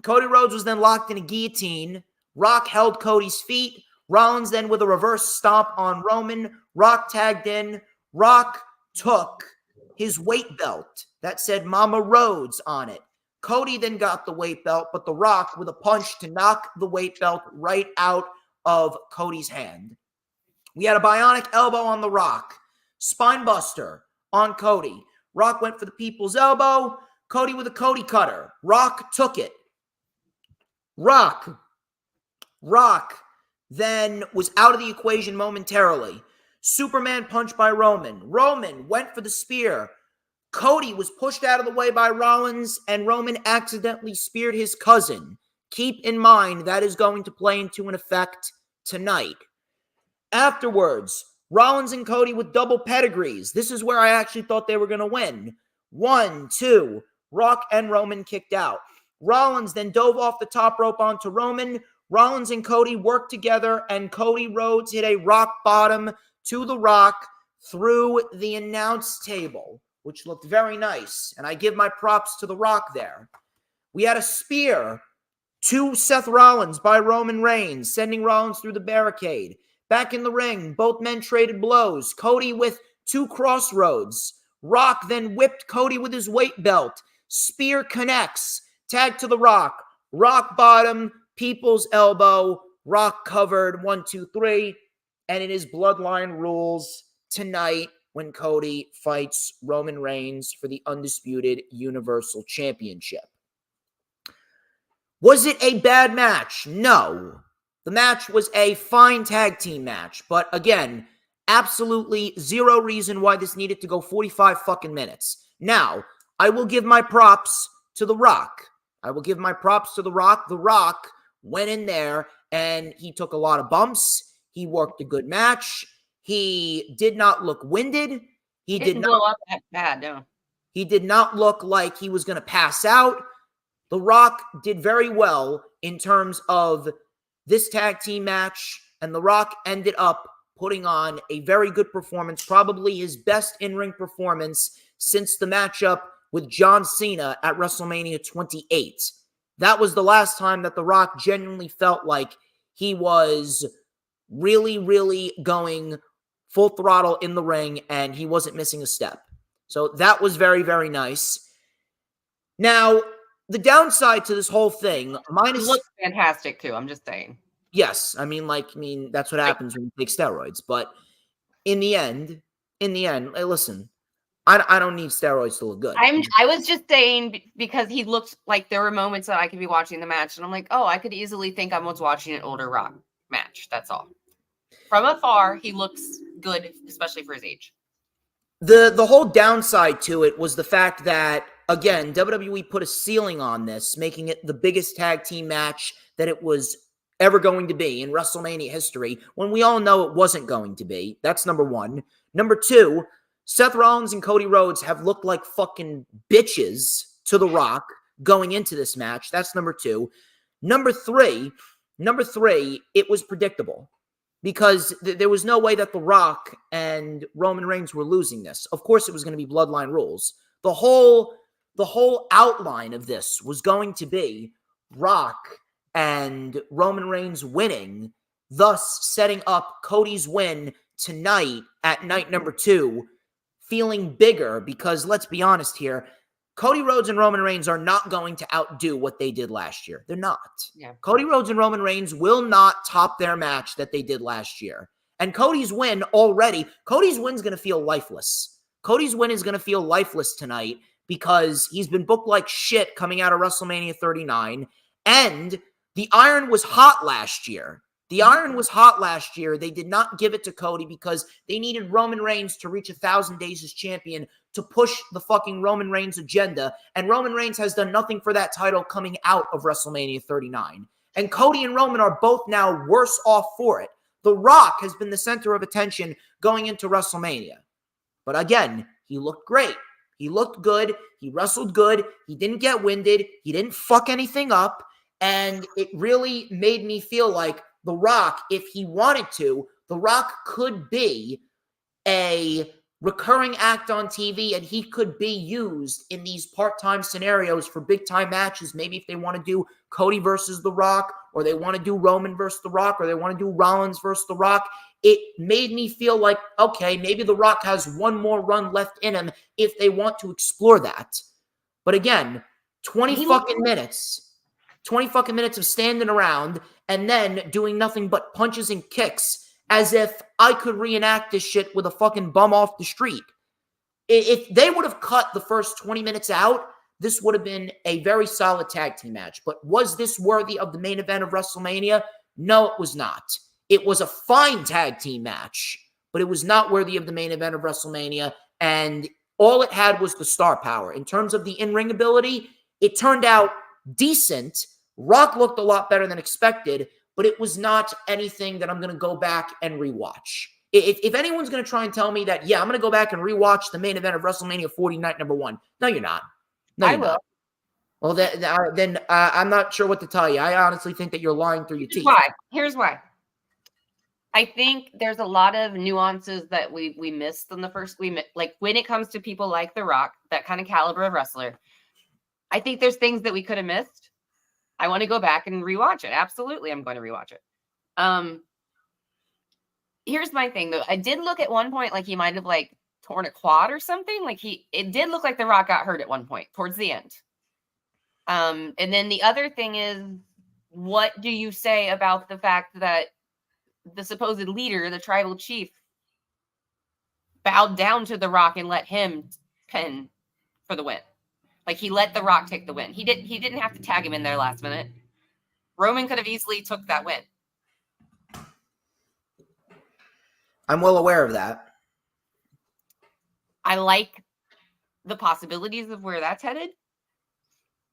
Cody Rhodes was then locked in a guillotine. Rock held Cody's feet. Rollins then with a reverse stomp on Roman. Rock tagged in. Rock took his weight belt that said Mama Rhodes on it. Cody then got the weight belt, but The Rock with a punch to knock the weight belt right out of Cody's hand. We had a bionic elbow on The Rock. Spine buster on Cody. Rock went for the people's elbow. Cody with a Cody cutter. Rock took it. Rock then was out of the equation momentarily. Superman punch by Roman. Roman went for the spear. Cody was pushed out of the way by Rollins, and Roman accidentally speared his cousin. Keep in mind that is going to play into an effect tonight. Afterwards, Rollins and Cody with double pedigrees. This is where I actually thought they were going to win. 1, 2, Rock and Roman kicked out. Rollins then dove off the top rope onto Roman. Rollins and Cody worked together, and Cody Rhodes hit a rock bottom to The Rock through the announce table, which looked very nice, and I give my props to The Rock there. We had a spear to Seth Rollins by Roman Reigns, sending Rollins through the barricade. Back in the ring, both men traded blows. Cody with 2 crossroads. Rock then whipped Cody with his weight belt. Spear connects. Tag to The Rock. Rock bottom, people's elbow. Rock covered, 1, 2, 3. And it is Bloodline rules tonight when Cody fights Roman Reigns for the undisputed Universal Championship. Was it a bad match? No. The match was a fine tag team match, but again, absolutely zero reason why this needed to go 45 fucking minutes. Now, I will give my props to The Rock. The Rock went in there and he took a lot of bumps. He worked a good match. He did not look winded. He didn't blow up that bad, no. He did not look like he was going to pass out. The Rock did very well in terms of this tag team match, and The Rock ended up putting on a very good performance, probably his best in-ring performance since the matchup with John Cena at WrestleMania 28. That was the last time that The Rock genuinely felt like he was really, really going full throttle in the ring, and he wasn't missing a step. So that was very, very nice. Now, the downside to this whole thing, minus... He looks fantastic, too. I'm just saying. Yes. I mean, that's what happens when you take steroids. But in the end, hey, listen, I don't need steroids to look good. I was just saying because he looked like there were moments that I could be watching the match, and I'm like, oh, I could easily think I was watching an older Rock match. That's all. From afar, he looks good, especially for his age. The whole downside to it was the fact that, again, WWE put a ceiling on this, making it the biggest tag team match that it was ever going to be in WrestleMania history, when we all know it wasn't going to be. That's number one. Number two, Seth Rollins and Cody Rhodes have looked like fucking bitches to The Rock going into this match. That's number two. Number three, it was predictable because there was no way that The Rock and Roman Reigns were losing this. Of course, it was going to be Bloodline rules. The whole outline of this was going to be Rock and Roman Reigns winning, thus setting up Cody's win tonight at night number 2, feeling bigger because, let's be honest here, Cody Rhodes and Roman Reigns are not going to outdo what they did last year. They're not. Yeah. Cody Rhodes and Roman Reigns will not top their match that they did last year. And Cody's win already, Cody's win's going to feel lifeless. Cody's win is going to feel lifeless tonight because he's been booked like shit coming out of WrestleMania 39, and the iron was hot last year. The iron was hot last year. They did not give it to Cody because they needed Roman Reigns to reach 1,000 days as champion to push the fucking Roman Reigns agenda, and Roman Reigns has done nothing for that title coming out of WrestleMania 39. And Cody and Roman are both now worse off for it. The Rock has been the center of attention going into WrestleMania. But again, he looked great. He looked good. He wrestled good. He didn't get winded. He didn't fuck anything up. And it really made me feel like The Rock, if he wanted to, The Rock could be a recurring act on TV, and he could be used in these part-time scenarios for big-time matches. Maybe if they want to do Cody versus The Rock, or they want to do Roman versus The Rock, or they want to do Rollins versus The Rock. It made me feel like, okay, maybe The Rock has one more run left in him if they want to explore that. But again, 20 fucking minutes of standing around and then doing nothing but punches and kicks as if I could reenact this shit with a fucking bum off the street. If they would have cut the first 20 minutes out, this would have been a very solid tag team match. But was this worthy of the main event of WrestleMania? No, it was not. It was a fine tag team match, but it was not worthy of the main event of WrestleMania. And all it had was the star power. In terms of the in-ring ability, it turned out decent. Rock looked a lot better than expected, but it was not anything that I'm going to go back and rewatch. If anyone's going to try and tell me that, yeah, I'm going to go back and rewatch the main event of WrestleMania 40 night number 1. No, you're not. No, I will. Not. Well, then I'm not sure what to tell you. I honestly think that you're lying through your teeth. Why? Here's why. I think there's a lot of nuances that we missed in the first. Like when it comes to people like The Rock, that kind of caliber of wrestler. I think there's things that we could have missed. I want to go back and rewatch it. Absolutely, I'm going to rewatch it. Here's my thing though. I did look at one point like he might have like torn a quad or something. Like it did look like The Rock got hurt at one point towards the end. And then the other thing is, what do you say about the fact that the supposed leader, the tribal chief, bowed down to The Rock and let him pin for the win? Like he let The Rock take the win. He didn't have to tag him in there last minute. Roman could have easily took that win. I'm well aware of that. I like the possibilities of where that's headed.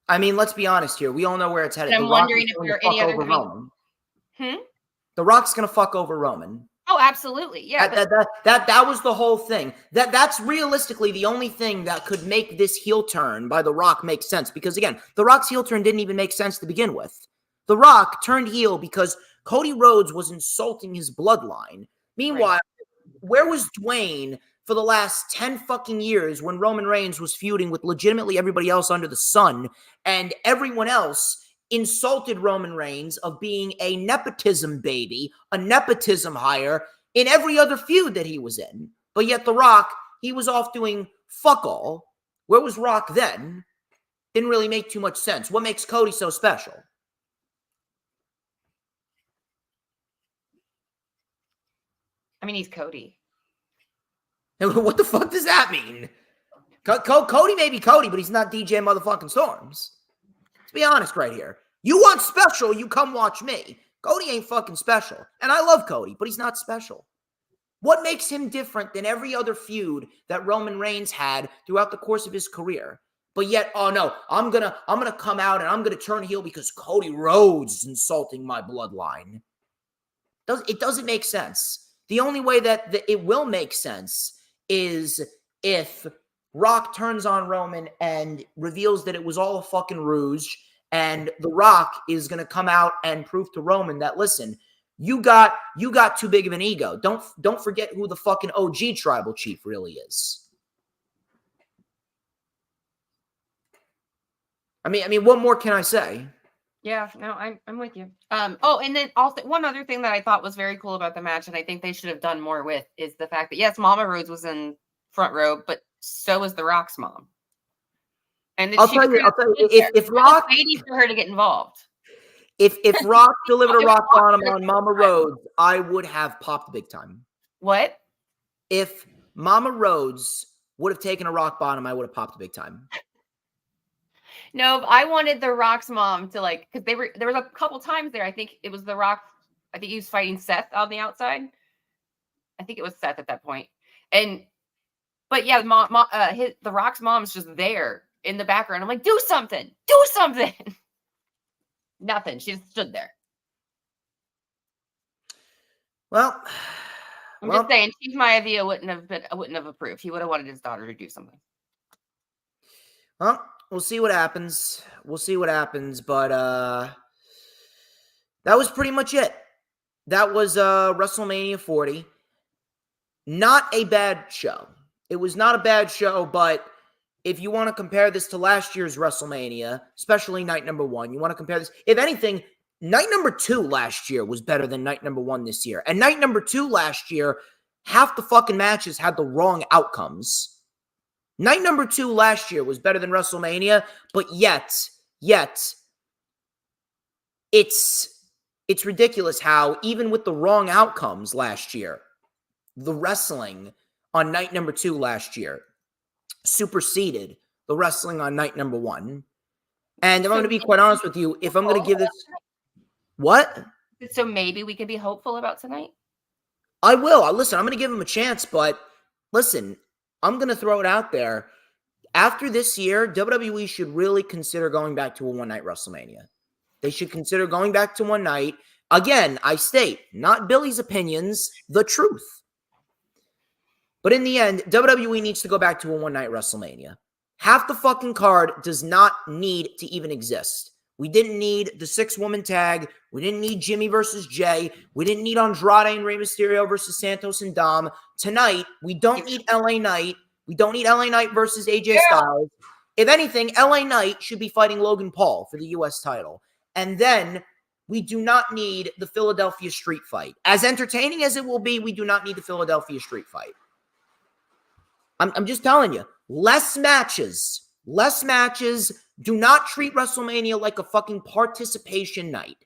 I mean, let's be honest here. We all know where it's headed. And I'm wondering if there are any other Roman. Hmm? The Rock's going to fuck over Roman. Oh, absolutely. Yeah. That was the whole thing. That's realistically the only thing that could make this heel turn by The Rock make sense. Because again, The Rock's heel turn didn't even make sense to begin with. The Rock turned heel because Cody Rhodes was insulting his bloodline. Meanwhile, where was Dwayne for the last 10 fucking years when Roman Reigns was feuding with legitimately everybody else under the sun, and everyone else insulted Roman Reigns of being a nepotism baby, a nepotism hire in every other feud that he was in. But yet The Rock, he was off doing fuck all. Where was Rock then? Didn't really make too much sense. What makes Cody so special? I mean, he's Cody. What the fuck does that mean? Cody may be Cody, but he's not DJ motherfucking Storms. Let's be honest right here. You want special, you come watch me. Cody ain't fucking special. And I love Cody, but he's not special. What makes him different than every other feud that Roman Reigns had throughout the course of his career? But yet, oh no, I'm gonna come out and I'm gonna turn heel because Cody Rhodes is insulting my bloodline. It doesn't make sense. The only way that it will make sense is if Rock turns on Roman and reveals that it was all a fucking ruse, and The Rock is going to come out and prove to Roman that, listen, you got too big of an ego. Don't forget who the fucking OG tribal chief really is. I mean, what more can I say? Yeah, no, I'm with you. Oh, and then also one other thing that I thought was very cool about the match, and I think they should have done more with, is the fact that yes, Mama Rhodes was in front row, but so was The Rock's mom. And I'll tell you, if Rock waiting for her to get involved. If Rock delivered a rock bottom on Mama Rhodes, I would have popped big time. What? If Mama Rhodes would have taken a rock bottom, I would have popped big time. No, I wanted The Rock's mom to like, because there was a couple times there. I think it was The Rock. I think he was fighting Seth on the outside. I think it was Seth at that point. But yeah, The Rock's mom's just there in the background. I'm like, do something. Nothing. She just stood there. Well, I'm just saying, Chief Maivia wouldn't have approved. He would have wanted his daughter to do something. Well, we'll see what happens. But that was pretty much it. That was WrestleMania 40. Not a bad show. It was not a bad show, but if you want to compare this to last year's WrestleMania, especially night number 1, you want to compare this. If anything, night number 2 last year was better than night number 1 this year. And night number 2 last year, half the fucking matches had the wrong outcomes. Night number 2 last year was better than WrestleMania, but yet, it's ridiculous how, even with the wrong outcomes last year, the wrestling on night number 2 last year superseded the wrestling on night number 1. And if I'm going to be quite honest with you, if I'm going to give this... What? So maybe we can be hopeful about tonight? I will. Listen, I'm going to give him a chance, but listen, I'm going to throw it out there. After this year, WWE should really consider going back to a one-night WrestleMania. They should consider going back to one night. Again, I state, not Billy's opinions, the truth. But in the end, WWE needs to go back to a one-night WrestleMania. Half the fucking card does not need to even exist. We didn't need the 6-woman tag. We didn't need Jimmy versus Jay. We didn't need Andrade and Rey Mysterio versus Santos and Dom. Tonight, we don't need LA Knight. We don't need LA Knight versus AJ Styles. If anything, LA Knight should be fighting Logan Paul for the U.S. title. And then we do not need the Philadelphia Street Fight. As entertaining as it will be, we do not need the Philadelphia Street Fight. I'm just telling you, less matches. Do not treat WrestleMania like a fucking participation night.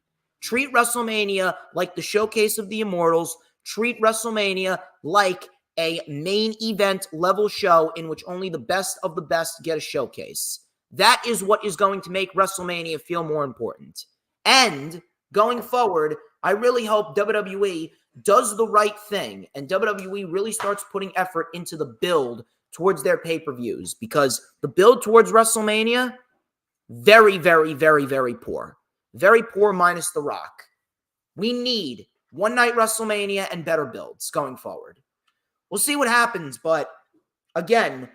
Treat WrestleMania like the showcase of the Immortals. Treat WrestleMania like a main event level show in which only the best of the best get a showcase. That is what is going to make WrestleMania feel more important. And going forward, I really hope WWE does the right thing and WWE really starts putting effort into the build towards their pay-per-views, because the build towards WrestleMania, very, very, very, very poor. Very poor minus The Rock. We need one-night WrestleMania and better builds going forward. We'll see what happens, but again,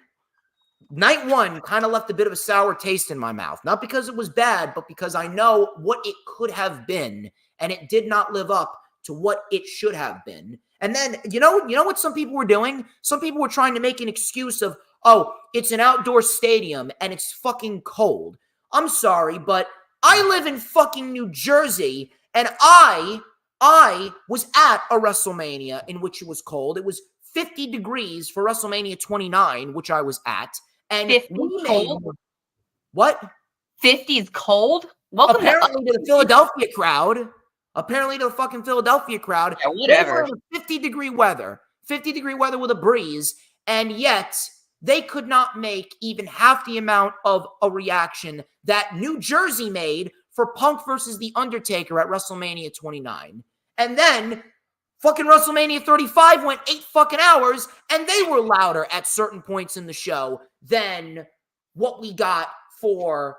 night 1 kind of left a bit of a sour taste in my mouth. Not because it was bad, but because I know what it could have been, and it did not live up to what it should have been. And then, you know what some people were doing? Some people were trying to make an excuse of, oh, it's an outdoor stadium and it's fucking cold. I'm sorry, but I live in fucking New Jersey, and I was at a WrestleMania in which it was cold. It was 50 degrees for WrestleMania 29, which I was at. And 50 cold? What? 50 is cold? Welcome apparently to the Philadelphia crowd. Apparently to the fucking Philadelphia crowd. Yeah, whatever. 50-degree weather. 50-degree weather with a breeze. And yet, they could not make even half the amount of a reaction that New Jersey made for Punk versus The Undertaker at WrestleMania 29. And then fucking WrestleMania 35 went 8 fucking hours, and they were louder at certain points in the show than what we got for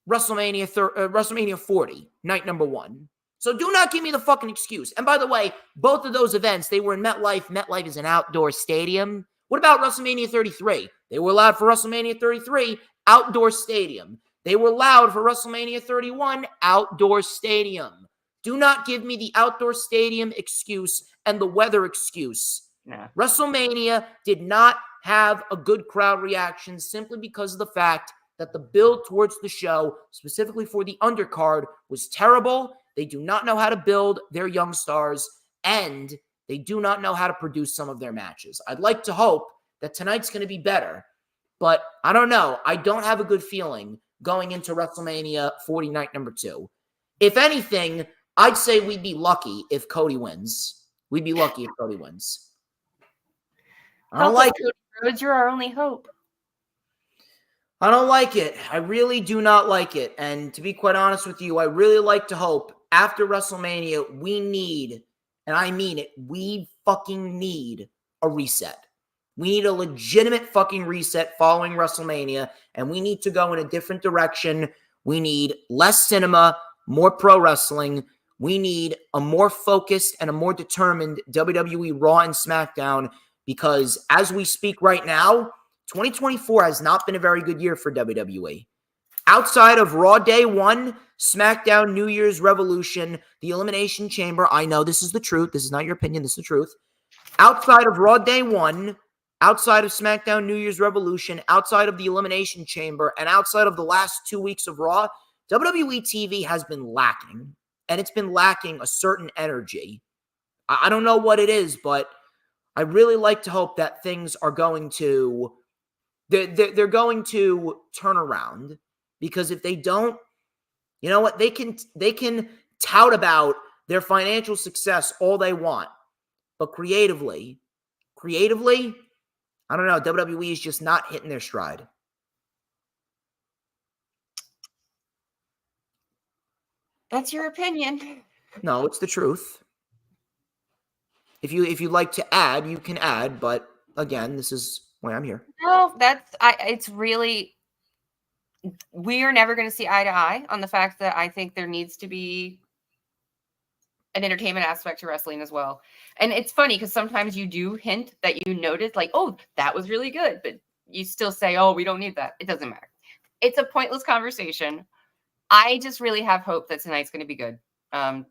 WrestleMania 40, night number 1. So do not give me the fucking excuse. And by the way, both of those events, they were in MetLife. MetLife is an outdoor stadium. What about WrestleMania 33? They were loud for WrestleMania 33, outdoor stadium. They were loud for WrestleMania 31, outdoor stadium. Do not give me the outdoor stadium excuse and the weather excuse. Nah. WrestleMania did not have a good crowd reaction simply because of the fact that the build towards the show, specifically for the undercard, was terrible. They do not know how to build their young stars, and they do not know how to produce some of their matches. I'd like to hope that tonight's going to be better, but I don't know. I don't have a good feeling going into WrestleMania 40 night number 2. If anything, I'd say we'd be lucky if Cody wins. We'd be lucky if Cody wins. I don't like it. You're our only hope. I don't like it. I really do not like it. And to be quite honest with you, I really like to hope after WrestleMania, we need, and I mean it, we fucking need a reset. We need a legitimate fucking reset following WrestleMania, and we need to go in a different direction. We need less cinema, more pro wrestling. We need a more focused and a more determined WWE Raw and SmackDown, because as we speak right now, 2024 has not been a very good year for WWE. Outside of Raw Day 1, SmackDown New Year's Revolution, the Elimination Chamber, I know this is the truth. This is not your opinion. This is the truth. Outside of Raw Day 1, outside of SmackDown New Year's Revolution, outside of the Elimination Chamber, and outside of the last 2 weeks of Raw, WWE TV has been lacking. And it's been lacking a certain energy. I don't know what it is, but I really like to hope that things are going to they're going to turn around, because if they don't, you know what, they can tout about their financial success all they want, but creatively, I don't know, WWE is just not hitting their stride. That's your opinion. No, it's the truth. If you'd like to add, you can add, but again, this is why I'm here. No, it's really, we are never going to see eye to eye on the fact that I think there needs to be an entertainment aspect to wrestling as well. And it's funny because sometimes you do hint that you notice, like, oh, that was really good, but you still say, oh, we don't need that. It doesn't matter. It's a pointless conversation. I just really have hope that tonight's going to be good. I'm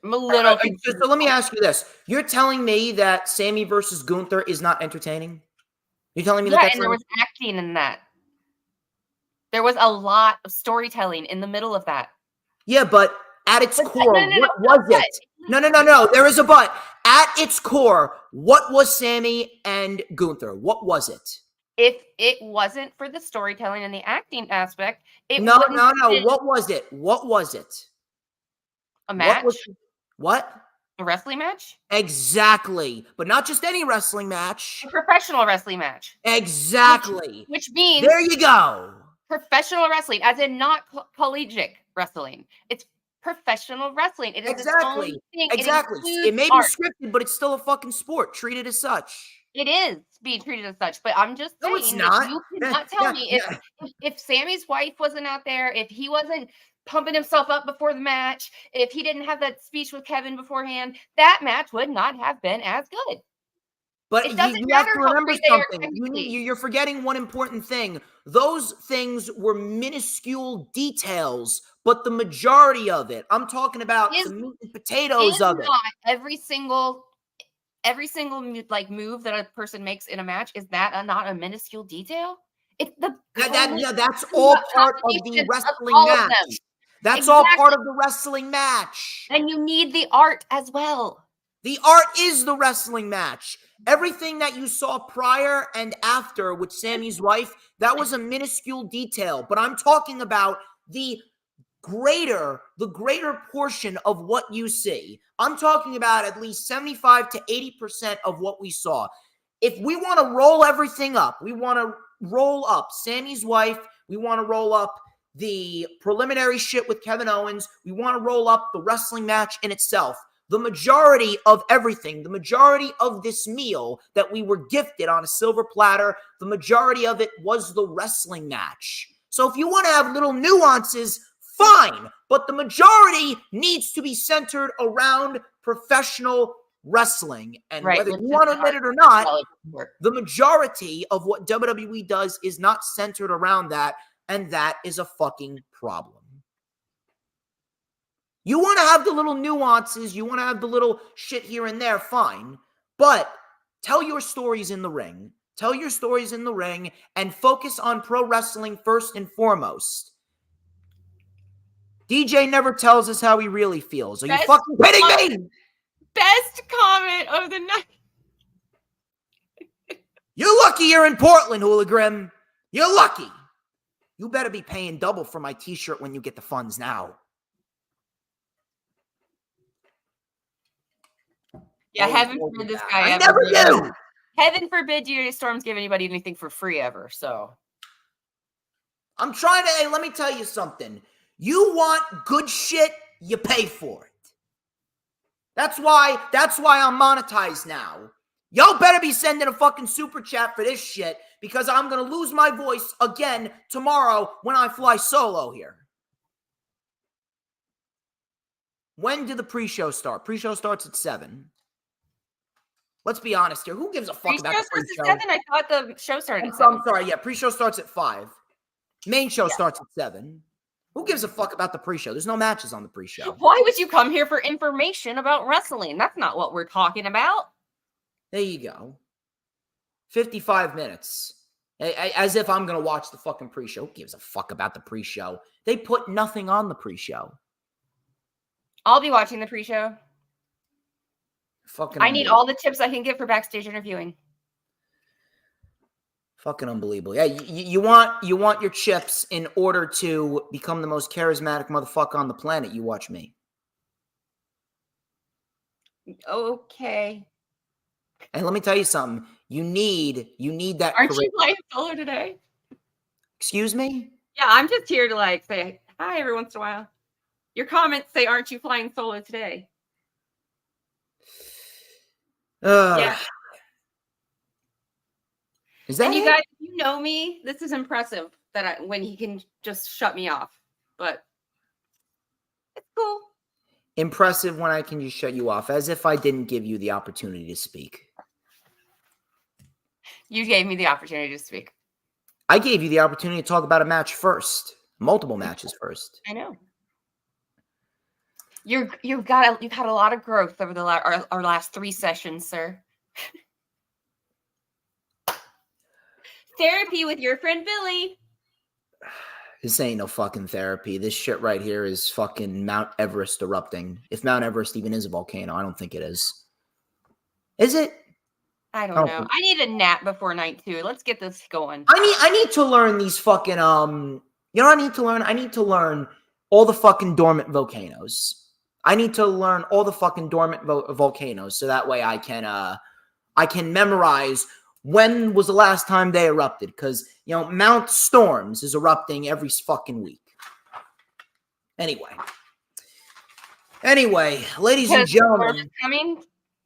a little. So let me ask you this: you're telling me that Sammy versus Gunther is not entertaining? You're telling me that? And there was acting in that. There was a lot of storytelling in the middle of that. Yeah, but at its core, what was it? No. There is a but. At its core, what was Sammy and Gunther? What was it? If it wasn't for the storytelling and the acting aspect, No. What was it? What was it? A match? What? A wrestling match? Exactly. But not just any wrestling match. A professional wrestling match. Exactly. Which means... There you go. Professional wrestling, as in not collegiate wrestling. It's professional wrestling. It is exactly. Its own thing. Exactly. It may be scripted, but it's still a fucking sport. Treat it as such. It is being treated as such, but I'm just saying, no, it's not. You cannot tell me if Sammy's wife wasn't out there, if he wasn't pumping himself up before the match, if he didn't have that speech with Kevin beforehand, that match would not have been as good. But you have to remember something. You're forgetting one important thing. Those things were minuscule details, but the majority of it, I'm talking about the meat and potatoes of it. Every single like move that a person makes in a match, is that not a minuscule detail? It's that's all part of the wrestling match. That's all part of the wrestling match. And you need the art as well. The art is the wrestling match. Everything that you saw prior and after with Sammy's wife, that was a minuscule detail. But I'm talking about the greater portion of what you see. I'm talking about at least 75 to 80% of what we saw. If we want to roll everything up, we want to roll up Sammy's wife, we want to roll up the preliminary shit with Kevin Owens, we want to roll up the wrestling match in itself. The majority of everything, the majority of this meal that we were gifted on a silver platter, the majority of it was the wrestling match. So if you want to have little nuances, fine, but the majority needs to be centered around professional wrestling. And whether you want to admit it or not, the majority of what WWE does is not centered around that, and that is a fucking problem. You want to have the little nuances, you want to have the little shit here and there, fine. But tell your stories in the ring. Tell your stories in the ring and focus on pro wrestling first and foremost. DJ never tells us how he really feels. Are you fucking kidding me? Best comment of the night. You're lucky you're in Portland, Hooligan. You're lucky. You better be paying double for my t-shirt when you get the funds now. Yeah, heaven forbid this guy I never knew. Heaven forbid you Storms give anybody anything for free ever. So I'm trying to, hey, let me tell you something. You want good shit, you pay for it. That's why I'm monetized now. Y'all better be sending a fucking super chat for this shit because I'm going to lose my voice again tomorrow when I fly solo here. When did the pre-show start? Pre-show starts at 7. Let's be honest here. Who gives a fuck about the pre-show? Starts at 7. I thought the show started at 7. I'm sorry. Yeah, pre-show starts at 5. Main show starts at 7. Who gives a fuck about the pre-show? There's no matches on the pre-show. Why would you come here for information about wrestling? That's not what we're talking about. There you go. 55 minutes. As if I'm going to watch the fucking pre-show. Who gives a fuck about the pre-show? They put nothing on the pre-show. I'll be watching the pre-show. Fucking I need all the tips I can get for backstage interviewing. Fucking unbelievable. Yeah, you want your chips in order to become the most charismatic motherfucker on the planet. You watch me. Okay. And let me tell you something. You need that. Aren't you playing solo today? Excuse me? Yeah, I'm just here to like say hi every once in a while. Your comments say, "Aren't you flying solo today?" Yeah. Is that and you guys, you know me. This is impressive that when he can just shut me off, but it's cool. Impressive when I can just shut you off, as if I didn't give you the opportunity to speak. You gave me the opportunity to speak. I gave you the opportunity to talk about a match first, multiple matches first. I know. You've had a lot of growth over our last 3 sessions, sir. Therapy with your friend Billy. This ain't no fucking therapy. This shit right here is fucking Mount Everest erupting. If Mount Everest even is a volcano, I don't think it is. Is it? I don't know. I need a nap before night 2. Let's get this going. I need to learn these fucking you know what I need to learn? I need to learn all the fucking dormant volcanoes. I need to learn all the fucking dormant volcanoes so that way I can memorize when was the last time they erupted, because Mount Storms is erupting every fucking week. Anyway, ladies and gentlemen, the storm is coming,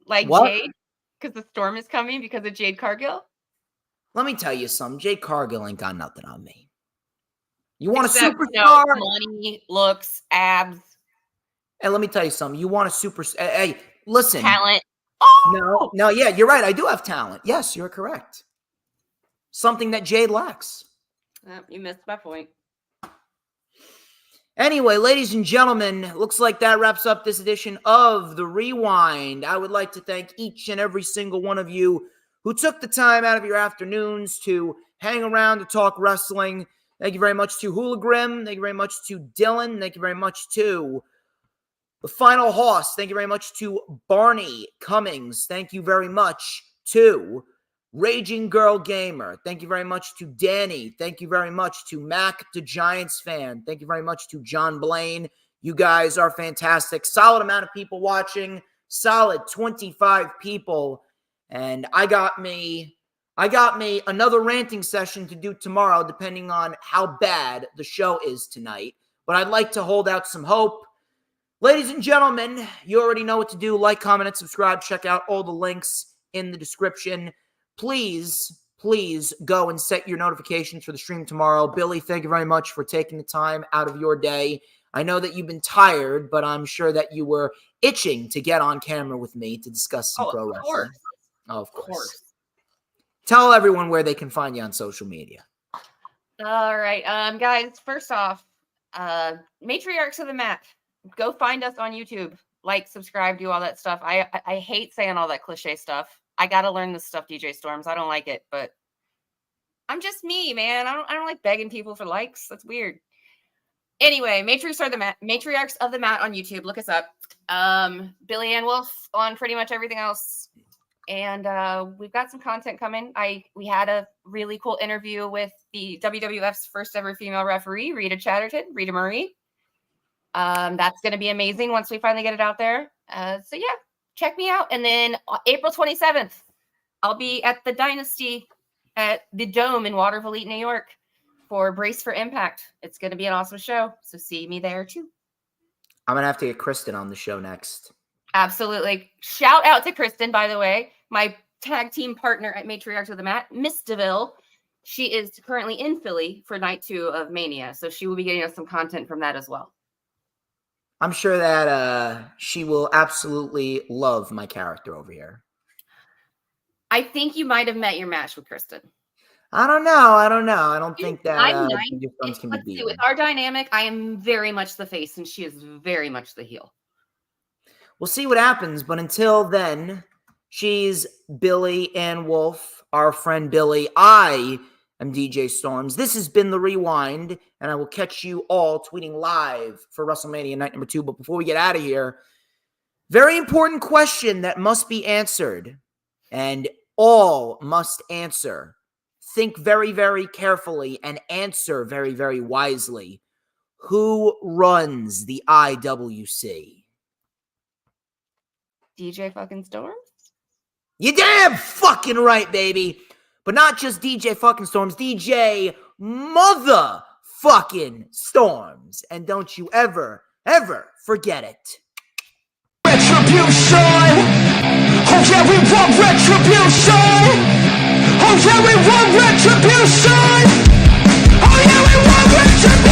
like what? Jade, because the storm is coming because of Jade Cargill. Let me tell you something. Jade Cargill ain't got nothing on me. You want Except, a superstar? Money, looks, abs. And let me tell you something. You want a super? Hey, listen. Talent. No, yeah, you're right. I do have talent. Yes, you're correct. Something that Jade lacks. You missed my point. Anyway, ladies and gentlemen, looks like that wraps up this edition of The Rewind. I would like to thank each and every single one of you who took the time out of your afternoons to hang around to talk wrestling. Thank you very much to Hula Grim. Thank you very much to Dylan. Thank you very much to The Final Hoss. Thank you very much to Barney Cummings. Thank you very much to Raging Girl Gamer. Thank you very much to Danny. Thank you very much to Mac the Giants fan. Thank you very much to John Blaine. You guys are fantastic. Solid amount of people watching. Solid 25 people. And I got me another ranting session to do tomorrow, depending on how bad the show is tonight. But I'd like to hold out some hope. Ladies and gentlemen, you already know what to do. Like, comment, and subscribe. Check out all the links in the description. Please go and set your notifications for the stream tomorrow. Billy, thank you very much for taking the time out of your day. I know that you've been tired, but I'm sure that you were itching to get on camera with me to discuss some pro wrestling. Of course. Tell everyone where they can find you on social media. All right, guys, first off, Matriarchs of the Mat. Go find us on YouTube. Like, subscribe, do all that stuff. I hate saying all that cliche stuff. I gotta learn this stuff, DJ Storms. I don't like it, but I'm just me, man. I don't like begging people for likes. That's weird. Anyway, Matriarchs of the Mat on YouTube. Look us up. Billie Ann Wolf on pretty much everything else. And we've got some content coming. We had a really cool interview with the WWF's first ever female referee, Rita Marie. That's going to be amazing once we finally get it out there. So yeah, check me out. And then April 27th, I'll be at the Dynasty at the Dome in Waterville, New York for Brace for Impact. It's going to be an awesome show, so see me there too. I'm going to have to get Kristen on the show next. Absolutely. Shout out to Kristen, by the way, my tag team partner at Matriarchs of the Mat, Miss DeVille. She is currently in Philly for night 2 of Mania, so she will be getting us some content from that as well. I'm sure that she will absolutely love my character over here. I think you might have met your match with Kristen. I don't know. I don't think that I'm can be beaten. with our dynamic, I am very much the face, and she is very much the heel. We'll see what happens, but until then, she's Billie Ann Wolf, our friend Billie. I am DJ Storms. This has been The Rewind, and I will catch you all tweeting live for WrestleMania night number 2. But before we get out of here, very important question that must be answered, and all must answer. Think very, very carefully and answer very, very wisely. Who runs the IWC? DJ fucking Storms? You damn fucking right, baby. But not just DJ fucking Storms, DJ motherfucking Storms. And don't you ever, ever forget it. Retribution! Oh yeah, we want retribution! Oh yeah, we want retribution! Oh yeah, we want retribution!